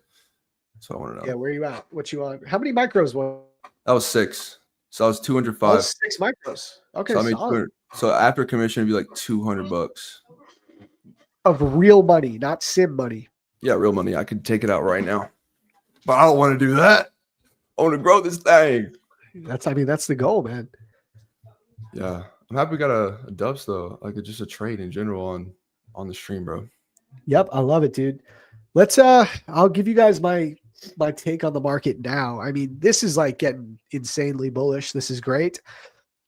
That's what I want to know. Yeah, where are you at? What you want? How many micros was? That was 6. So I was 205. That was 6 micros. Okay, so I made 200. So after commission, it'd be like $200 of real money, not sim money. Yeah, real money. I could take it out right now, but I don't want to do that. I want to grow this thing. That's the goal, man. Yeah, I'm happy we got a dubs though, like just a trade in general on the stream, bro. Yep, I love it, dude. Let's I'll give you guys my take on the market now. I mean, this is like getting insanely bullish. This is great.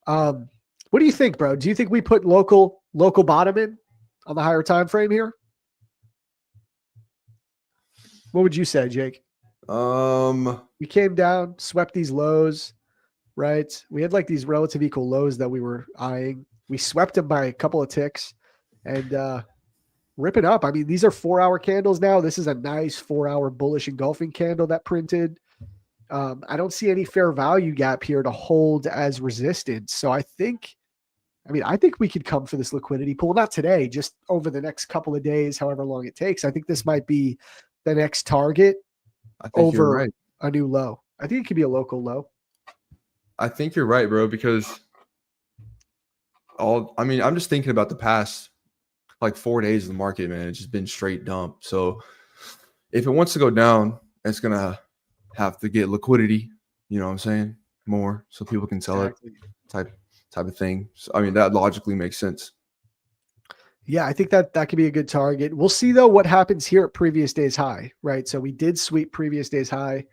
What do you think, bro? Do you think we put local bottom in on the higher time frame here? What would you say, Jake? We came down, swept these lows, right? We had like these relative equal lows that we were eyeing. We swept them by a couple of ticks, and rip it up. I mean, these are 4-hour candles now. This is a nice 4-hour bullish engulfing candle that printed. I don't see any fair value gap here to hold as resistance. So I think we could come for this liquidity pool, not today, just over the next couple of days, however long it takes. I think this might be the next target over a new low. I think it could be a local low. I think you're right, bro, because I'm just thinking about the past like 4 days of the market, man. It's just been straight dump. So if it wants to go down, it's going to have to get liquidity, you know what I'm saying? More so people can sell it type of thing. So, I mean, that logically makes sense. Yeah, I think that could be a good target. We'll see though what happens here at previous day's high, right? So we did sweep previous day's high,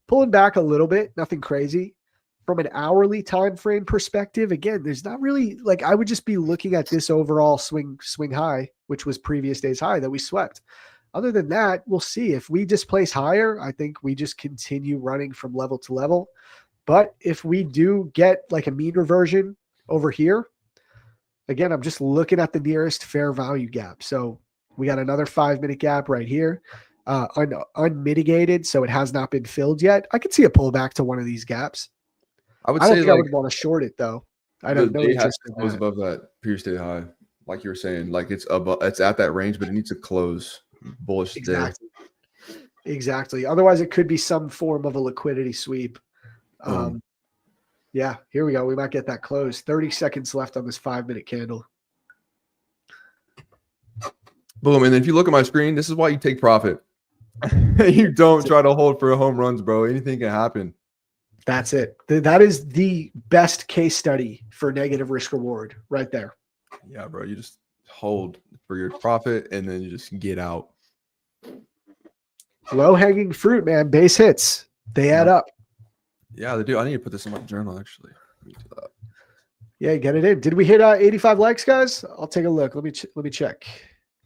pulling back a little bit, nothing crazy. From an hourly time frame perspective, again, there's not really like I would just be looking at this overall swing high, which was previous day's high that we swept. Other than that, we'll see if we displace higher. I think we just continue running from level to level. But if we do get like a mean reversion over here, again, I'm just looking at the nearest fair value gap. So we got another 5-minute gap right here, unmitigated. So it has not been filled yet. I could see a pullback to one of these gaps. I don't think I would want to short it though. I don't know. It has to close above that previous day high, like you were saying. Like it's at that range, but it needs to close bullish. Exactly. Otherwise, it could be some form of a liquidity sweep. Yeah, here we go. We might get that closed. 30 seconds left on this 5-minute candle. Boom. And then if you look at my screen, this is why you take profit. You don't try to hold for home runs, bro. Anything can happen. That's it. That is the best case study for negative risk reward right there. Yeah, bro. You just hold for your profit and then you just get out. Low hanging fruit, man. Base hits. They add up. Yeah, they do. I need to put this in my journal, actually. Let me do that. Yeah, get it in. Did we hit 85 likes, guys? I'll take a look. Let me check.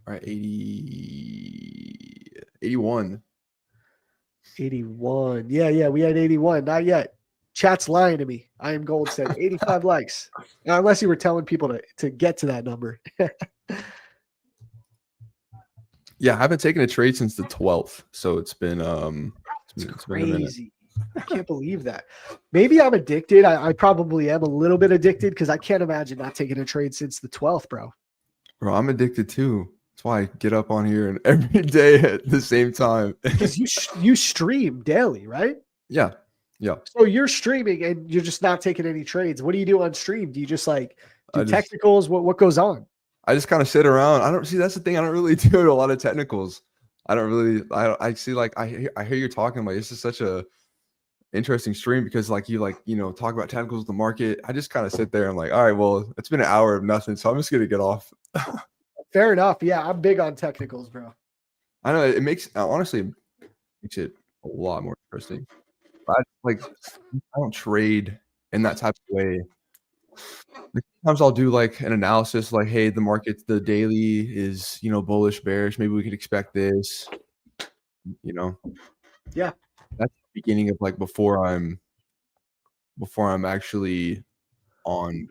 All right, 81. 81. Yeah, we had 81. Not yet. Chat's lying to me. I am gold said 85 likes. Now, unless you were telling people to get to that number. Yeah, I haven't taken a trade since the 12th. So it's been it's crazy. I can't believe that. Maybe I'm addicted. I probably am a little bit addicted because I can't imagine not taking a trade since the 12th, bro. Bro, I'm addicted too. That's why I get up on here and every day at the same time. Because you stream daily, right? Yeah. So you're streaming and you're just not taking any trades. What do you do on stream? Do you just like do technicals? What goes on? I just kind of sit around. That's the thing. I don't really do a lot of technicals. I see like I hear you talking like this is such a interesting stream because like you talk about technicals of the market. I just kind of sit there and like, all right, well, it's been an hour of nothing, so I'm just gonna get off. Fair enough. Yeah, I'm big on technicals, bro. I know it makes it a lot more interesting. I don't trade in that type of way. Sometimes I'll do like an analysis, like, hey, the daily is bullish, bearish. Maybe we could expect this. Yeah. That's the beginning of like before I'm actually on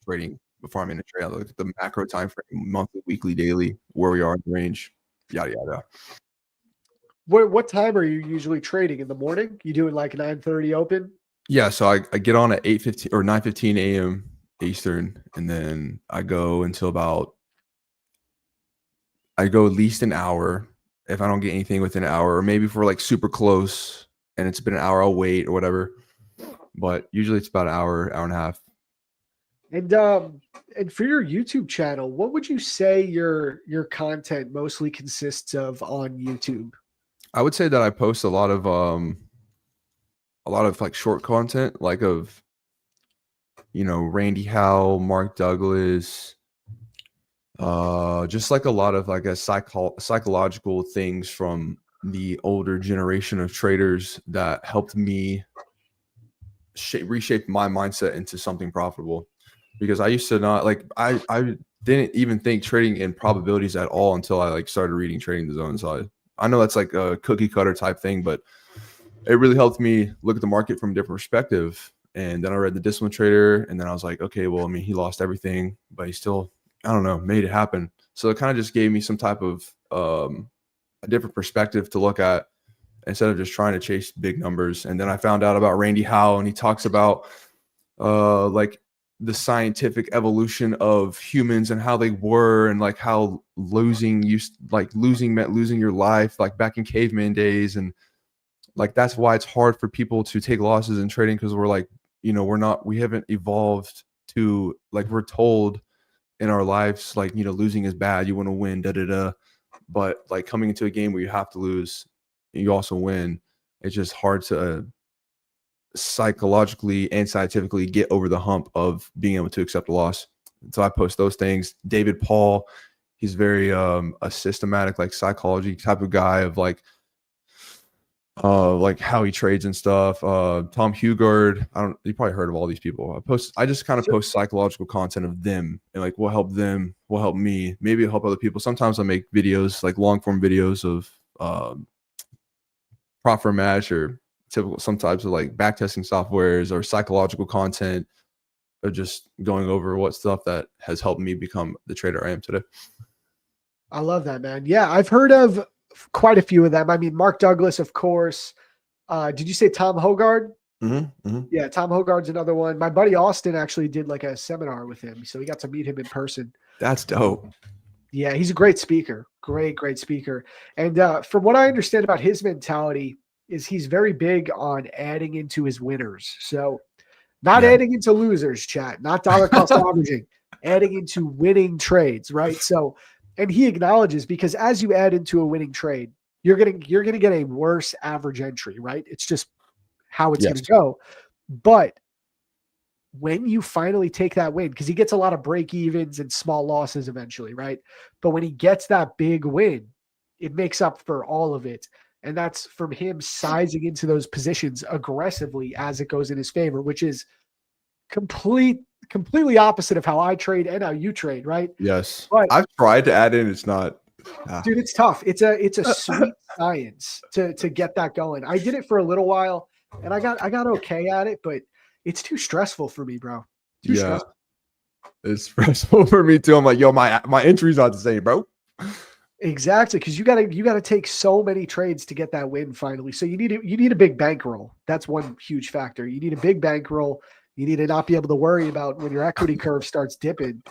trading. Before I'm in a trade, I look at the macro time frame, monthly, weekly, daily, where we are in the range, yada yada. What time are you usually trading in the morning? You doing like 9:30 open? Yeah, so I get on at 8:15 or 9:15 a.m. Eastern, and then I go until I go at least an hour. If I don't get anything within an hour, or maybe if we're like super close and it's been an hour, I'll wait or whatever. But usually it's about an hour and a half. And for your YouTube channel, what would you say your content mostly consists of on YouTube? I would say that I post a lot of like short content, like of Randy Howell, Mark Douglas, just like a lot of like a psychological things from the older generation of traders that helped me reshape my mindset into something profitable. Because I used to not like I didn't even think trading in probabilities at all until I like started reading Trading the Zone. So I know that's like a cookie cutter type thing, but it really helped me look at the market from a different perspective. And then I read The Disciplined Trader, and then I was like, okay, well, I mean, he lost everything, but he still, I don't know, made it happen. So it kind of just gave me some type of a different perspective to look at instead of just trying to chase big numbers. And then I found out about Randy Howe, and he talks about like the scientific evolution of humans and how they were, and like how losing meant losing your life, like back in caveman days. And like that's why it's hard for people to take losses in trading, because we're like, we haven't evolved to, like, we're told in our lives, like, losing is bad, you want to win, but like coming into a game where you have to lose, you also win, it's just hard to psychologically and scientifically get over the hump of being able to accept a loss. So I post those things. David Paul, he's very a systematic, like, psychology type of guy of like how he trades and stuff. Tom Hugard, you probably heard of all these people. I just kind of post psychological content of them, and like what help them, what help me, maybe it'll help other people. Sometimes I make videos, like long form videos of prop for match, or typical, some types of like backtesting softwares, or psychological content, or just going over what stuff that has helped me become the trader I am today. I love that, man. Yeah, I've heard of quite a few of them. I mean, Mark Douglas, of course. Did you say Tom Hogard? Mm-hmm, mm-hmm. Yeah, Tom Hogard's another one. My buddy Austin actually did like a seminar with him, so we got to meet him in person. That's dope. Yeah, he's a great speaker. Great speaker. And from what I understand about his mentality is he's very big on adding into his winners. So not adding into losers, chat, not dollar cost averaging, adding into winning trades, right? So, and he acknowledges, because as you add into a winning trade, you're gonna get a worse average entry, right? It's just how it's gonna go. But when you finally take that win, because he gets a lot of break evens and small losses eventually, right? But when he gets that big win, it makes up for all of it. And that's from him sizing into those positions aggressively as it goes in his favor, which is completely opposite of how I trade and how you trade, right? Yes. But I've tried to add in. It's not. Dude, it's tough. It's a sweet science to get that going. I did it for a little while and I got okay at it, but it's too stressful for me, bro. Too stressful. It's stressful for me too. I'm like, yo, my entry's not the same, bro. Exactly, because you gotta take so many trades to get that win finally. So you need a big bankroll. That's one huge factor. You need a big bankroll. You need to not be able to worry about when your equity curve starts dipping,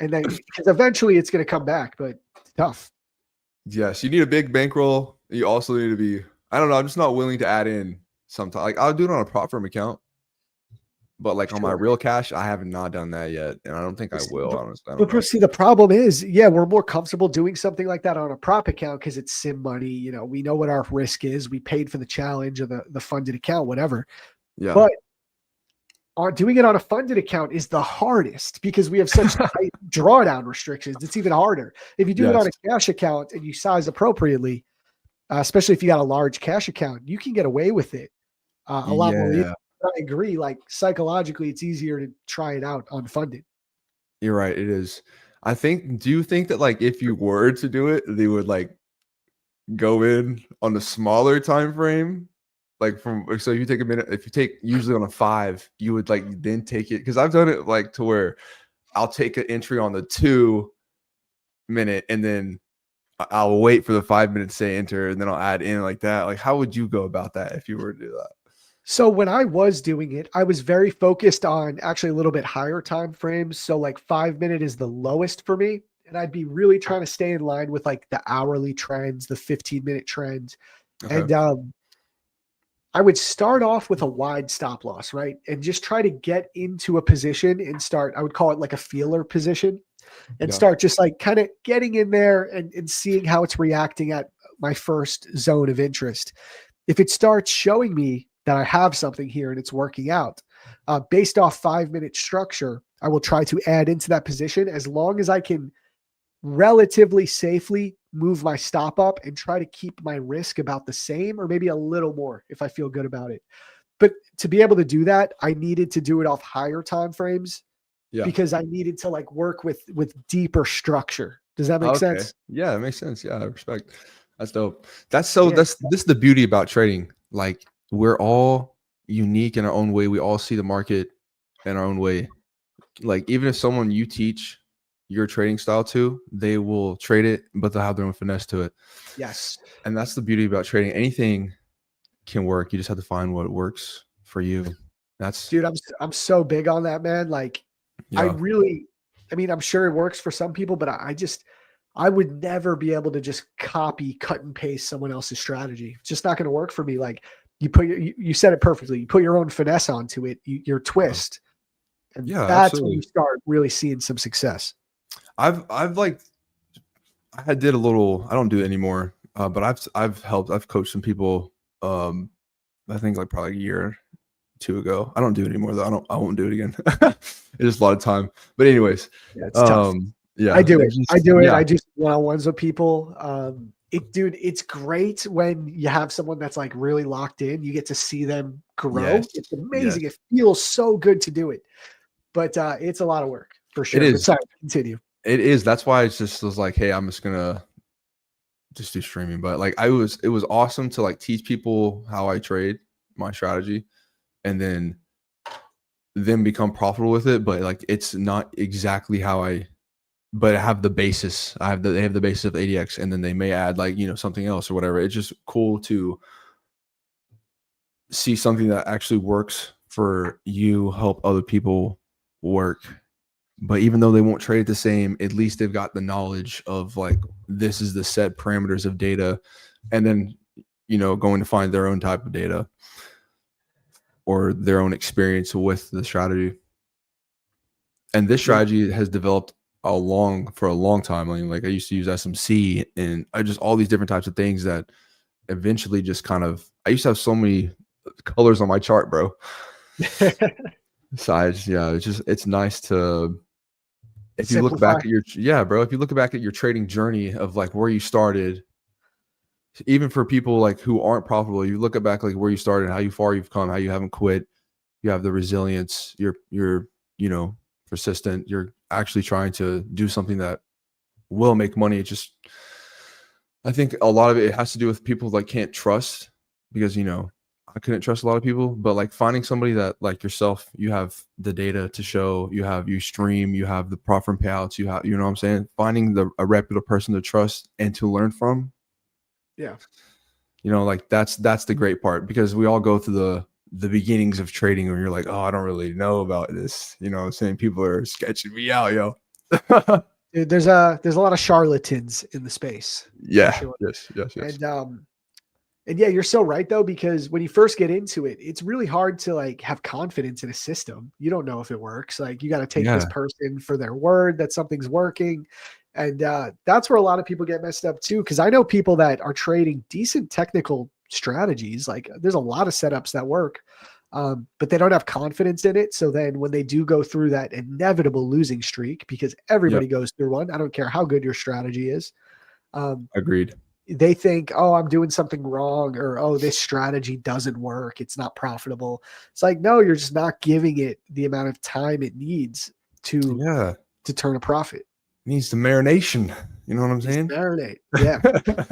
and then because eventually it's going to come back, but it's tough. Yes, you need a big bankroll. You also need to be. I don't know. I'm just not willing to add in sometimes. Like I'll do it on a prop firm account, but like on my real cash, I have not done that yet, and I don't think I will. Honestly, but see, the problem is, we're more comfortable doing something like that on a prop account because it's sim money. We know what our risk is. We paid for the challenge or the funded account, whatever. Yeah. But doing it on a funded account is the hardest because we have such tight drawdown restrictions. It's even harder. If you do it on a cash account and you size appropriately, especially if you got a large cash account, you can get away with it a lot more easily. I agree. Like psychologically, it's easier to try it out unfunded. You're right. It is. Do you think that like if you were to do it, they would like go in on a smaller time frame? Like so if you take a minute, if you take usually on a 5, you would like then take it. Cause I've done it like to where I'll take an entry on the 2 minute and then I'll wait for the 5 minutes to say enter and then I'll add in like that. Like how would you go about that if you were to do that? So when I was doing it, I was very focused on actually a little bit higher time frames. So like 5 minute is the lowest for me. And I'd be really trying to stay in line with like the hourly trends, the 15-minute trends. Okay. And I would start off with a wide stop loss, right? And just try to get into a position and start, I would call it like a feeler position, and start just like kind of getting in there and seeing how it's reacting at my first zone of interest. If it starts showing me that I have something here and it's working out, based off 5 minute structure, I will try to add into that position as long as I can relatively safely move my stop up and try to keep my risk about the same or maybe a little more if I feel good about it. But to be able to do that, I needed to do it off higher time frames because I needed to like work with deeper structure. Does that make sense? Yeah, it makes sense. Yeah, I respect. That's dope. This is the beauty about trading. Like we're all unique in our own way. We all see the market in our own way. Like even if someone you teach your trading style to, they will trade it, but they'll have their own finesse to it. Yes. And that's the beauty about trading. Anything can work. You just have to find what works for you. That's Dude, I'm so big on that, man. Like I mean, I'm sure it works for some people, but I would never be able to just copy, cut and paste someone else's strategy. It's just not going to work for me. Like you said it perfectly. You put your own finesse onto it, your twist. And yeah, that's when absolutely. you start really seeing some success. I've like I did a little. I don't do it anymore, but I've coached some people. I think like probably a year or two ago. I don't do it anymore though. I won't do it again. It's just a lot of time. But anyways, Yeah, it's tough. yeah, I do it. just, I do it. yeah, I do one-on-ones with people. Dude, it's great when you have someone that's like really locked in. You get to see them grow. yes, It's yes. amazing. It feels so good to do it, but it's a lot of work for sure. It But is. sorry, continue. It is. That's why it's just was like, hey, I'm just gonna just do streaming. But like, it was awesome to like teach people how I trade my strategy, and then become profitable with it. But like, it's not exactly how but I have the basis. They have the basis of ADX, and then they may add like, something else or whatever. It's just cool to see something that actually works for you, help other people work. But even though they won't trade it the same, at least they've got the knowledge of like, this is the set parameters of data, and then, going to find their own type of data or their own experience with the strategy. And this strategy has developed for a long time. I mean, like I used to use SMC and I just all these different types of things that eventually just kind of, I used to have so many colors on my chart, bro. Size, yeah, it's nice to, if you look back at if you look back at your trading journey of like where you started, even for people like who aren't profitable, you look back like where you started, how far you've come, how you haven't quit, you have the resilience, you're persistent, you're actually trying to do something that will make money. It just, I think a lot of it has to do with people like can't trust, because I couldn't trust a lot of people, but like finding somebody that like yourself, you have the data to show, you stream, you have the proper payouts, you have, what I'm saying? Finding a reputable person to trust and to learn from. Yeah. Like that's the great part, because we all go through the beginnings of trading where you're like, oh, I don't really know about this. What I'm saying? People are sketching me out, yo. Dude, there's a lot of charlatans in the space. Yeah. Sure. Yes. And yeah, you're so right though, because when you first get into it, it's really hard to like have confidence in a system. You don't know if it works. Like you got to take this person for their word that something's working. And that's where a lot of people get messed up too. Cause I know people that are trading decent technical strategies. Like there's a lot of setups that work, but they don't have confidence in it. So then when they do go through that inevitable losing streak, because everybody goes through one, I don't care how good your strategy is. Agreed. They think, oh, I'm doing something wrong, or, oh, this strategy doesn't work, it's not profitable. It's like, no, you're just not giving it the amount of time it needs to turn a profit. It needs the marination. You know what I'm saying? Marinate. Yeah.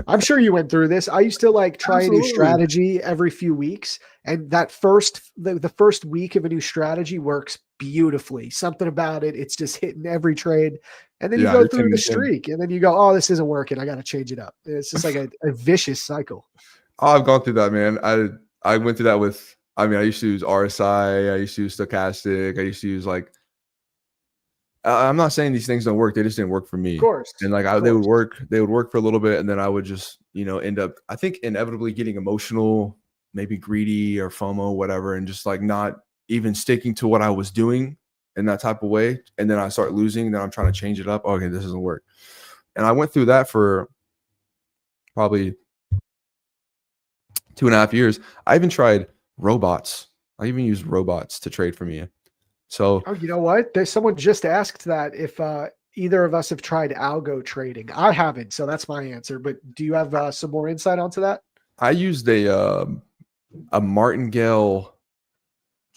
I'm sure you went through this. I used to like try a new strategy every few weeks. And that the first week of a new strategy works beautifully. Something about it, it's just hitting every trade. And then you go through the streak and then you go, oh, this isn't working, I got to change it up. It's just like a vicious cycle. Oh, I've gone through that, man. I went through that with, I used to use RSI. I used to use stochastic. I used to use like, I'm not saying these things don't work. They just didn't work for me. Of course. And like they would work for a little bit. And then I would just, end up, I think, inevitably getting emotional, maybe greedy or FOMO, whatever. And just like not even sticking to what I was doing in that type of way. And then I start losing. And then I'm trying to change it up. Okay, this doesn't work. And I went through that for probably 2.5 years. I even tried robots. I even used robots to trade for me. So, oh, you know what? There's someone just asked that if either of us have tried algo trading. I haven't, so that's my answer. But do you have some more insight onto that? I used a martingale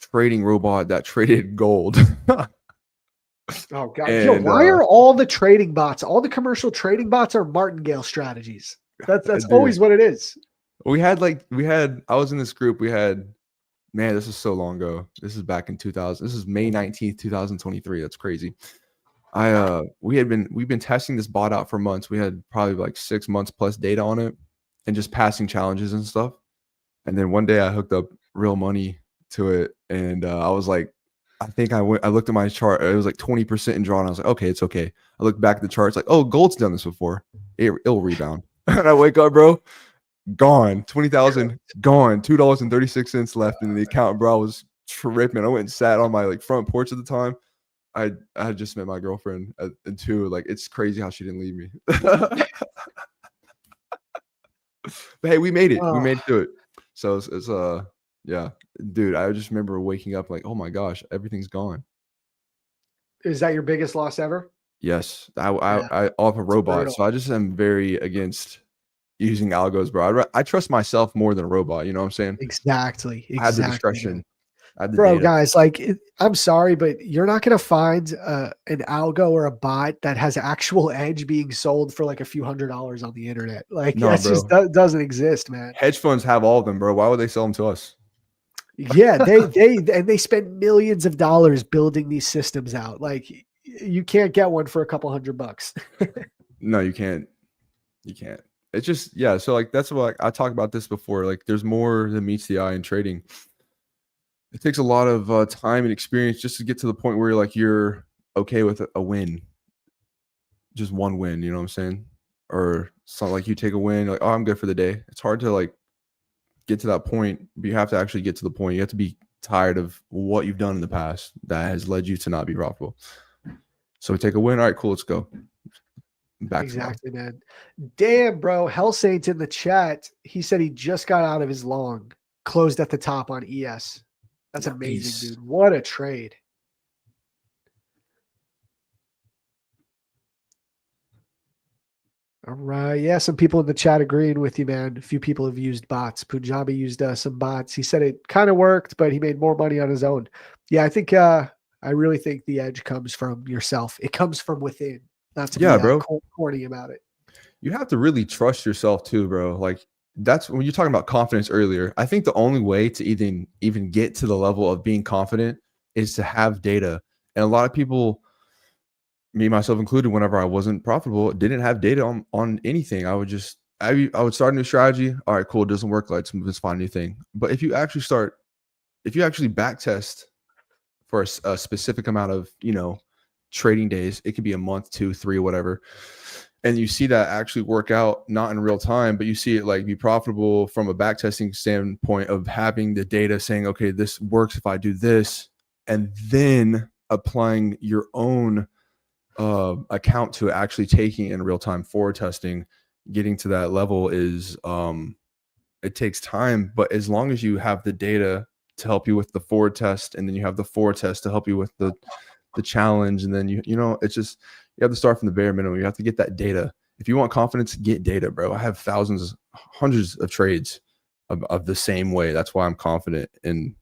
trading robot that traded gold. Oh god! And, why are all the trading bots, all the commercial trading bots, are martingale strategies? That's always what it is. I was in this group. We had. Man, this is so long ago. This is back in 2000. This is May 19th, 2023. That's crazy. we've been testing this bot out for months. We had probably like 6 months plus data on it and just passing challenges and stuff. And then one day I hooked up real money to it, and I was like, I looked at my chart. It was like 20% in draw, and I was like, okay, it's okay. I looked back at the charts, like, oh, gold's done this before. It'll rebound. And I wake up, bro, gone. 20,000 gone. $2.36 left in the account, bro. I was tripping. I went and sat on my like front porch at the time. I had just met my girlfriend at 2. Like, it's crazy how she didn't leave me. But hey, we made it. We made it through it. So it's yeah, dude. I just remember waking up like, oh my gosh, everything's gone. Is that your biggest loss ever? Yes, I off a robot. brutal. So I just am very against using algos, bro. I trust myself more than a robot. You know what I'm saying? Exactly. I had the Exactly. discretion. I had the Bro, data. guys, like, I'm sorry, but you're not going to find an algo or a bot that has actual edge being sold for like a few $100s on the internet. Like, No, that bro. just doesn't exist, man. Hedge funds have all of them, bro. Why would they sell them to us? Yeah, they spend millions of dollars building these systems out. Like, you can't get one for a couple $100. No, you can't. You can't. It's just, yeah. So like, that's what I talked about this before. Like, there's more than meets the eye in trading. It takes a lot of time and experience just to get to the point where you're okay with a win, just one win. You know what I'm saying? Or something like you take a win, like, oh, I'm good for the day. It's hard to like get to that point, but you have to actually get to the point. You have to be tired of what you've done in the past that has led you to not be profitable. So we take a win. All right, cool. Let's go. Back exactly, man. Damn, bro. Hell Saint in the chat. He said he just got out of his long, closed at the top on ES. That's amazing, dude. What a trade. All right. Yeah, some people in the chat agreeing with you, man. A few people have used bots. Punjabi used some bots. He said it kind of worked, but he made more money on his own. Yeah, I think I really think the edge comes from yourself. It comes from within. Not to be bro. corny about it. You have to really trust yourself too, bro. Like, that's when you're talking about confidence earlier. I think the only way to even get to the level of being confident is to have data. And a lot of people, me myself included, whenever I wasn't profitable, didn't have data on anything. I would start a new strategy. All right, cool. It doesn't work. Let's find a new thing. But if you actually back test for a specific amount of, trading days, it could be a month, 2, 3, whatever. And you see that actually work out, not in real time, but you see it like be profitable from a backtesting standpoint of having the data saying, okay, this works if I do this, and then applying your own account to actually taking in real time forward testing. Getting to that level is it takes time, but as long as you have the data to help you with the forward test, and then you have the forward test to help you with the challenge, and then it's just, you have to start from the bare minimum. You have to get that data. If you want confidence, get data, bro. I have hundreds of trades of the same way. That's why I'm confident in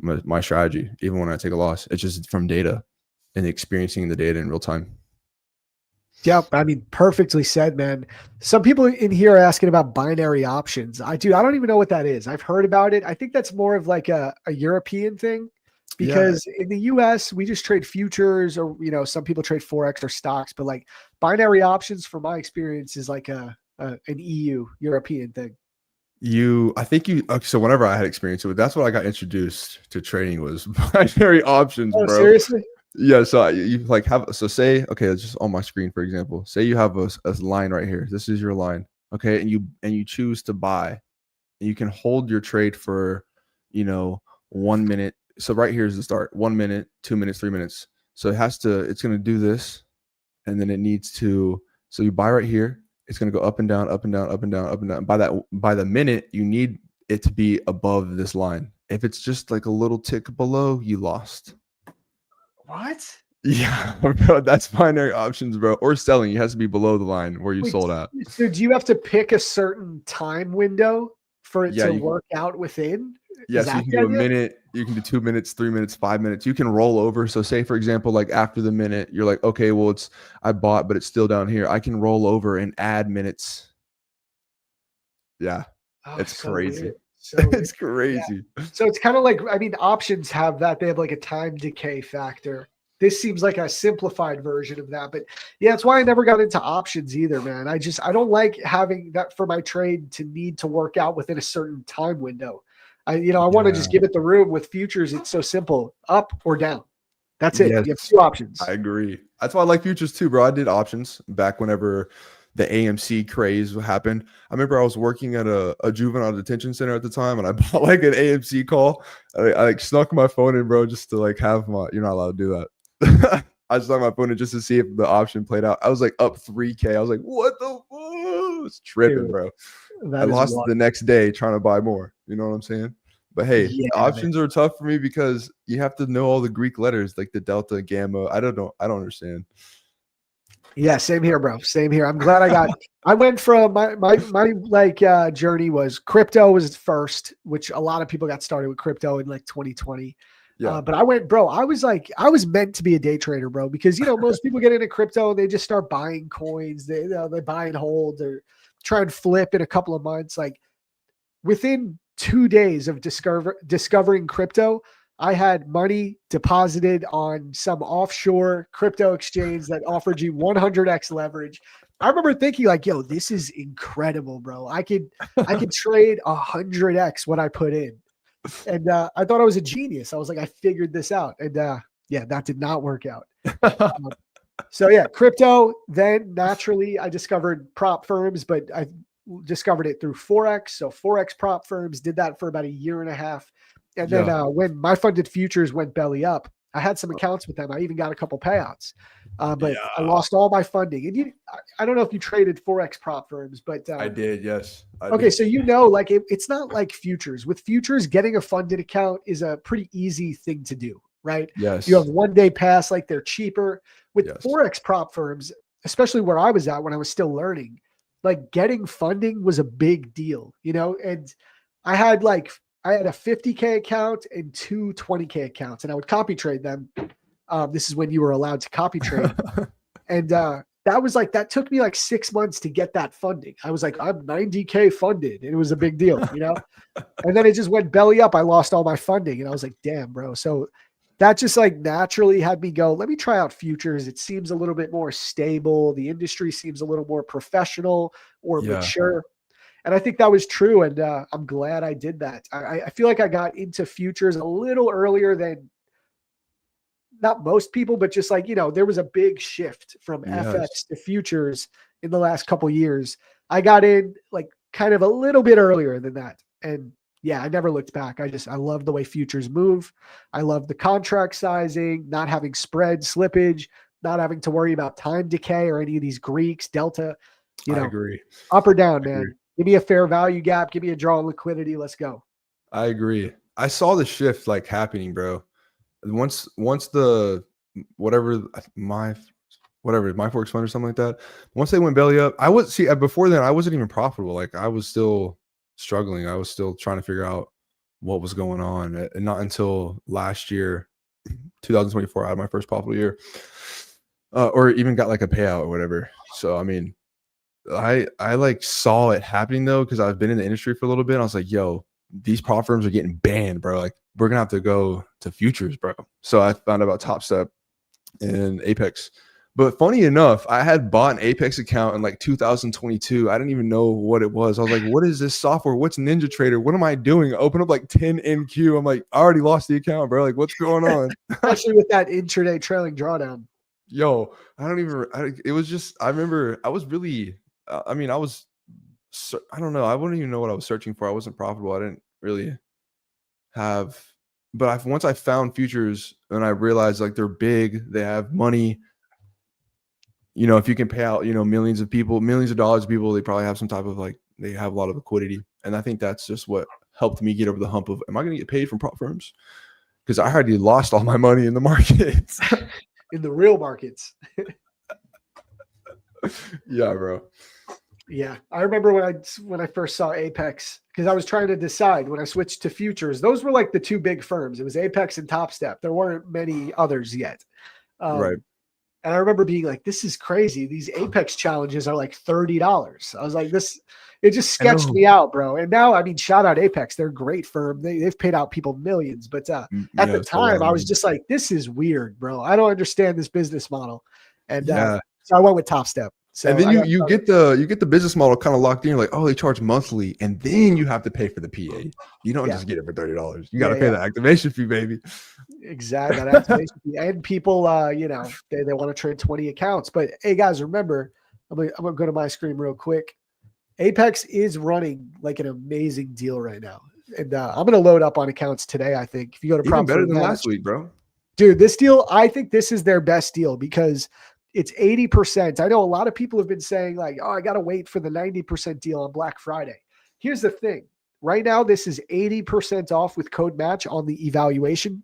my strategy, even when I take a loss. It's just from data and experiencing the data in real time. Yep. I mean, perfectly said, man. Some people in here are asking about binary options. I don't even know what that is. I've heard about it. I think that's more of like a European thing. Because in the US, we just trade futures, or, some people trade Forex or stocks, but like binary options, from my experience, is like an EU European thing. So whenever I had experience with it, that's what I got introduced to trading, was binary options, bro. Seriously? Yeah. So you say, okay, it's just on my screen, for example, say you have a line right here. This is your line. Okay. And you choose to buy, and you can hold your trade for, 1 minute. So right here is the start. 1 minute, 2 minutes, 3 minutes. So it's going to do this. And then it needs to, so you buy right here. It's going to go up and down, up and down, up and down, up and down. By the minute, you need it to be above this line. If it's just like a little tick below, you lost. What? Yeah, bro, that's binary options, bro. Or selling. It has to be below the line where you sold at. So do you have to pick a certain time window for it to work out within? Yeah, so you can do a minute, you can do 2 minutes, 3 minutes, 5 minutes. You can roll over. So say, for example, like after the minute, you're like, okay, well, I bought, but it's still down here. I can roll over and add minutes. Yeah, it's crazy. It's crazy. Yeah. So it's kind of like, I mean, options have that. They have like a time decay factor this seems like a simplified version of that. But yeah, it's why I never got into options either, man. I don't like having that for my trade to need to work out within a certain time window. I want to just give it the room. With futures. It's so simple, up or down. That's it. Yes, You have two options. I agree. That's why I like futures too, bro. I did options back whenever the AMC craze happened. I remember I was working at a juvenile detention center at the time, and I bought like an AMC call. I like snuck my phone in, bro, just to like have my. You're not allowed to do that. I snuck my phone in just to see if the option played out. I was like up 3K. I was like, what the fuck? It's tripping, bro. I lost the next day trying to buy more. You know what I'm saying? But hey, options are tough for me because you have to know all the Greek letters like the delta, gamma. I don't know. I don't understand. Yeah, same here, bro. Same here. I'm glad I went from my journey was crypto was first, which a lot of people got started with crypto in like 2020. Yeah. But I went, bro, I was meant to be a day trader, bro, because, most people get into crypto and they just start buying coins. They buy and hold, or try and flip in a couple of months. Like within 2 days of discovering crypto, I had money deposited on some offshore crypto exchange that offered you 100x leverage. I remember thinking like, yo, this is incredible, bro. I could trade 100x what I put in. And I thought I was a genius. I was like, I figured this out. And that did not work out. So yeah, crypto. Then naturally I discovered prop firms, but I discovered it through Forex. So Forex prop firms, did that for about a year and a half. And then when my funded futures went belly up, I had some accounts with them. I even got a couple payouts, but I lost all my funding. And I don't know if you traded Forex prop firms, but I did. Yes. Okay. So, like it's not like futures. With futures, getting a funded account is a pretty easy thing to do, right? Yes. You have 1 day pass, like they're cheaper. With Forex prop firms, especially where I was at when I was still learning, like getting funding was a big deal, and I had a 50K account and two 20K accounts, and I would copy trade them. This is when you were allowed to copy trade. And that took me like 6 months to get that funding. I was like, I'm 90K funded. And it was a big deal, and then it just went belly up. I lost all my funding and I was like, damn, bro. So that just like naturally had me go, let me try out futures. It seems a little bit more stable. The industry seems a little more professional or mature. And I think that was true. And I'm glad I did that. I feel like I got into futures a little earlier than not most people, but just like, there was a big shift from FX to futures in the last couple of years. I got in like kind of a little bit earlier than that. And I never looked back. I love the way futures move. I love the contract sizing, not having spread slippage, not having to worry about time decay or any of these Greeks, delta, I agree. Up or down, man. Give me a fair value gap. Give me a draw on liquidity. Let's go. I agree. I saw the shift like happening, bro. Once the my Forex fund or something like that. Once they went belly up, before then I wasn't even profitable. Like I was still struggling. I was still trying to figure out what was going on, and not until last year, 2024, I had my first profitable year, or even got like a payout or whatever. So I mean, I like saw it happening though, because I've been in the industry for a little bit. I was like, yo, these prop firms are getting banned, bro. Like we're gonna have to go to futures, bro. So I found out about Top Step and Apex. But funny enough, I had bought an Apex account in like 2022. I didn't even know what it was. I was like, what is this software? What's NinjaTrader? What am I doing? I opened up like 10 NQ. I'm like, I already lost the account, bro. Like, what's going on? Especially with that intraday trailing drawdown. Yo, it was just, I remember I was really, I don't know. I wouldn't even know what I was searching for. I wasn't profitable. I didn't really have, but once I found futures and I realized like they're big, they have money. If you can pay out, millions of dollars of people, they probably have some type of they have a lot of liquidity. And I think that's just what helped me get over the hump of, am I going to get paid from prop firms? Because I already lost all my money in the markets. In the real markets. Yeah, bro. Yeah. I remember when I first saw Apex, because I was trying to decide when I switched to futures, those were like the two big firms. It was Apex and Top Step. There weren't many others yet. Right. And I remember being like, this is crazy. These Apex challenges are like $30. I was like, it just sketched me out, bro. And now, I mean, shout out Apex. They're a great firm. They've paid out people millions. But at the time, I was just like, this is weird, bro. I don't understand this business model. And so I went with Top Step. So and then you get the business model kind of locked in. You're like, oh, they charge monthly, and then you have to pay for the PA. You don't just get it for $30. You got to pay the activation fee, baby. Exactly, that activation fee. And people, they want to trade 20 accounts. But hey, guys, remember, I'm gonna go to my screen real quick. Apex is running like an amazing deal right now, and I'm gonna load up on accounts today. I think if you go to even better than last week, bro. Dude, this deal, I think this is their best deal because it's 80%. I know a lot of people have been saying like, oh, I got to wait for the 90% deal on Black Friday. Here's the thing. Right now, this is 80% off with code match on the evaluation,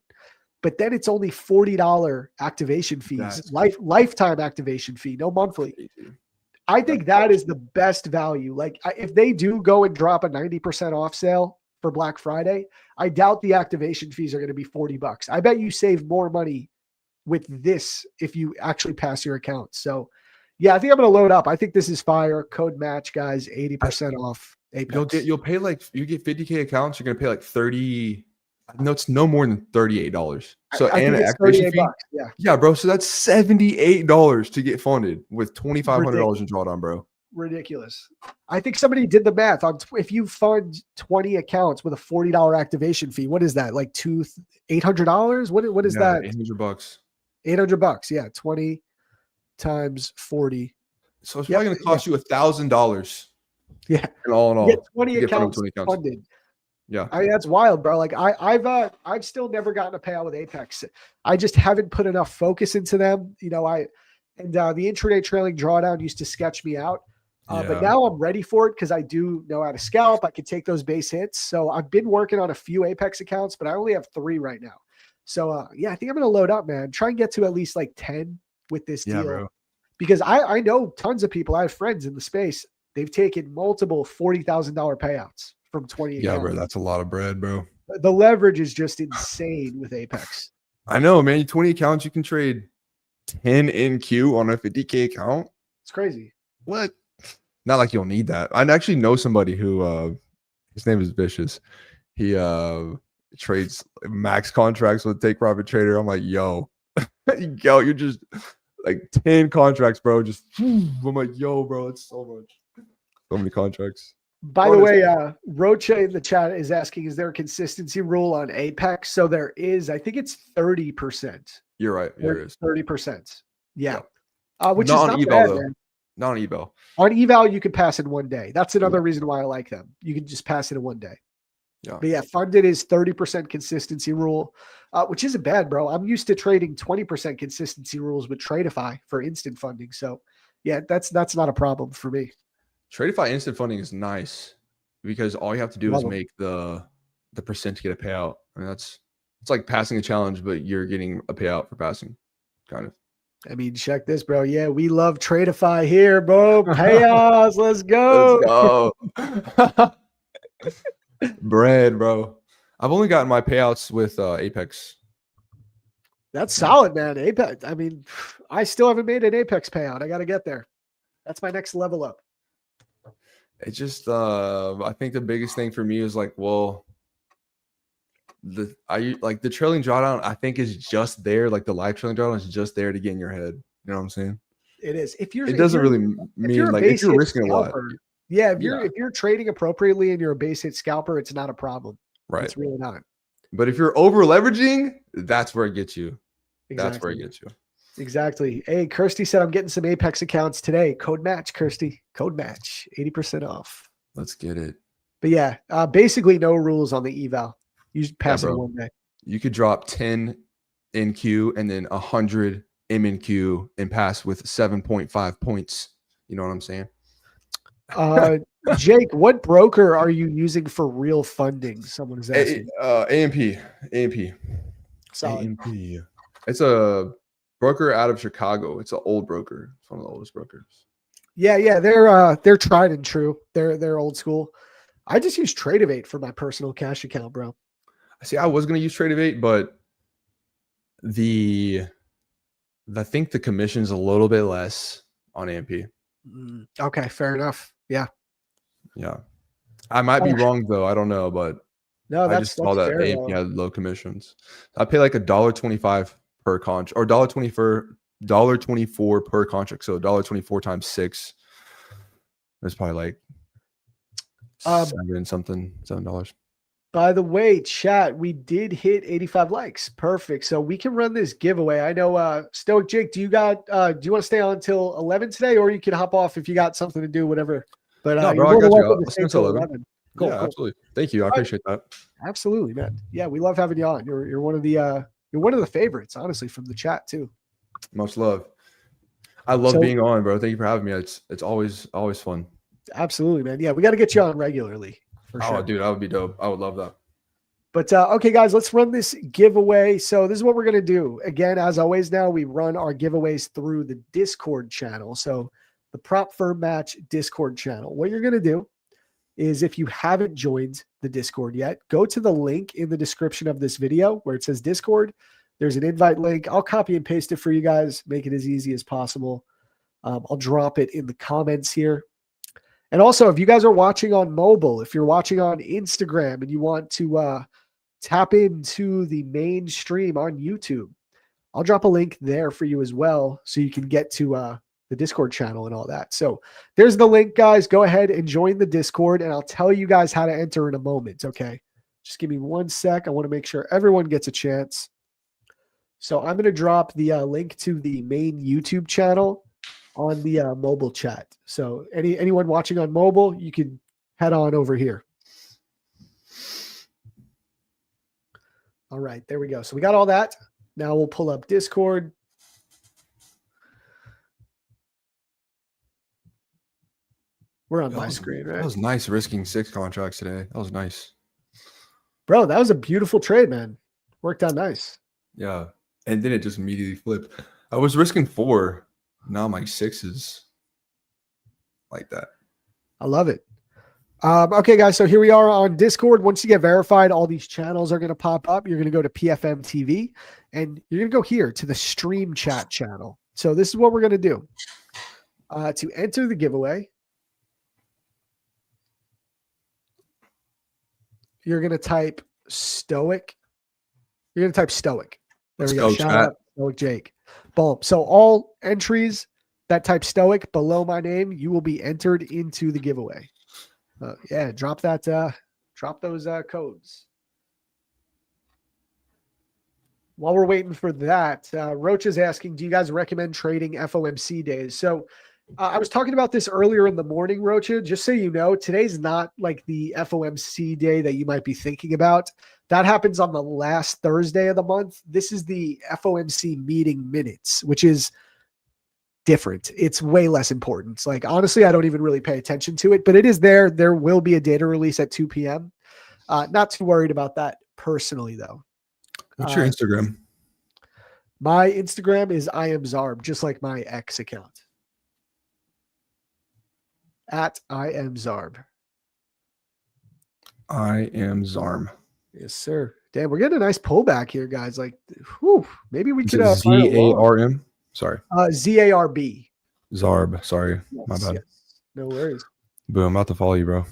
but then it's only $40 activation fees, lifetime activation fee, no monthly. I think that is the best value. Like if they do go and drop a 90% off sale for Black Friday, I doubt the activation fees are going to be $40. I bet you save more money with this if you actually pass your account. So yeah, I think I'm going to load up. I think this is fire. Code match, guys, 80% off Apex. You'll pay like, you get 50K accounts, you're going to pay like 30. No, it's no more than $38. So I and think an it's activation fee. Yeah. Yeah, bro. So that's $78 to get funded with $2,500 in drawdown, bro. Ridiculous. I think somebody did the math on if you fund 20 accounts with a $40 activation fee. What is that? Like $800? What is that? $800. $800. Yeah, 20 times 40. So it's probably going to cost you $1,000. Yeah, and all in all, get 20 accounts funded. Yeah, that's wild, bro. Like I've still never gotten a payout with Apex. I just haven't put enough focus into them. The intraday trailing drawdown used to sketch me out. But now I'm ready for it because I do know how to scalp. I can take those base hits. So I've been working on a few Apex accounts, but I only have 3 right now. So I think I'm going to load up, man. Try and get to at least like 10 with this deal. Bro. Because I know tons of people. I have friends in the space. They've taken multiple $40,000 payouts from 20 accounts. Yeah, bro. That's a lot of bread, bro. The leverage is just insane with Apex. I know, man. 20 accounts, you can trade 10 NQ on a 50K account. It's crazy. What? Not like you'll need that. I actually know somebody who his name is Vicious. He trades max contracts with Take Profit Trader. I'm like, yo, you're just like 10 contracts, bro. Just I'm like, yo, bro, it's so much. So many contracts. By the way, Rocha in the chat is asking, is there a consistency rule on Apex? So there is. I think it's 30%. You're right. There is 30%. Yeah. Which not is on not eval, bad, though. man. Not on eval. On eval, you can pass in one day. That's another reason why I like them. You can just pass it in one day. Yeah. But yeah, funded is 30% consistency rule, which isn't bad, bro. I'm used to trading 20% consistency rules with Tradeify for instant funding. So yeah, that's not a problem for me. Tradeify instant funding is nice because all you have to do is make the percent to get a payout. I mean, it's like passing a challenge, but you're getting a payout for passing, kind of. I mean, check this, bro. Yeah, we love Tradeify here, bro. Payouts, let's go. Let's go. Bread, bro. I've only gotten my payouts with Apex. That's solid, man. Apex. I mean, I still haven't made an Apex payout. I got to get there. That's my next level up. It's just, I think the biggest thing for me is like, well, the trailing drawdown, I think is just there. Like the live trailing drawdown is just there to get in your head. You know what I'm saying? It is. It doesn't really mean like if you're risking a lot. Yeah, if you're trading appropriately and you're a base hit scalper, it's not a problem. Right. It's really not. But if you're over leveraging, that's where it gets you. Exactly. That's where it gets you. Exactly. Hey, Kirsty said I'm getting some Apex accounts today. Code match, Kirsty. Code match. 80% off. Let's get it. But yeah, basically no rules on the eval. You just pass it one day. You could drop 10 NQ and then 100 MNQ and pass with 7.5 points. You know what I'm saying? Jake, what broker are you using for real funding? Someone is asking. AMP. Solid. AMP. It's a broker out of Chicago. It's an old broker. It's one of the oldest brokers. Yeah. They're tried and true. They're old school. I just use Tradeivate for my personal cash account, bro. See, I was gonna use Tradeivate, but the I think the commission's a little bit less on AMP. Okay, fair enough. Yeah. Yeah. I might be wrong though. I don't know, but No, I just saw that's that fair AMP though. had low commissions. I pay like $1.25 per contract, or $1.24 per contract. So $1.24 times 6. It's probably like $7. By the way, chat, we did hit 85 likes. Perfect. So we can run this giveaway. I know Stoic Jake, do you want to stay on until 11 today, or you can hop off if you got something to do, whatever. But No, you're bro, I more than got you. welcome to I'll stay stay until until 11. 11. Cool, Yeah, cool. absolutely. Thank you. I appreciate that. Absolutely, man. Yeah, we love having you on. You're one of the favorites, honestly, from the chat too. Much love. I love being on, bro. Thank you for having me. It's always fun. Absolutely, man. Yeah, we got to get you on regularly for sure. Oh, dude, that would be dope. I would love that. But okay, guys, let's run this giveaway. So this is what we're going to do. Again, as always now, we run our giveaways through the Discord channel. So the Prop Firm Match Discord channel. What you're going to do is, if you haven't joined the Discord yet, go to the link in the description of this video where it says Discord. There's an invite link. I'll copy and paste it for you guys, make it as easy as possible. I'll drop it in the comments here. And also, if you guys are watching on mobile, if you're watching on Instagram and you want to tap into the main stream on YouTube, I'll drop a link there for you as well, so you can get to the Discord channel and all that. So there's the link, guys. Go ahead and join the Discord, and I'll tell you guys how to enter in a moment, okay? Just give me 1 sec. I want to make sure everyone gets a chance. So I'm going to drop the link to the main YouTube channel on the mobile chat. So anyone watching on mobile, you can head on over here. All right, there we go. So we got all that. Now we'll pull up Discord. We're on my screen, right? That was nice risking 6 contracts today. That was nice. Bro, that was a beautiful trade, man. Worked out nice. Yeah. And then it just immediately flipped. I was risking 4. Now my 6 is like that. I love it. Okay, guys. So here we are on Discord. Once you get verified, all these channels are going to pop up. You're going to go to PFM TV, and you're going to go here to the stream chat channel. So this is what we're going to do. To enter the giveaway, you're going to type Stoic. You're going to type Stoic. There we go. Shout out Stoic Jake. Boom. So all entries that type Stoic below my name, you will be entered into the giveaway. Yeah, drop those codes. While we're waiting for that, Roach is asking, do you guys recommend trading FOMC days? So I was talking about this earlier in the morning, Rocha. Just so you know, today's not like the FOMC day that you might be thinking about. That happens on the last Thursday of the month. This is the FOMC meeting minutes, which is different. It's way less important. Like, honestly, I don't even really pay attention to it, but it is there. There will be a data release at 2 p.m. Not too worried about that personally, though. What's your Instagram? My Instagram is I am Zarb, just like my X account. At I am Zarb. I am Zarm. Yes, sir. Damn, we're getting a nice pullback here, guys. Like, whew, maybe we could Z-A-R-M? Sorry. Z-A-R-B. Zarb. Sorry. Yes, My bad. yes. No worries. Boom. I'm about to follow you, bro.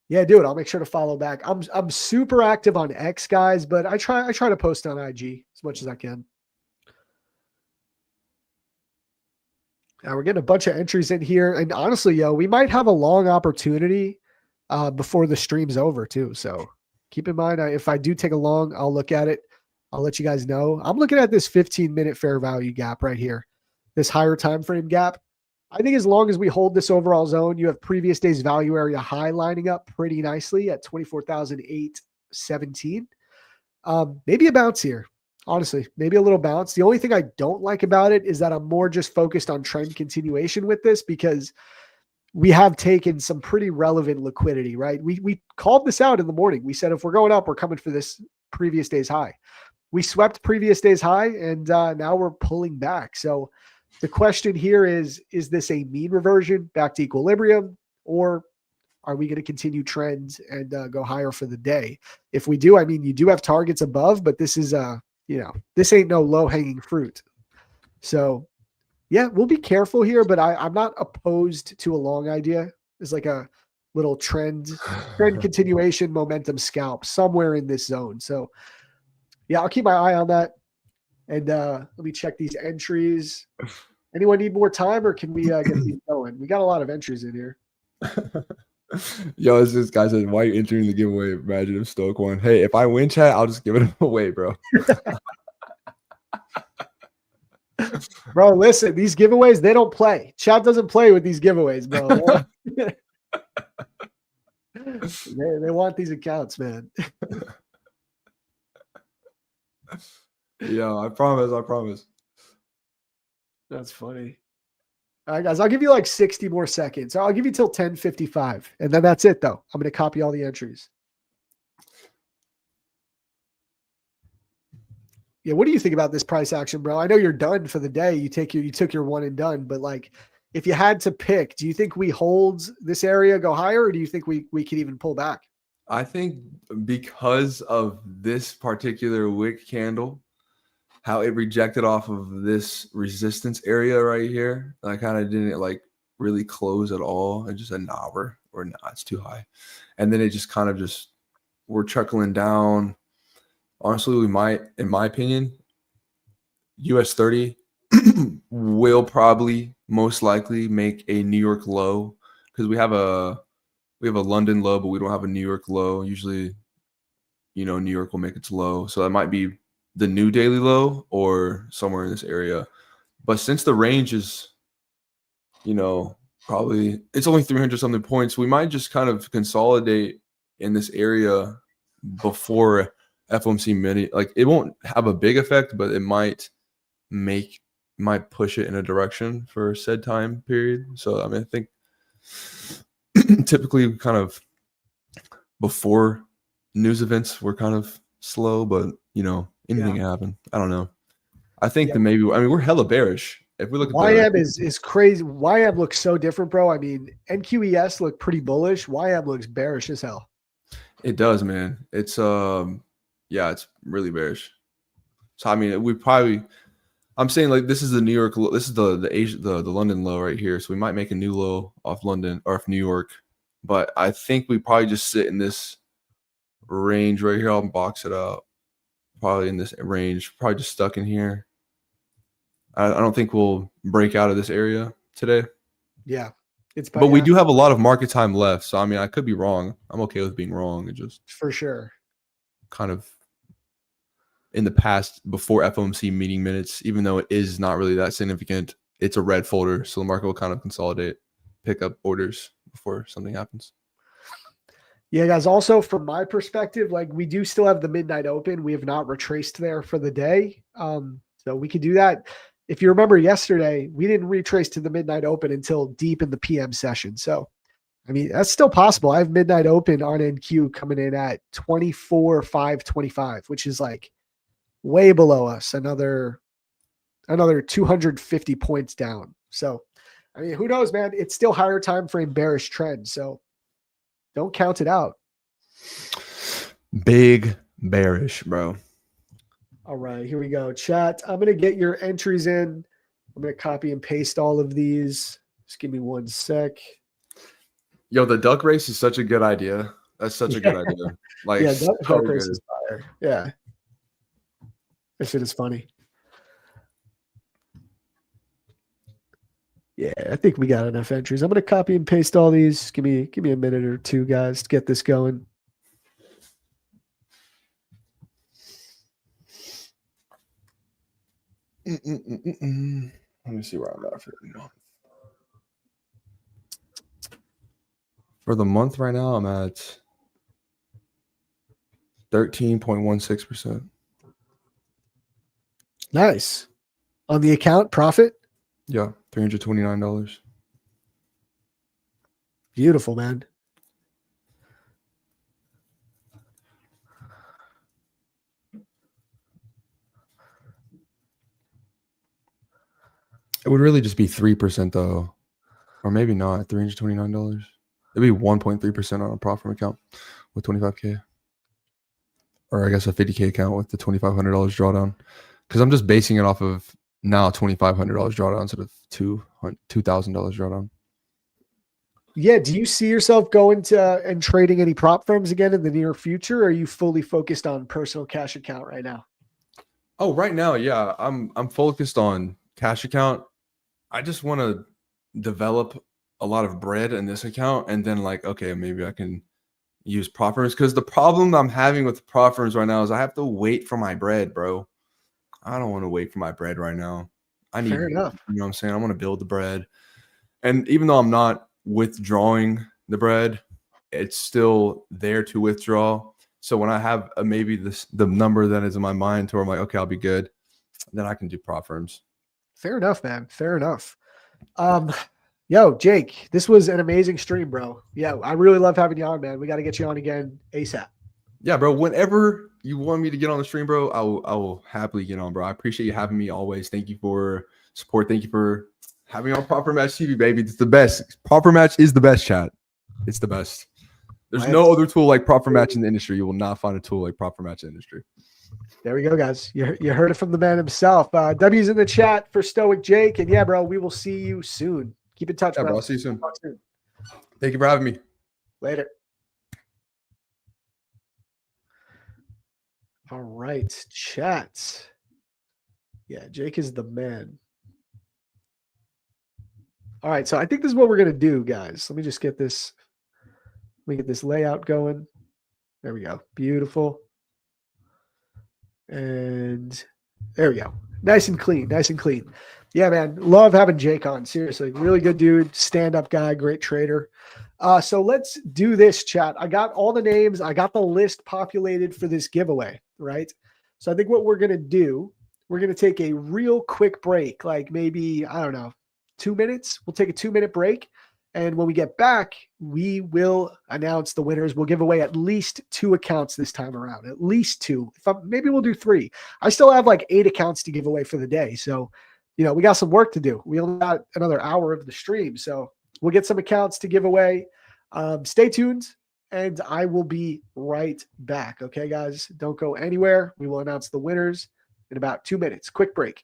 Yeah, do it. I'll make sure to follow back. I'm super active on X, guys, but I try to post on IG as much as I can. Now we're getting a bunch of entries in here, and honestly, we might have a long opportunity before the stream's over too. So keep in mind, if I do take a long, I'll look at it. I'll let you guys know. I'm looking at this 15-minute fair value gap right here, this higher time frame gap. I think as long as we hold this overall zone, you have previous day's value area high lining up pretty nicely at 24,817. Maybe a bounce here. Honestly, maybe a little bounce. The only thing I don't like about it is that I'm more just focused on trend continuation with this, because we have taken some pretty relevant liquidity, right? We called this out in the morning. We said, if we're going up, we're coming for this previous day's high. We swept previous day's high, and now we're pulling back. So the question here is this a mean reversion back to equilibrium, or are we going to continue trends and go higher for the day? If we do, I mean, you do have targets above, but this is this ain't no low hanging fruit. So yeah, we'll be careful here, but I'm not opposed to a long idea. It's like a little trend continuation momentum scalp somewhere in this zone. So yeah, I'll keep my eye on that. And let me check these entries. Anyone need more time, or can we get these going? We got a lot of entries in here. Yo, this guy said, "Why are you entering the giveaway? Imagine if Stoke won." Hey, if I win, chat, I'll just give it away, bro. Bro, listen, these giveaways, they don't play. Chat doesn't play with these giveaways, bro. They want these accounts, man. Yeah, I promise. That's funny. All right, guys, I'll give you like 60 more seconds. I'll give you till 10:55, and then that's it, though. I'm going to copy all the entries. Yeah, what do you think about this price action, bro? I know you're done for the day. You took your one and done, but like, if you had to pick, do you think we hold this area, go higher, or do you think we could even pull back? I think because of this particular wick candle, how it rejected off of this resistance area right here, I kind of didn't like really close at all. It just said, nah, it's too high. And then it just kind of we're chuckling down. Honestly, we might, in my opinion, US 30 will probably most likely make a New York low, because we have a London low, but we don't have a New York low. Usually, New York will make its low. So that might be the new daily low or somewhere in this area. But since the range is, probably it's only 300 something points, we might just kind of consolidate in this area before FOMC mini. Like, it won't have a big effect, but it might push it in a direction for said time period. So I mean, I think typically kind of before news events we're kind of slow, but anything can happen. I don't know. I think that maybe, I mean, we're hella bearish. If we look at YM is crazy. YM looks so different, bro. I mean, NQES look pretty bullish. YM looks bearish as hell. It does, man. It's it's really bearish. So I mean, I'm saying, like, this is the New York, this is the London low right here. So we might make a new low off London or off New York, but I think we probably just sit in this range right here. I'll box it out. Probably in this range, probably just stuck in here. I don't think we'll break out of this area today. Yeah. But we do have a lot of market time left. So I mean, I could be wrong. I'm okay with being wrong. It just for sure kind of in the past, before FOMC meeting minutes, even though it is not really that significant, it's a red folder. So the market will kind of consolidate, pick up orders before something happens. Yeah, guys. Also, from my perspective, like, we do still have the midnight open. We have not retraced there for the day. So we could do that. If you remember yesterday, we didn't retrace to the midnight open until deep in the PM session. So, I mean, that's still possible. I have midnight open on NQ coming in at 24,525, which is like way below us. Another 250 points down. So, I mean, who knows, man? It's still higher time frame bearish trend. So don't count it out. Big bearish, bro. All right, here we go. Chat, I'm going to get your entries in. I'm going to copy and paste all of these. Just give me one sec. Yo, the duck race is such a good idea. That's such a good idea. Like, yeah, duck race is fire. Yeah. That shit is funny. Yeah, I think we got enough entries. I'm going to copy and paste all these. Give me a minute or two, guys, to get this going. Let me see where I'm at for the month. For the month right now, I'm at 13.16%. Nice. On the account, profit? Yeah, $329. Beautiful, man. It would really just be 3% though, or maybe not. $329. It'd be 1.3% on a prop firm account with 25K, or I guess a 50K account with the $2,500 drawdown. Because I'm just basing it off of now $2,500 drawdown instead of $2,000 drawdown. Yeah. Do you see yourself going to and trading any prop firms again in the near future? Or are you fully focused on personal cash account right now? Oh, right now, yeah, I'm focused on cash account. I just want to develop a lot of bread in this account, and then like, okay, maybe I can use prop firms, because the problem I'm having with prop firms right now is I have to wait for my bread, bro. I don't want to wait for my bread right now. I need, Fair enough. you know what I'm saying? I want to build the bread. And even though I'm not withdrawing the bread, it's still there to withdraw. So when I have maybe the number that is in my mind to where I'm like, okay, I'll be good, then I can do prop firms. Fair enough, man. Fair enough. Yo, Jake, this was an amazing stream, bro. Yeah, I really love having you on, man. We got to get you on again ASAP. Yeah, bro. Whenever you want me to get on the stream, bro, I will happily get on, bro. I appreciate you having me always. Thank you for support. Thank you for having me on Proper Match TV, baby. It's the best. Proper Match is the best, chat. It's the best. There's no other tool like Proper Match in the industry. You will not find a tool like Proper Match in the industry. There we go, guys. You heard it from the man himself. W's in the chat for Stoic Jake. And yeah, bro, we will see you soon. Keep in touch, Yeah, bro. bro. I'll see you soon. Talk soon. Thank you for having me. Later. All right, chat. Yeah, Jake is the man. All right, so I think this is what we're gonna do, guys. Let me just get this. Let me get this layout going. There we go. Beautiful. And there we go. Nice and clean. Nice and clean. Yeah, man. Love having Jake on. Seriously, really good dude. Stand-up guy. Great trader. So let's do this, chat. I got all the names. I got the list populated for this giveaway, right? So I think what we're going to do, we're going to take a real quick break, like maybe, I don't know, 2 minutes. We'll take a 2-minute break. And when we get back, we will announce the winners. We'll give away at least 2 accounts this time around, at least 2. Maybe we'll do 3. I still have like 8 accounts to give away for the day. So, you know, we got some work to do. We only got another hour of the stream. So we'll get some accounts to give away. Stay tuned, and I will be right back. Okay, guys, don't go anywhere. We will announce the winners in about 2 minutes. Quick break.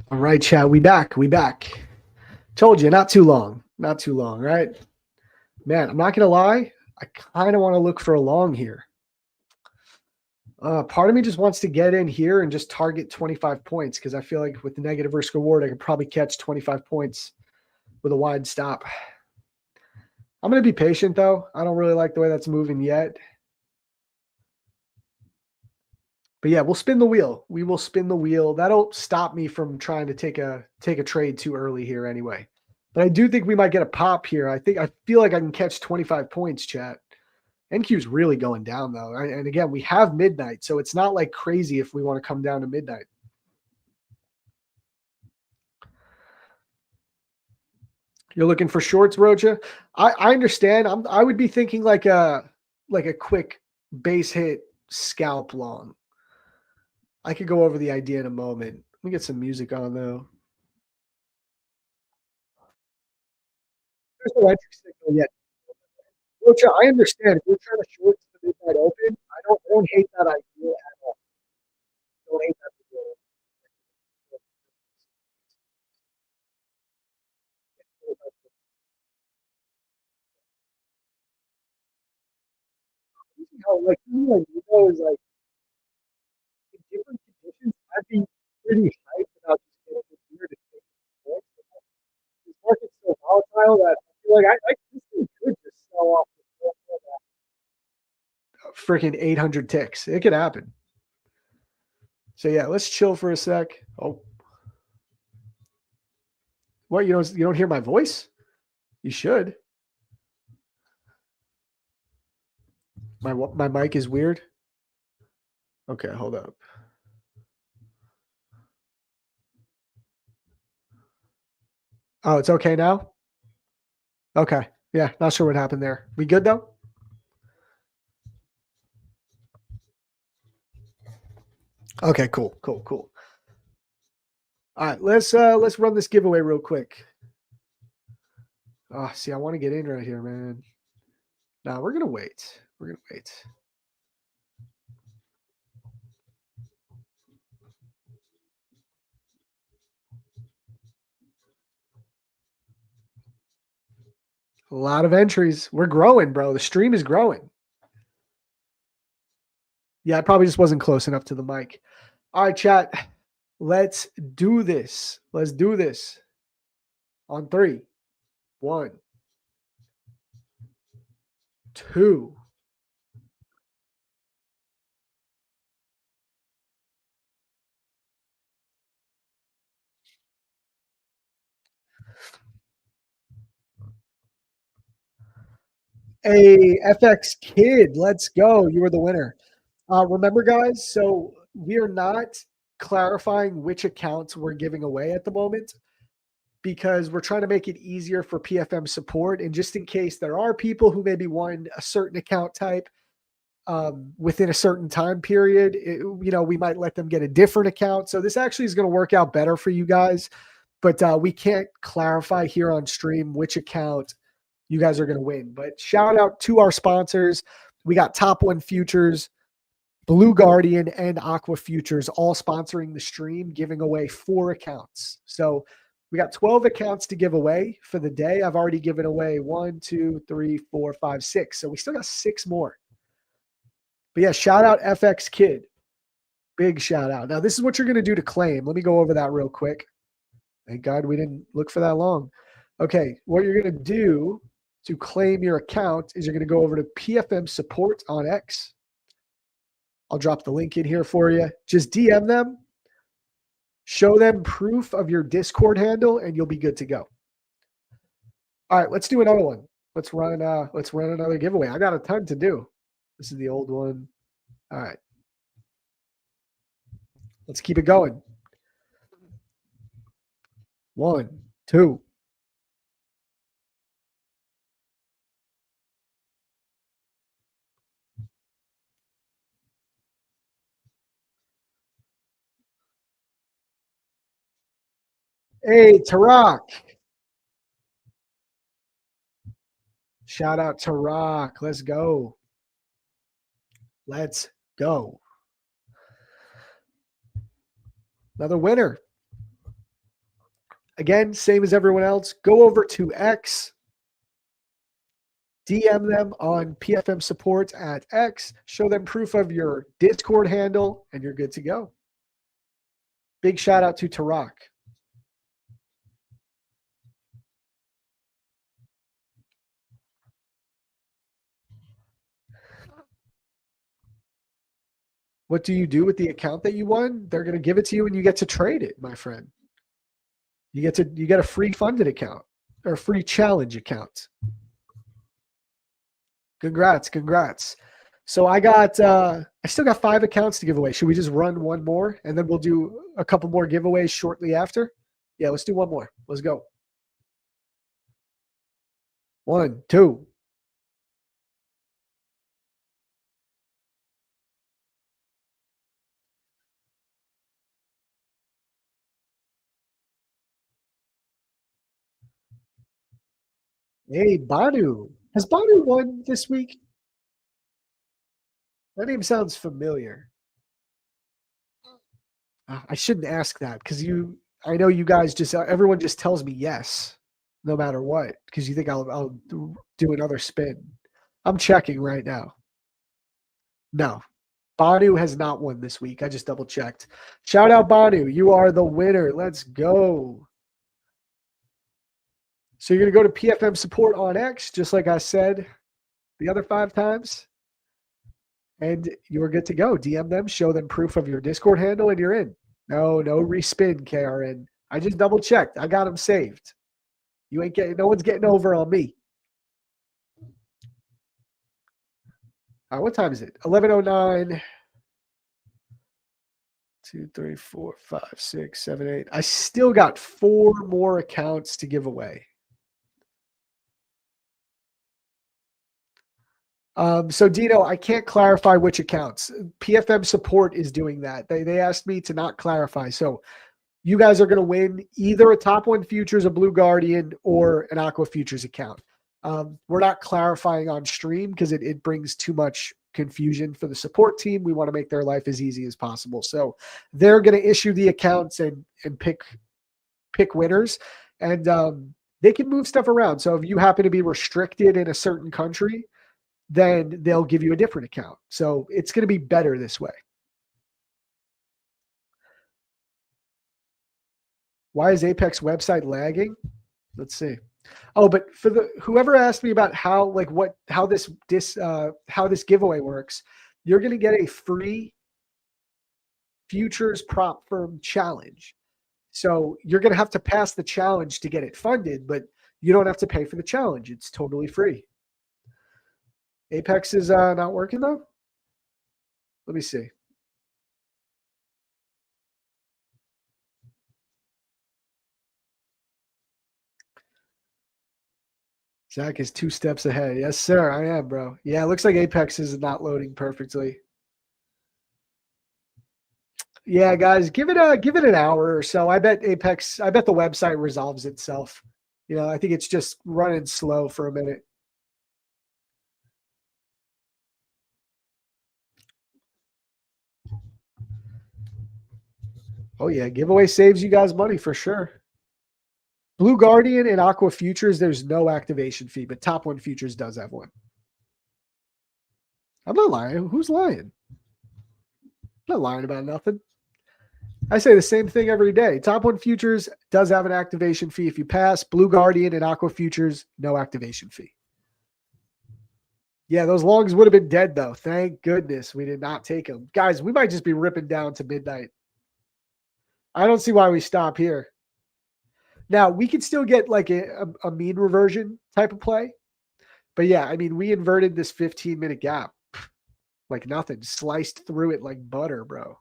All right, chat. We back. We back. Told you, not too long. Not too long, right? Man, I'm not gonna lie. I kind of want to look for a long here. Part of me just wants to get in here and just target 25 points because I feel like with the negative risk reward, I could probably catch 25 points with a wide stop. I'm going to be patient, though. I don't really like the way that's moving yet. But yeah, we'll spin the wheel. We will spin the wheel. That'll stop me from trying to take a trade too early here anyway. But I do think we might get a pop here. I feel like I can catch 25 points, chat. NQ's really going down, though. And again, we have midnight, so it's not like crazy if we want to come down to midnight. You're looking for shorts, Rocha? I understand. I would be thinking like a quick base hit scalp long. I could go over the idea in a moment. Let me get some music on, though. There's no entry signal yet. Rocha, I understand. If you're trying to short the midnight open, I don't hate that idea at all. I don't hate that idea. How, like, is like in different conditions, I'd be pretty hyped about just getting in here to take points. This market's so volatile that I feel like this thing could just sell off freaking 800 ticks. It could happen. So yeah, let's chill for a sec. Oh, what, you don't hear my voice? You should. My mic is weird. Okay, hold up. Oh, it's okay now? Okay. Yeah, not sure what happened there. We good though? Okay, cool. All right, let's run this giveaway real quick. Oh, see, I want to get in right here, man. No, we're gonna wait. A lot of entries. We're growing, bro. The stream is growing. Yeah, I probably just wasn't close enough to the mic. All right, chat. Let's do this. On 3, 1, 2. Hey, FX Kid, let's go. You were the winner. Remember, guys, so we are not clarifying which accounts we're giving away at the moment because we're trying to make it easier for PFM support. And just in case there are people who maybe won a certain account type within a certain time period, we might let them get a different account. So this actually is going to work out better for you guys. But we can't clarify here on stream which account you guys are going to win. But shout out to our sponsors. We got Top One Futures, Blue Guardian, and Aqua Futures all sponsoring the stream, giving away 4 accounts. So we got 12 accounts to give away for the day. I've already given away 1, 2, 3, 4, 5, 6. So we still got 6 more. But yeah, shout out FX Kid. Big shout out. Now, this is what you're going to do to claim. Let me go over that real quick. Thank God we didn't look for that long. Okay, what you're going to do to claim your account is you're going to go over to PFM Support on X. I'll drop the link in here for you. Just DM them, show them proof of your Discord handle, and you'll be good to go. All right, let's do another one. Let's run another giveaway. I got a ton to do. This is the old one. All right. Let's keep it going. 1, 2. Hey, Tarak. Shout out Tarak. Let's go. Let's go. Another winner. Again, same as everyone else. Go over to X, DM them on PFM support at X, show them proof of your Discord handle, and you're good to go. Big shout out to Tarak. What do you do with the account that you won? They're going to give it to you and you get to trade it, my friend. You get a free funded account or a free challenge account. Congrats. So I still got 5 accounts to give away. Should we just run one more and then we'll do a couple more giveaways shortly after? Yeah, let's do one more. Let's go. 1, 2. Hey, Banu. Has Banu won this week? That name sounds familiar. I shouldn't ask that because I know you guys everyone just tells me yes, no matter what, because you think I'll do another spin. I'm checking right now. No, Banu has not won this week. I just double checked. Shout out Banu. You are the winner. Let's go. So you're going to go to PFM support on X, just like I said the other 5 times. And you're good to go. DM them, show them proof of your Discord handle, and you're in. No respin, KRN. I just double checked. I got them saved. No one's getting over on me. All right, what time is it? 11:09. 2, 3, 4, 5, 6, 7, 8. I still got 4 more accounts to give away. So Dino, I can't clarify which accounts. PFM support is doing that. They asked me to not clarify. So you guys are going to win either a Top 1 Futures, a Blue Guardian, or an Aqua Futures account. We're not clarifying on stream because it brings too much confusion for the support team. We want to make their life as easy as possible. So they're going to issue the accounts and pick winners. And they can move stuff around. So if you happen to be restricted in a certain country, then they'll give you a different account. So it's going to be better this way. Why is Apex website lagging? Let's see. Oh, but for whoever asked me about how this giveaway works, you're going to get a free futures prop firm challenge. So you're going to have to pass the challenge to get it funded, but you don't have to pay for the challenge. It's totally free. Apex is not working though. Let me see. Zach is 2 steps ahead. Yes, sir. I am, bro. Yeah, it looks like Apex is not loading perfectly. Yeah, guys, give it an hour or so. I bet the website resolves itself. I think it's just running slow for a minute. Oh yeah, giveaway saves you guys money for sure. Blue Guardian and Aqua Futures, there's no activation fee, but Top 1 Futures does have one. I'm not lying. Who's lying? I'm not lying about nothing. I say the same thing every day. Top 1 Futures does have an activation fee if you pass. Blue Guardian and Aqua Futures, no activation fee. Yeah, those longs would have been dead, though. Thank goodness we did not take them. Guys, we might just be ripping down to midnight. I don't see why we stop here. Now, we could still get like a mean reversion type of play. But yeah, I mean, we inverted this 15-minute gap like nothing. Sliced through it like butter, bro.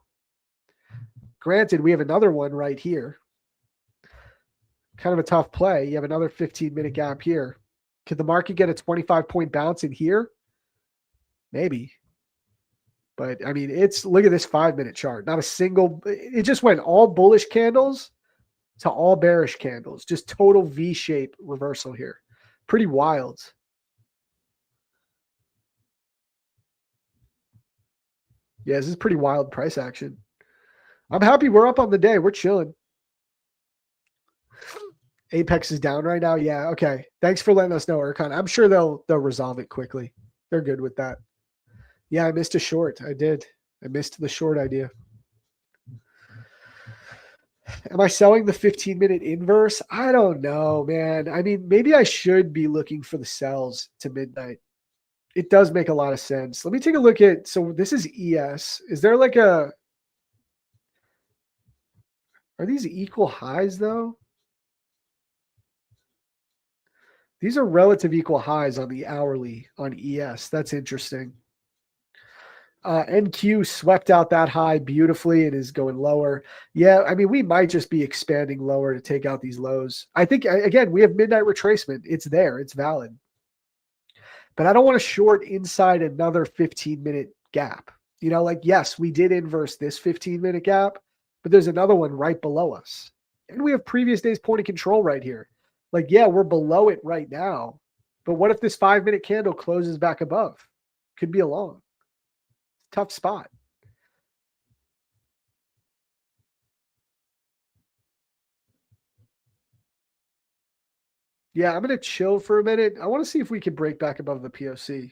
Granted, we have another one right here. Kind of a tough play. You have another 15-minute gap here. Could the market get a 25-point bounce in here? Maybe. But, I mean, look at this 5-minute chart. Not a single – it just went all bullish candles to all bearish candles. Just total V-shape reversal here. Pretty wild. Yeah, this is pretty wild price action. I'm happy we're up on the day. We're chilling. Apex is down right now. Yeah. Okay. Thanks for letting us know, Erkan. I'm sure they'll resolve it quickly. They're good with that. Yeah, I missed a short. I did. I missed the short idea. Am I selling the 15-minute inverse? I don't know, man. I mean, maybe I should be looking for the sells to midnight. It does make a lot of sense. Let me take a look at, so this is ES. Is there like are these equal highs though? These are relative equal highs on the hourly on ES. That's interesting. NQ swept out that high beautifully and is going lower. Yeah, I mean, we might just be expanding lower to take out these lows. I think, again, we have midnight retracement. It's there. It's valid. But I don't want to short inside another 15-minute gap. You know, like, yes, we did inverse this 15-minute gap, but there's another one right below us. And we have previous day's point of control right here. Like, yeah, we're below it right now. But what if this 5-minute candle closes back above? Could be a long. Tough spot. Yeah, I'm going to chill for a minute. I want to see if we can break back above the POC.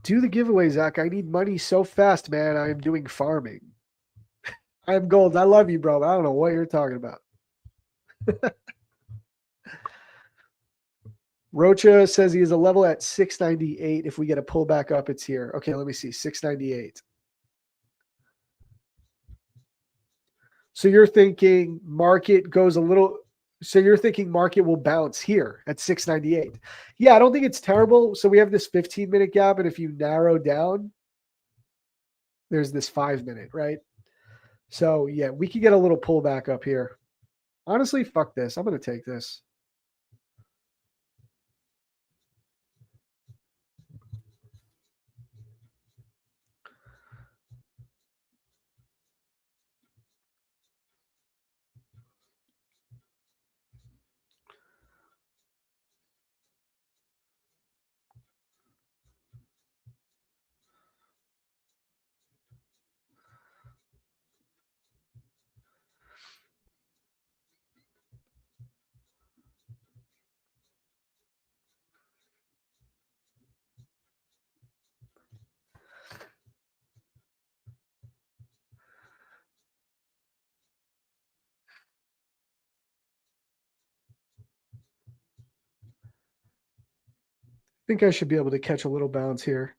Do the giveaway, Zach. I need money so fast, man. I am doing farming. I am gold. I love you, bro. I don't know what you're talking about. Rocha says he is a level at 698. If we get a pullback up, it's here. Okay, let me see. 698. So you're thinking market goes a little, so you're thinking market will bounce here at 698. Yeah, I don't think it's terrible. So we have this 15-minute gap, and if you narrow down, there's this 5-minute, right? So yeah, we could get a little pullback up here. Honestly, fuck this. I'm going to take this. I think I should be able to catch a little bounce here.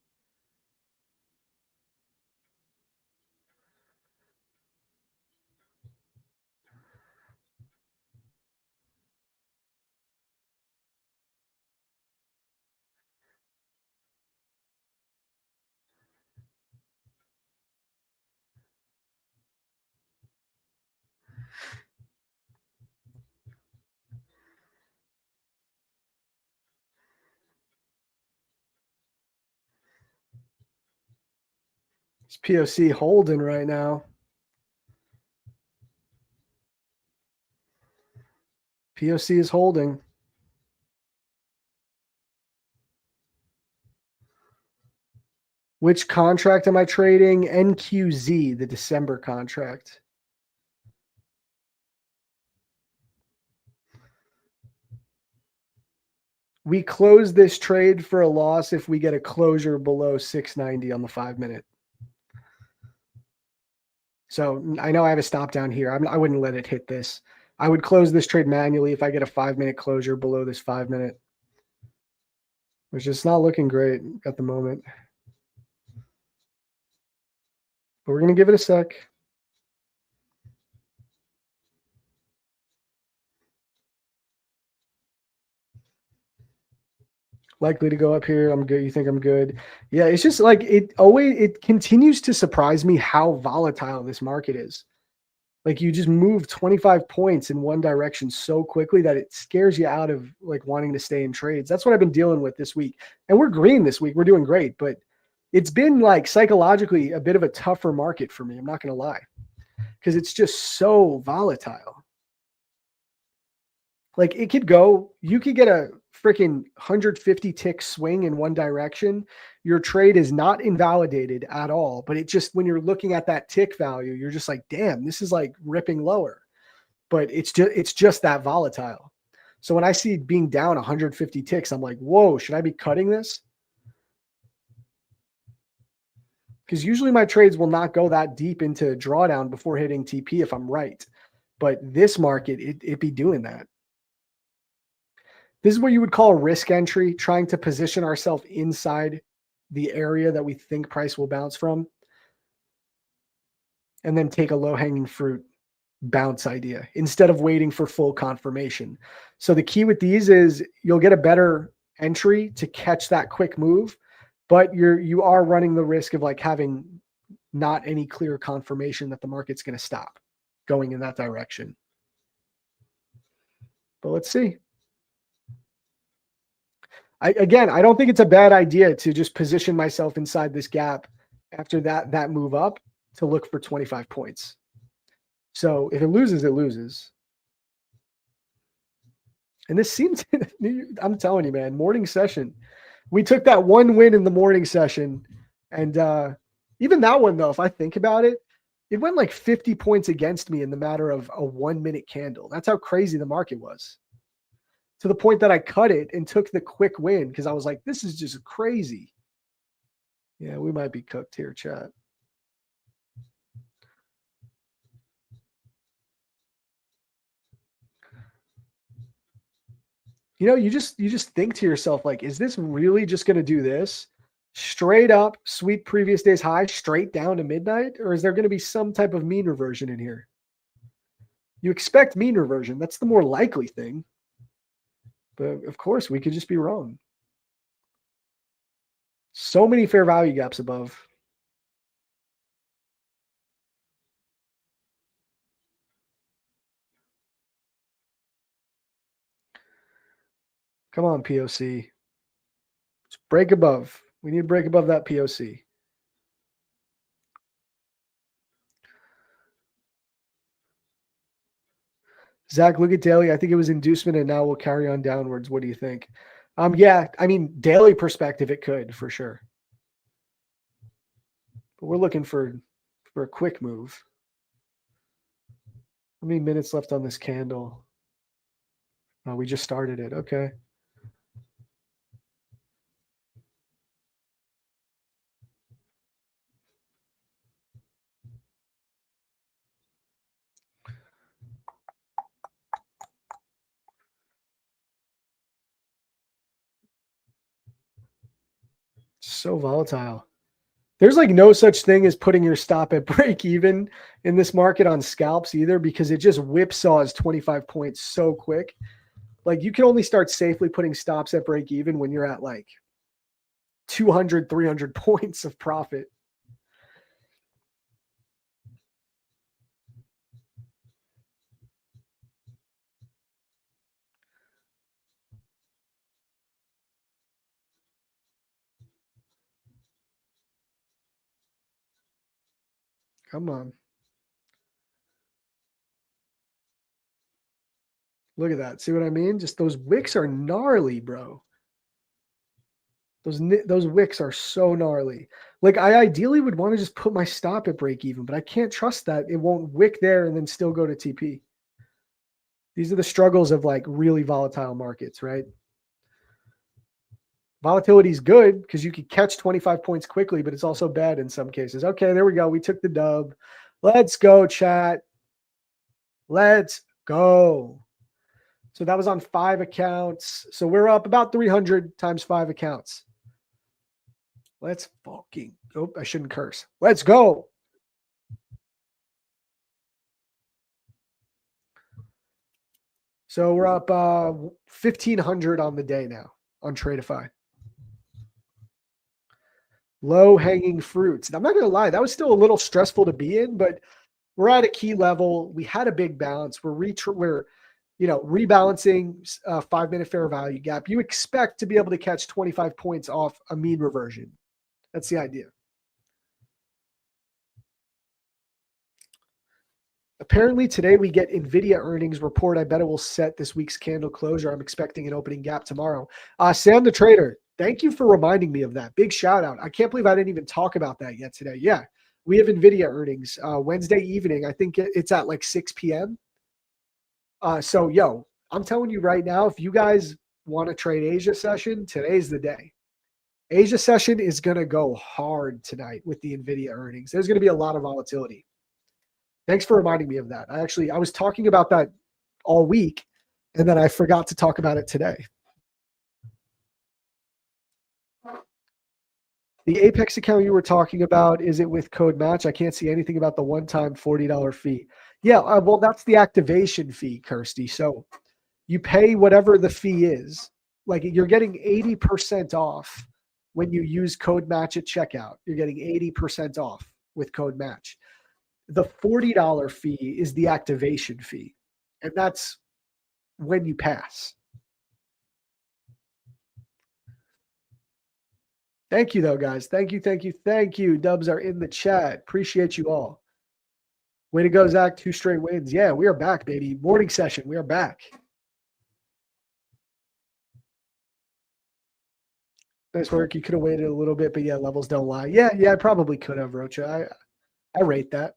It's POC holding right now. POC is holding. Which contract am I trading? NQZ, the December contract. We close this trade for a loss if we get a closure below 690 on the 5-minute. So I know I have a stop down here. I wouldn't let it hit this. I would close this trade manually if I get a 5-minute closure below this 5-minute, which is not looking great at the moment. But we're going to give it a sec. Likely to go up here. I'm good. You think I'm good? Yeah, it's just like it continues to surprise me how volatile this market is. Like you just move 25 points in one direction so quickly that it scares you out of like wanting to stay in trades. That's what I've been dealing with this week. And we're green this week. We're doing great, but it's been like psychologically a bit of a tougher market for me. I'm not going to lie, because it's just so volatile. Like it could go, you could get a freaking 150 tick swing in one direction. Your trade is not invalidated at all, but it just, when you're looking at that tick value, you're just like, damn, this is like ripping lower, but it's just that volatile. So when I see it being down 150 ticks, I'm like, whoa, should I be cutting this? Because usually my trades will not go that deep into drawdown before hitting TP if I'm right. But this market, it be doing that. This is what you would call a risk entry, trying to position ourselves inside the area that we think price will bounce from, and then take a low-hanging fruit bounce idea instead of waiting for full confirmation. So the key with these is you'll get a better entry to catch that quick move, but you are running the risk of like having not any clear confirmation that the market's going to stop going in that direction. But let's see. I don't think it's a bad idea to just position myself inside this gap after that move up to look for 25 points. So if it loses, it loses. And this seems, I'm telling you, man, morning session. We took that one win in the morning session. And even that one, though, if I think about it, it went like 50 points against me in the matter of a 1 minute candle. That's how crazy the market was. To the point that I cut it and took the quick win because I was like, this is just crazy. Yeah, we might be cooked here, chat. You know, you just think to yourself, like, is this really just going to do this? Straight up, sweep previous day's high, straight down to midnight? Or is there going to be some type of mean reversion in here? You expect mean reversion. That's the more likely thing. But of course, we could just be wrong. So many fair value gaps above. Come on, POC. Let's break above. We need to break above that POC. Zach, look at daily. I think it was inducement and now we'll carry on downwards. What do you think? Yeah, I mean, daily perspective, it could for sure. But we're looking for a quick move. How many minutes left on this candle? Oh, we just started it. Okay. So volatile. There's like no such thing as putting your stop at break even in this market on scalps either, because it just whipsaws 25 points so quick. Like you can only start safely putting stops at break even when you're at like 200, 300 points of profit. Come on. Look at that. See what I mean? Just those wicks are gnarly, bro. Those wicks are so gnarly. Like I ideally would want to just put my stop at break even, but I can't trust that it won't wick there and then still go to TP. These are the struggles of like really volatile markets, right? Volatility is good because you could catch 25 points quickly, but it's also bad in some cases. Okay, there we go. We took the dub. Let's go, chat. Let's go. So that was on 5 accounts. So we're up about 300 times 5 accounts. Let's fucking, oh, I shouldn't curse. Let's go. So we're up 1,500 on the day now on Tradeify. Low hanging fruits. And I'm not going to lie, that was still a little stressful to be in, but we're at a key level. We had a big bounce. We're rebalancing a 5-minute fair value gap. You expect to be able to catch 25 points off a mean reversion. That's the idea. Apparently today we get NVIDIA earnings report. I bet it will set this week's candle closure. I'm expecting an opening gap tomorrow. Sam the Trader, thank you for reminding me of that. Big shout out. I can't believe I didn't even talk about that yet today. Yeah, we have NVIDIA earnings Wednesday evening. I think it's at like 6 p.m. So, yo, I'm telling you right now, if you guys want to trade Asia session, today's the day. Asia session is going to go hard tonight with the NVIDIA earnings. There's going to be a lot of volatility. Thanks for reminding me of that. I was talking about that all week, and then I forgot to talk about it today. The Apex account you were talking about, is it with code match? I can't see anything about the one-time $40 fee. Yeah, well, that's the activation fee, Kirsty. So you pay whatever the fee is. Like you're getting 80% off when you use code match at checkout. You're getting 80% off with code match. The $40 fee is the activation fee, and that's when you pass. Thank you, though, guys. Thank you, thank you, thank you. Dubs are in the chat. Appreciate you all. Way to go, Zach. 2 straight wins. Yeah, we are back, baby. Morning session. We are back. Nice work. You could have waited a little bit, but yeah, levels don't lie. Yeah, I probably could have, Rocha. I rate that.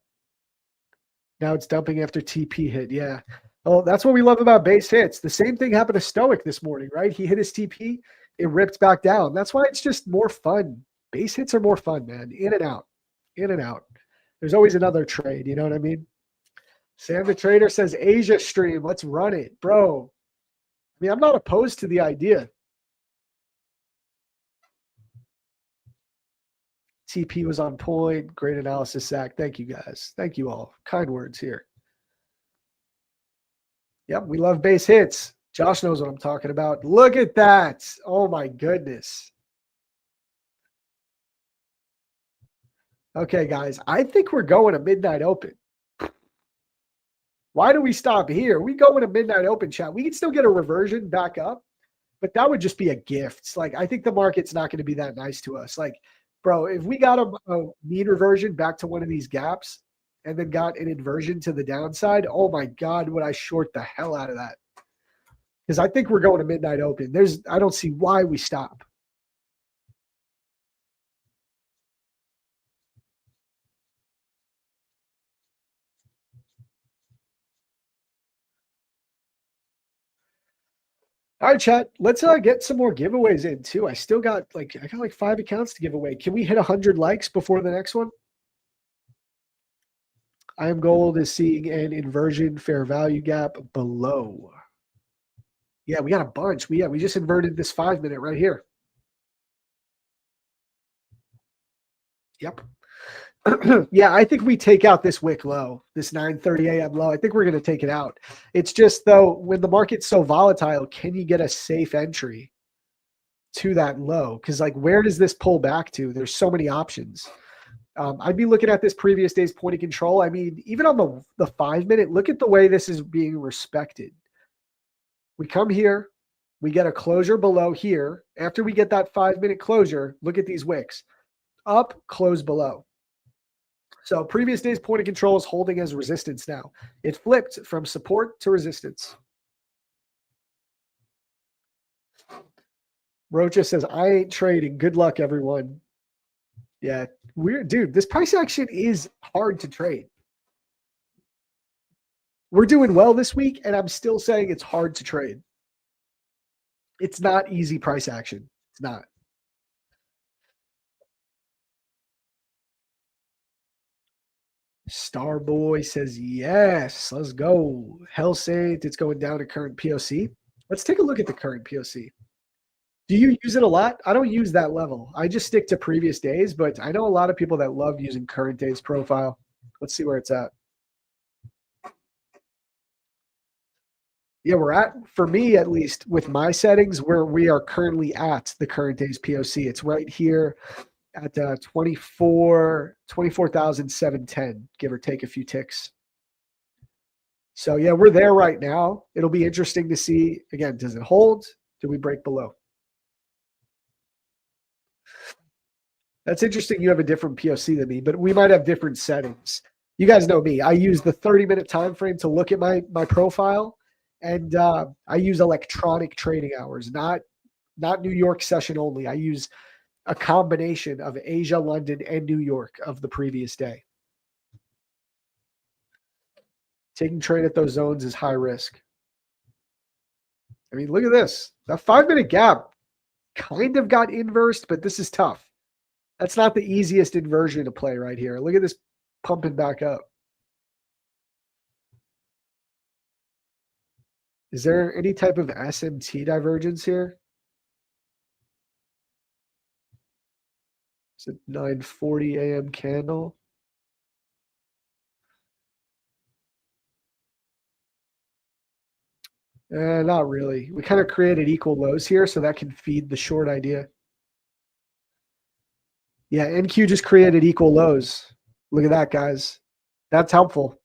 Now it's dumping after TP hit. Yeah. Oh, that's what we love about base hits. The same thing happened to Stoic this morning, right? He hit his TP. It ripped back down. That's why it's just more fun. Base hits are more fun, man. In and out. In and out. There's always another trade. You know what I mean? Sam the Trader says Asia stream. Let's run it, bro. I mean, I'm not opposed to the idea. TP was on point. Great analysis, Zach. Thank you, guys. Thank you all. Kind words here. Yep, we love base hits. Josh knows what I'm talking about. Look at that. Oh, my goodness. Okay, guys. I think we're going to midnight open. Why do we stop here? We go in a midnight open, chat. We can still get a reversion back up, but that would just be a gift. Like, I think the market's not going to be that nice to us. Like, bro, if we got a mean reversion back to one of these gaps and then got an inversion to the downside, oh my God, would I short the hell out of that? Because I think we're going to midnight open. I don't see why we stop. All right, chat. Let's get some more giveaways in too. I got like 5 accounts to give away. Can we hit 100 likes before the next one? I am gold is seeing an inversion fair value gap below. Yeah, we got a bunch. We just inverted this 5-minute right here. Yep. Yeah, I think we take out this wick low, this 9:30 a.m. low. I think we're going to take it out. It's just, though, when the market's so volatile, can you get a safe entry to that low? Because, like, where does this pull back to? There's so many options. I'd be looking at this previous day's point of control. I mean, even on the 5-minute, look at the way this is being respected. We come here. We get a closure below here. After we get that 5-minute closure, look at these wicks. Up, close below. So previous day's point of control is holding as resistance now. It flipped from support to resistance. Rocha says, I ain't trading. Good luck, everyone. Yeah, weird. Dude, this price action is hard to trade. We're doing well this week, and I'm still saying it's hard to trade. It's not easy price action. It's not. Starboy says, yes, let's go. Hell Saint, it's going down to current POC. Let's take a look at the current POC. Do you use it a lot? I don't use that level. I just stick to previous days, but I know a lot of people that love using current day's profile. Let's see where it's at. Yeah, we're at, for me at least, with my settings, where we are currently at the current day's POC. It's right here at 24,710, give or take a few ticks. So yeah, we're there right now. It'll be interesting to see, again, does it hold? Do we break below? That's interesting. You have a different POC than me, but we might have different settings. You guys know me. I use the 30-minute time frame to look at my profile, and I use electronic trading hours, not New York session only. I use a combination of Asia, London, and New York of the previous day. Taking trade at those zones is high risk. I mean, look at this. That 5-minute gap kind of got inversed, but this is tough. That's not the easiest inversion to play right here. Look at this pumping back up. Is there any type of SMT divergence here? Is it 9:40 a.m. candle? Not really. We kind of created equal lows here, so that can feed the short idea. Yeah, NQ just created equal lows. Look at that, guys. That's helpful.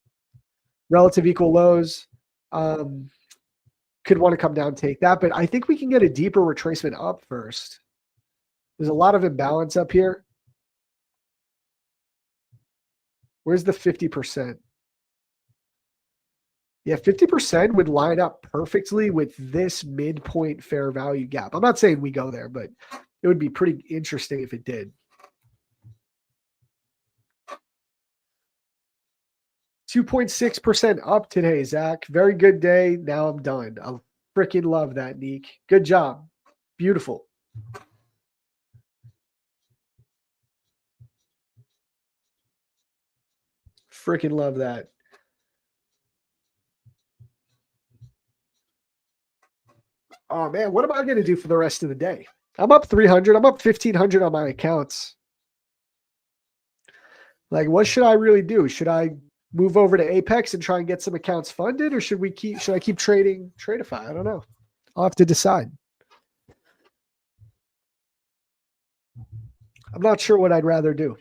Relative equal lows. Could want to come down, take that, but I think we can get a deeper retracement up first. There's a lot of imbalance up here. Where's the 50%? Yeah, 50% would line up perfectly with this midpoint fair value gap. I'm not saying we go there, but it would be pretty interesting if it did. 2.6% up today, Zach. Very good day. Now I'm done. I freaking love that, Neek. Good job. Beautiful. Freaking love that. Oh, man, what am I going to do for the rest of the day? I'm up 300. I'm up 1,500 on my accounts. Like, what should I really do? Should I move over to Apex and try and get some accounts funded, or should I keep trading Tradeify? I don't know. I'll have to decide. I'm not sure what I'd rather do.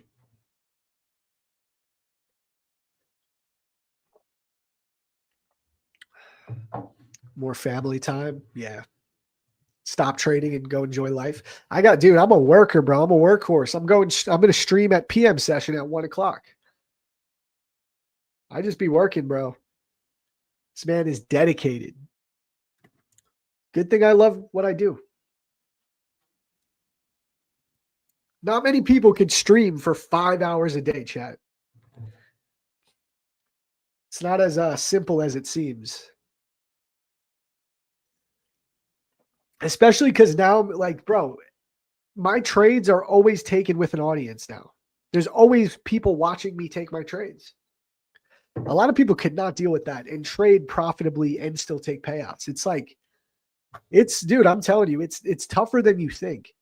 More family time. Yeah. Stop trading and go enjoy life. Dude, I'm a worker, bro. I'm a workhorse. I'm going to stream at PM session at 1:00. I just be working, bro. This man is dedicated. Good thing I love what I do. Not many people could stream for 5 hours a day, chat. It's not as simple as it seems. Especially because now, like, bro, my trades are always taken with an audience now. There's always people watching me take my trades. A lot of people could not deal with that and trade profitably and still take payouts. It's like, dude, I'm telling you, it's tougher than you think.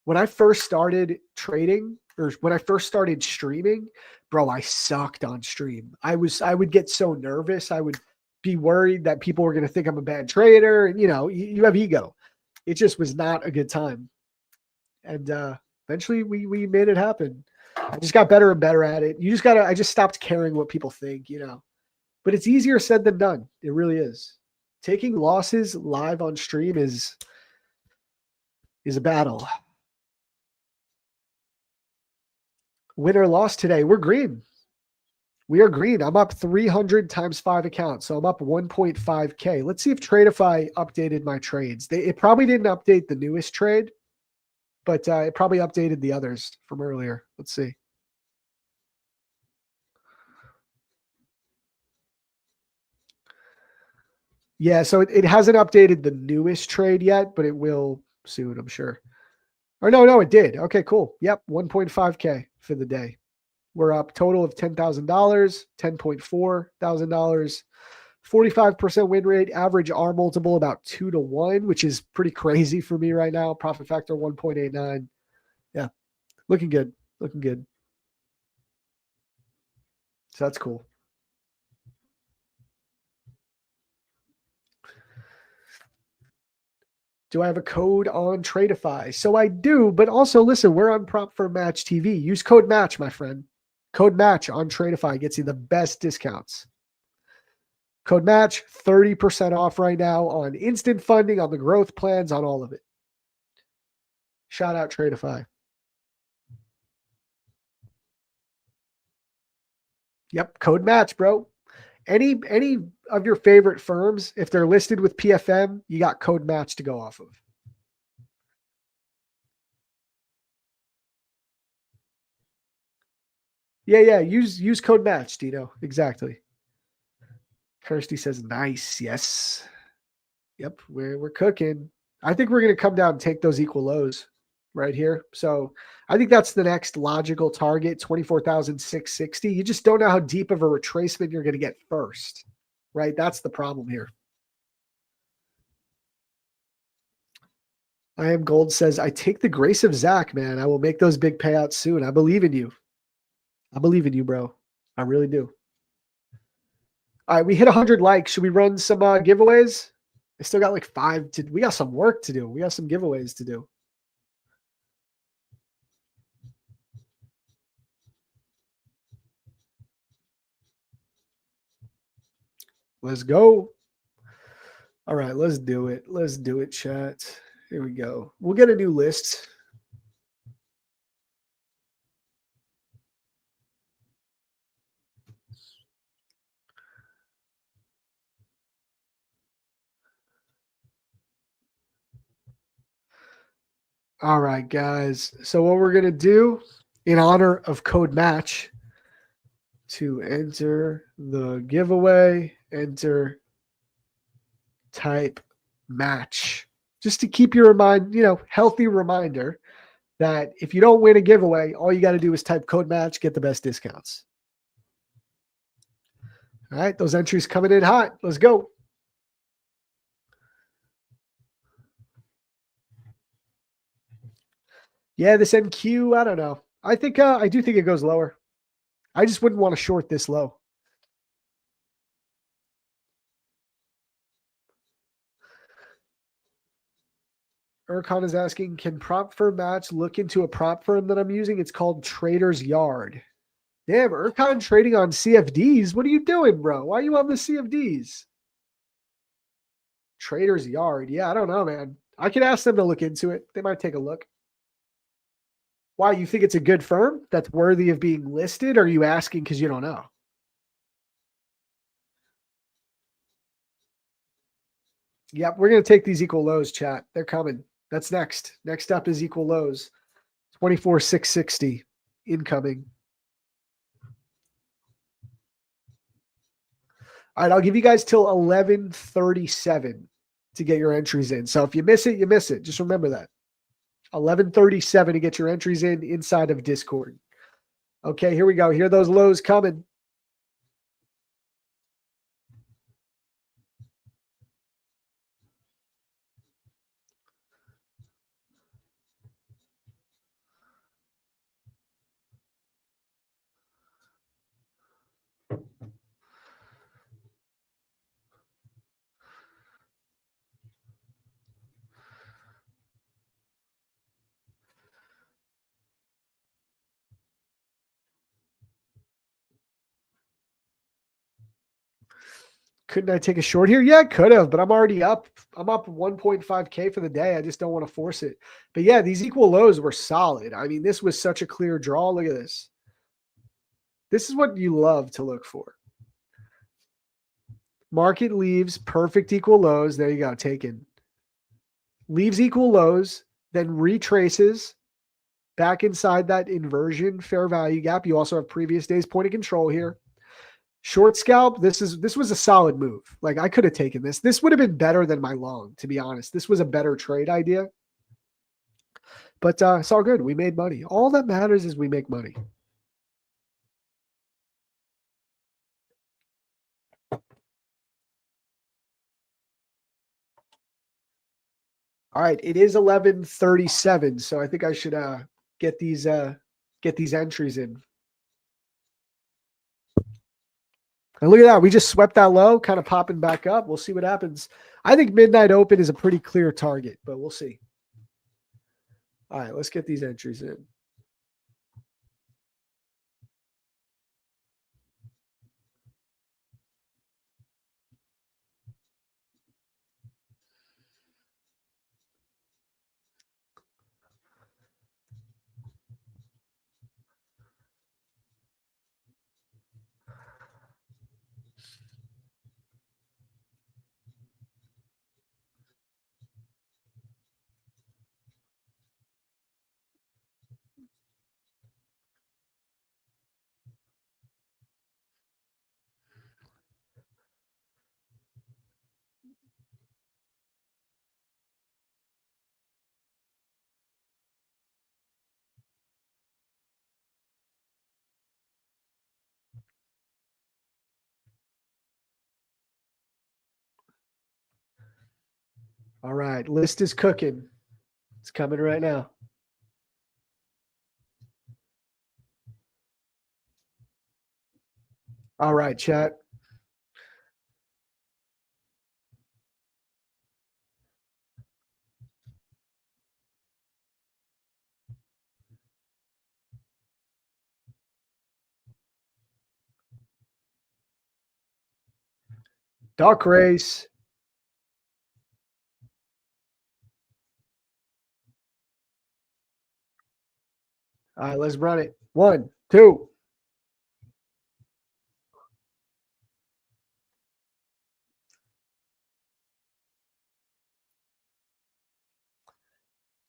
When I first started trading, or when I first started streaming, bro, I sucked on stream. I would get so nervous. I would be worried that people were going to think I'm a bad trader. And, you have ego. It just was not a good time. And eventually we made it happen. I just got better and better at it. I just stopped caring what people think, But it's easier said than done. It really is. Taking losses live on stream is a battle. Win or loss today. We're green. We are green. I'm up 300 times 5 accounts. So I'm up 1.5K. Let's see if Tradeify updated my trades. It probably didn't update the newest trade, but it probably updated the others from earlier. Let's see. Yeah, so it hasn't updated the newest trade yet, but it will soon, I'm sure. Or no, it did. Okay, cool. Yep, 1.5K for the day. We're up total of $10,000, $10,400, 45% win rate, average R multiple about 2-to-1, which is pretty crazy for me right now. Profit factor 1.89. Yeah, looking good. Looking good. So that's cool. Do I have a code on Tradeify? So I do, but also listen, we're on Prop for Match TV. Use code MATCH, my friend. Code MATCH on Tradeify gets you the best discounts. Code MATCH, 30% off right now on instant funding, on the growth plans, on all of it. Shout out Tradeify. Yep, code match, bro. Any of your favorite firms, if they're listed with PFM, you got code match to go off of. Yeah. Use code match, Dino. Exactly. Kirsty says nice. Yes. Yep, we're cooking. I think we're gonna come down and take those equal lows right here. So I think that's the next logical target, 24,660. You just don't know how deep of a retracement you're gonna get first. Right? That's the problem here. I am Gold says, I take the grace of Zach, man. I will make those big payouts soon. I believe in you. I believe in you, bro. I really do. All right, we hit 100 likes. Should we run some giveaways? I still got like 5 to. We got some work to do. We got some giveaways to do. Let's go. All right, let's do it. Let's do it, chat. Here we go. We'll get a new list. All right, guys. So what we're going to do in honor of Code Match, to enter the giveaway, enter type match. Just to keep your mind, healthy reminder that if you don't win a giveaway, all you got to do is type code match, get the best discounts. All right, those entries coming in hot. Let's go. Yeah, this NQ, I don't know. I do think it goes lower. I just wouldn't want to short this low. Urcon is asking, can prop firm match look into a prop firm that I'm using? It's called Trader's Yard. Damn, Urcon trading on CFDs. What are you doing, bro? Why are you on the CFDs? Trader's Yard. Yeah, I don't know, man. I can ask them to look into it. They might take a look. Why, you think it's a good firm that's worthy of being listed? Or are you asking because you don't know? Yep, we're going to take these equal lows, chat. They're coming. That's next. Next up is equal lows. 24,660 incoming. All right, I'll give you guys till 11:37 to get your entries in. So if you miss it, you miss it. Just remember that. 11:37 to get your entries in inside of Discord. Okay, here we go. Here are those lows coming. Couldn't I take a short here? Yeah, I could have, but I'm already up. I'm up 1.5K for the day. I just don't want to force it. But yeah, these equal lows were solid. I mean, this was such a clear draw. Look at this. This is what you love to look for. Market leaves, perfect equal lows. There you go, taken. Leaves equal lows, then retraces back inside that inversion fair value gap. You also have previous day's point of control here. Short scalp, this was a solid move. Like, I could have taken this. This would have been better than my long, to be honest. This was a better trade idea. But it's all good. We made money. All that matters is we make money. All right, it is 11:37, so I think I should get these entries in. And look at that. We just swept that low, kind of popping back up. We'll see what happens. I think midnight open is a pretty clear target, but we'll see. All right, let's get these entries in. All right. List is cooking. It's coming right now. All right, chat. Duck race. All right, let's run it. 1, 2.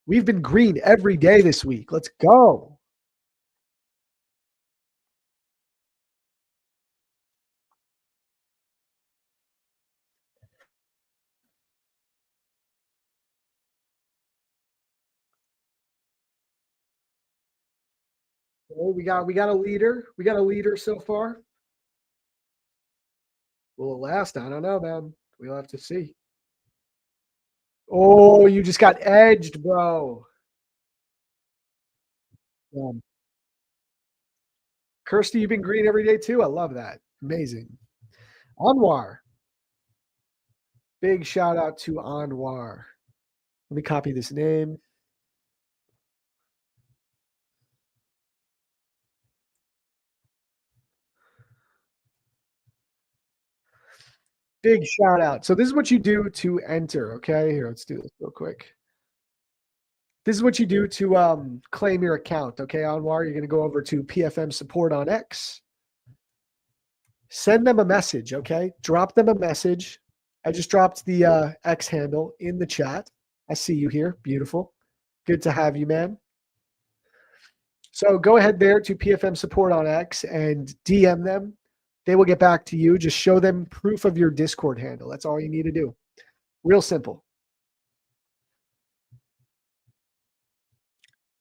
We've been green every day this week. Let's go. Oh, we got a leader. We got a leader so far. Will it last? I don't know, man. We'll have to see. Oh, you just got edged, bro. Kirsty, you've been green every day too. I love that. Amazing. Anwar. Big shout out to Anwar. Let me copy this name. Big shout out. So this is what you do to enter. Okay, here, let's do this real quick. This is what you do to claim your account. Okay, Anwar, you're going to go over to PFM support on X. Send them a message. Okay, drop them a message. I just dropped the X handle in the chat. I see you here. Beautiful. Good to have you, man. So go ahead there to PFM support on X and DM them. They will get back to you. Just show them proof of your Discord handle. That's all you need to do. Real simple.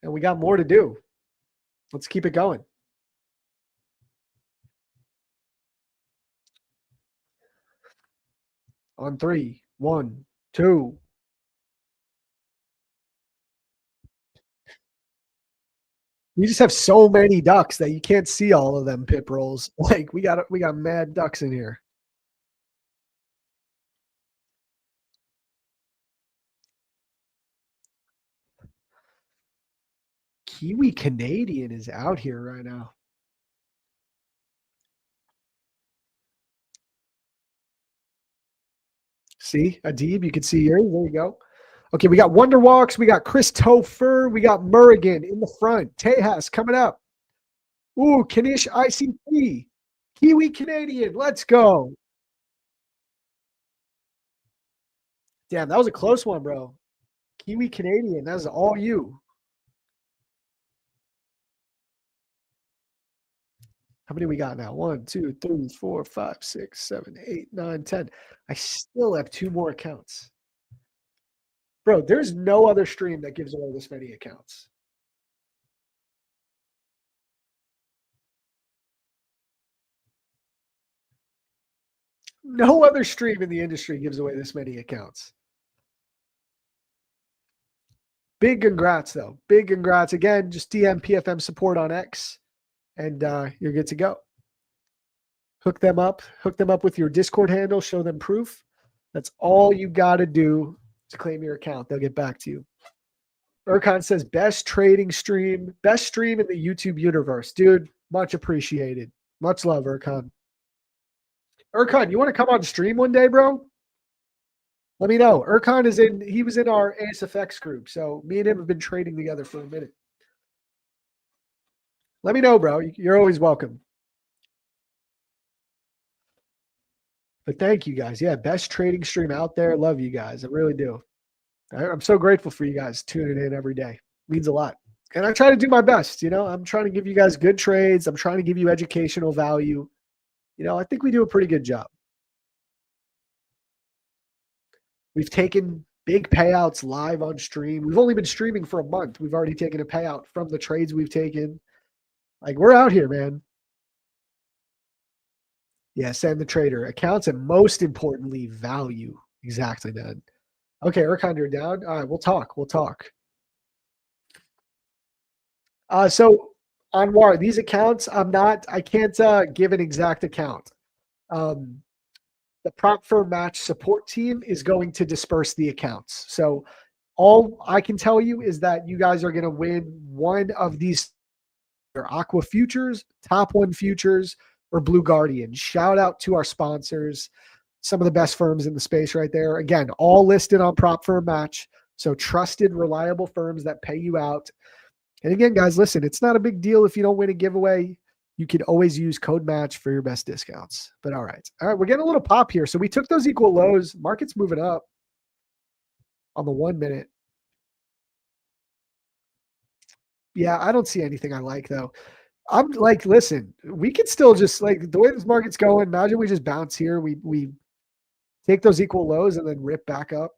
And we got more to do. Let's keep it going. On 3, 1, 2. We just have so many ducks that you can't see all of them pip rolls. Like we got mad ducks in here. Kiwi Canadian is out here right now. See, Adib, you can see yours. There you go. Okay, we got Wonder Walks. We got Chris Topher. We got Murrigan in the front. Tejas coming up. Ooh, Kanish ICP. Kiwi Canadian. Let's go. Damn, that was a close one, bro. Kiwi Canadian. That was all you. How many we got now? 1, 2, 3, 4, 5, 6, 7, 8, 9, 10. I still have 2 more accounts. Bro, there's no other stream that gives away this many accounts. No other stream in the industry gives away this many accounts. Big congrats, though. Big congrats. Again, just DM PFM support on X, and you're good to go. Hook them up. Hook them up with your Discord handle. Show them proof. That's all you got to do to claim your account. They'll get back to you. Urkon says, best trading stream, best stream in the YouTube universe. Dude, much appreciated. Much love, Urkon. Urkon, you want to come on stream one day, bro? Let me know. Urkon he was in our ASFX group. So me and him have been trading together for a minute. Let me know, bro. You're always welcome. But thank you guys. Yeah, best trading stream out there. Love you guys. I really do. I'm so grateful for you guys tuning in every day. It means a lot. And I try to do my best. I'm trying to give you guys good trades. I'm trying to give you educational value. I think we do a pretty good job. We've taken big payouts live on stream. We've only been streaming for a month. We've already taken a payout from the trades we've taken. Like, we're out here, man. Yeah, send the trader accounts and most importantly, value. Exactly, man. Okay, Urkon, you're down. All right, we'll talk. We'll talk. So Anwar, these accounts, I can't give an exact account. Um, the prop firm match support team is going to disperse the accounts. So all I can tell you is that you guys are going to win one of these Aqua Futures, Top One Futures, or Blue Guardian. Shout out to our sponsors, some of the best firms in the space right there. Again, all listed on Prop Firm Match. So trusted, reliable firms that pay you out. And again, guys, listen, it's not a big deal if you don't win a giveaway. You can always use code match for your best discounts. But all right. All right, we're getting a little pop here. So we took those equal lows. Market's moving up on the 1 minute. Yeah, I don't see anything I like though. I'm like, listen, we could still just like the way this market's going. Imagine we just bounce here. We take those equal lows and then rip back up.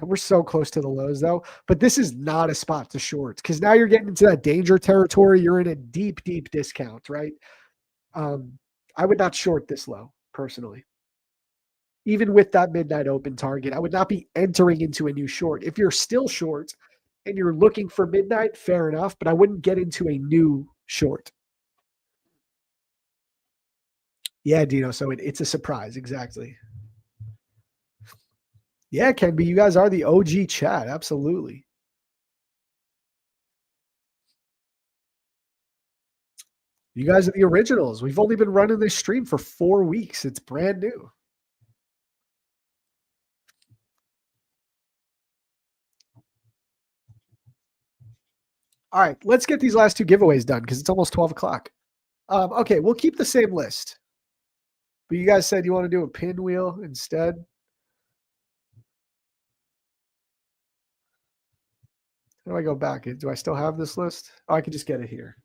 We're so close to the lows though, but this is not a spot to short because now you're getting into that danger territory. You're in a deep, deep discount, right? I would not short this low personally. Even with that midnight open target, I would not be entering into a new short. If you're still short and you're looking for midnight, fair enough, but I wouldn't get into a new short. Yeah, Dino. So it's a surprise. Exactly. Yeah, it can be. You guys are the OG chat. Absolutely. You guys are the originals. We've only been running this stream for 4 weeks. It's brand new. All right, let's get these last two giveaways done because it's almost 12 o'clock. Okay, we'll keep the same list. But you guys said you want to do a pinwheel instead. How do I go back? Do I still have this list? Oh, I can just get it here.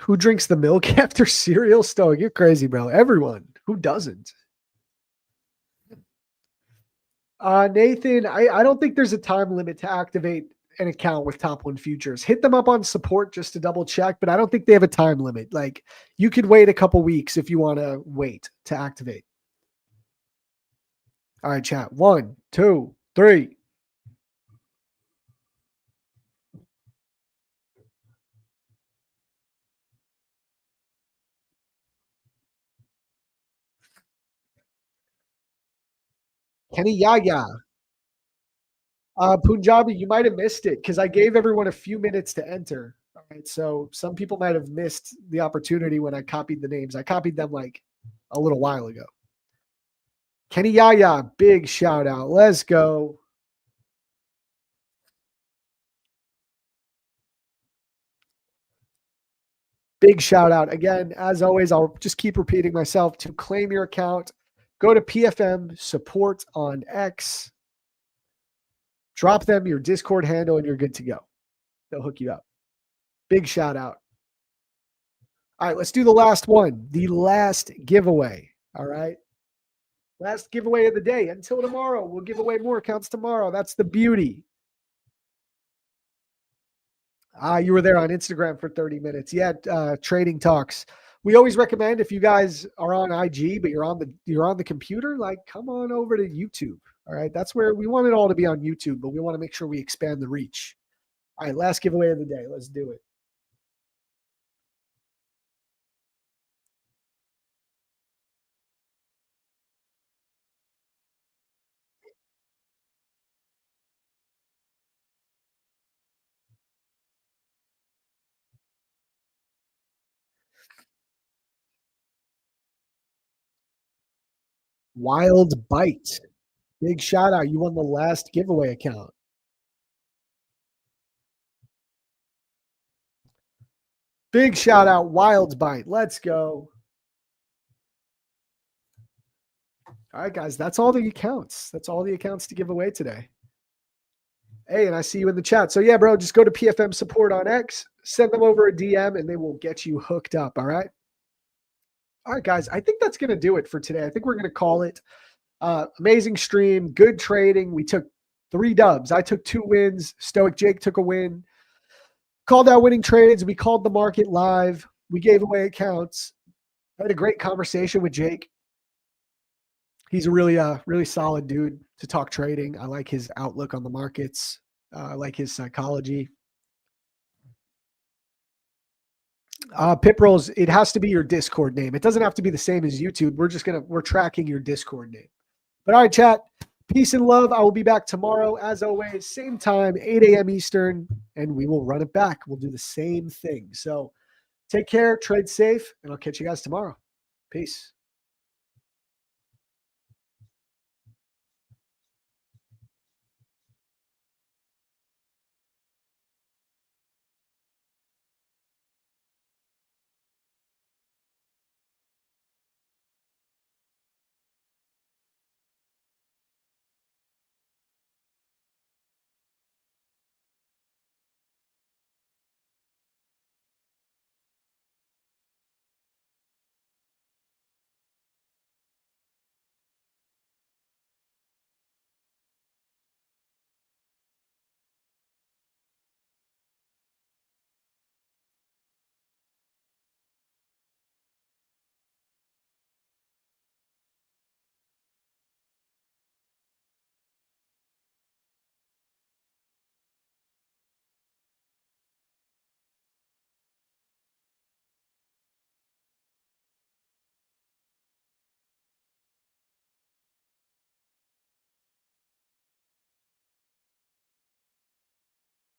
Who drinks the milk after cereal? Stoic, you're crazy, bro. Everyone. Who doesn't? Nathan, I don't think there's a time limit to activate an account with Top One Futures. Hit them up on support just to double check, but I don't think they have a time limit. Like you could wait a couple weeks if you want to wait to activate. All right, chat. 1, 2, 3. Kenny Yaya. Punjabi, you might have missed it because I gave everyone a few minutes to enter. All right. So some people might have missed the opportunity when I copied the names. I copied them like a little while ago. Kenny Yaya, big shout out. Let's go. Big shout out. Again, as always, I'll just keep repeating myself. To claim your account, go to PFM support on X, drop them your Discord handle, and you're good to go. They'll hook you up. Big shout out. All right, let's do the last one, the last giveaway. All right. Last giveaway of the day. Until tomorrow, we'll give away more accounts tomorrow. That's the beauty. You were there on Instagram for 30 minutes. Yeah, trading talks. We always recommend if you guys are on IG, but you're on the computer, like come on over to YouTube. All right, that's where we want it all to be on YouTube, but we want to make sure we expand the reach. All right, last giveaway of the day. Let's do it. Wild Bite. Big shout out. You won the last giveaway account. Big shout out, Wild Bite. Let's go. All right, guys, that's all the accounts. That's all the accounts to give away today. Hey, and I see you in the chat. So yeah, bro, just go to PFM support on X, send them over a DM, and they will get you hooked up. All right. All right, guys. I think that's gonna do it for today. I think we're gonna call it. Amazing stream, good trading. We took 3 dubs. I took 2 wins. Stoic Jake took a win. Called out winning trades. We called the market live. We gave away accounts. I had a great conversation with Jake. He's a really solid dude to talk trading. I like his outlook on the markets. I like his psychology. Pip rolls, it has to be your Discord name. It doesn't have to be the same as YouTube. We're tracking your Discord name. But all right, chat. Peace and love. I will be back tomorrow, as always, same time, 8 a.m. Eastern, and we will run it back. We'll do the same thing. So take care, trade safe, and I'll catch you guys tomorrow. Peace.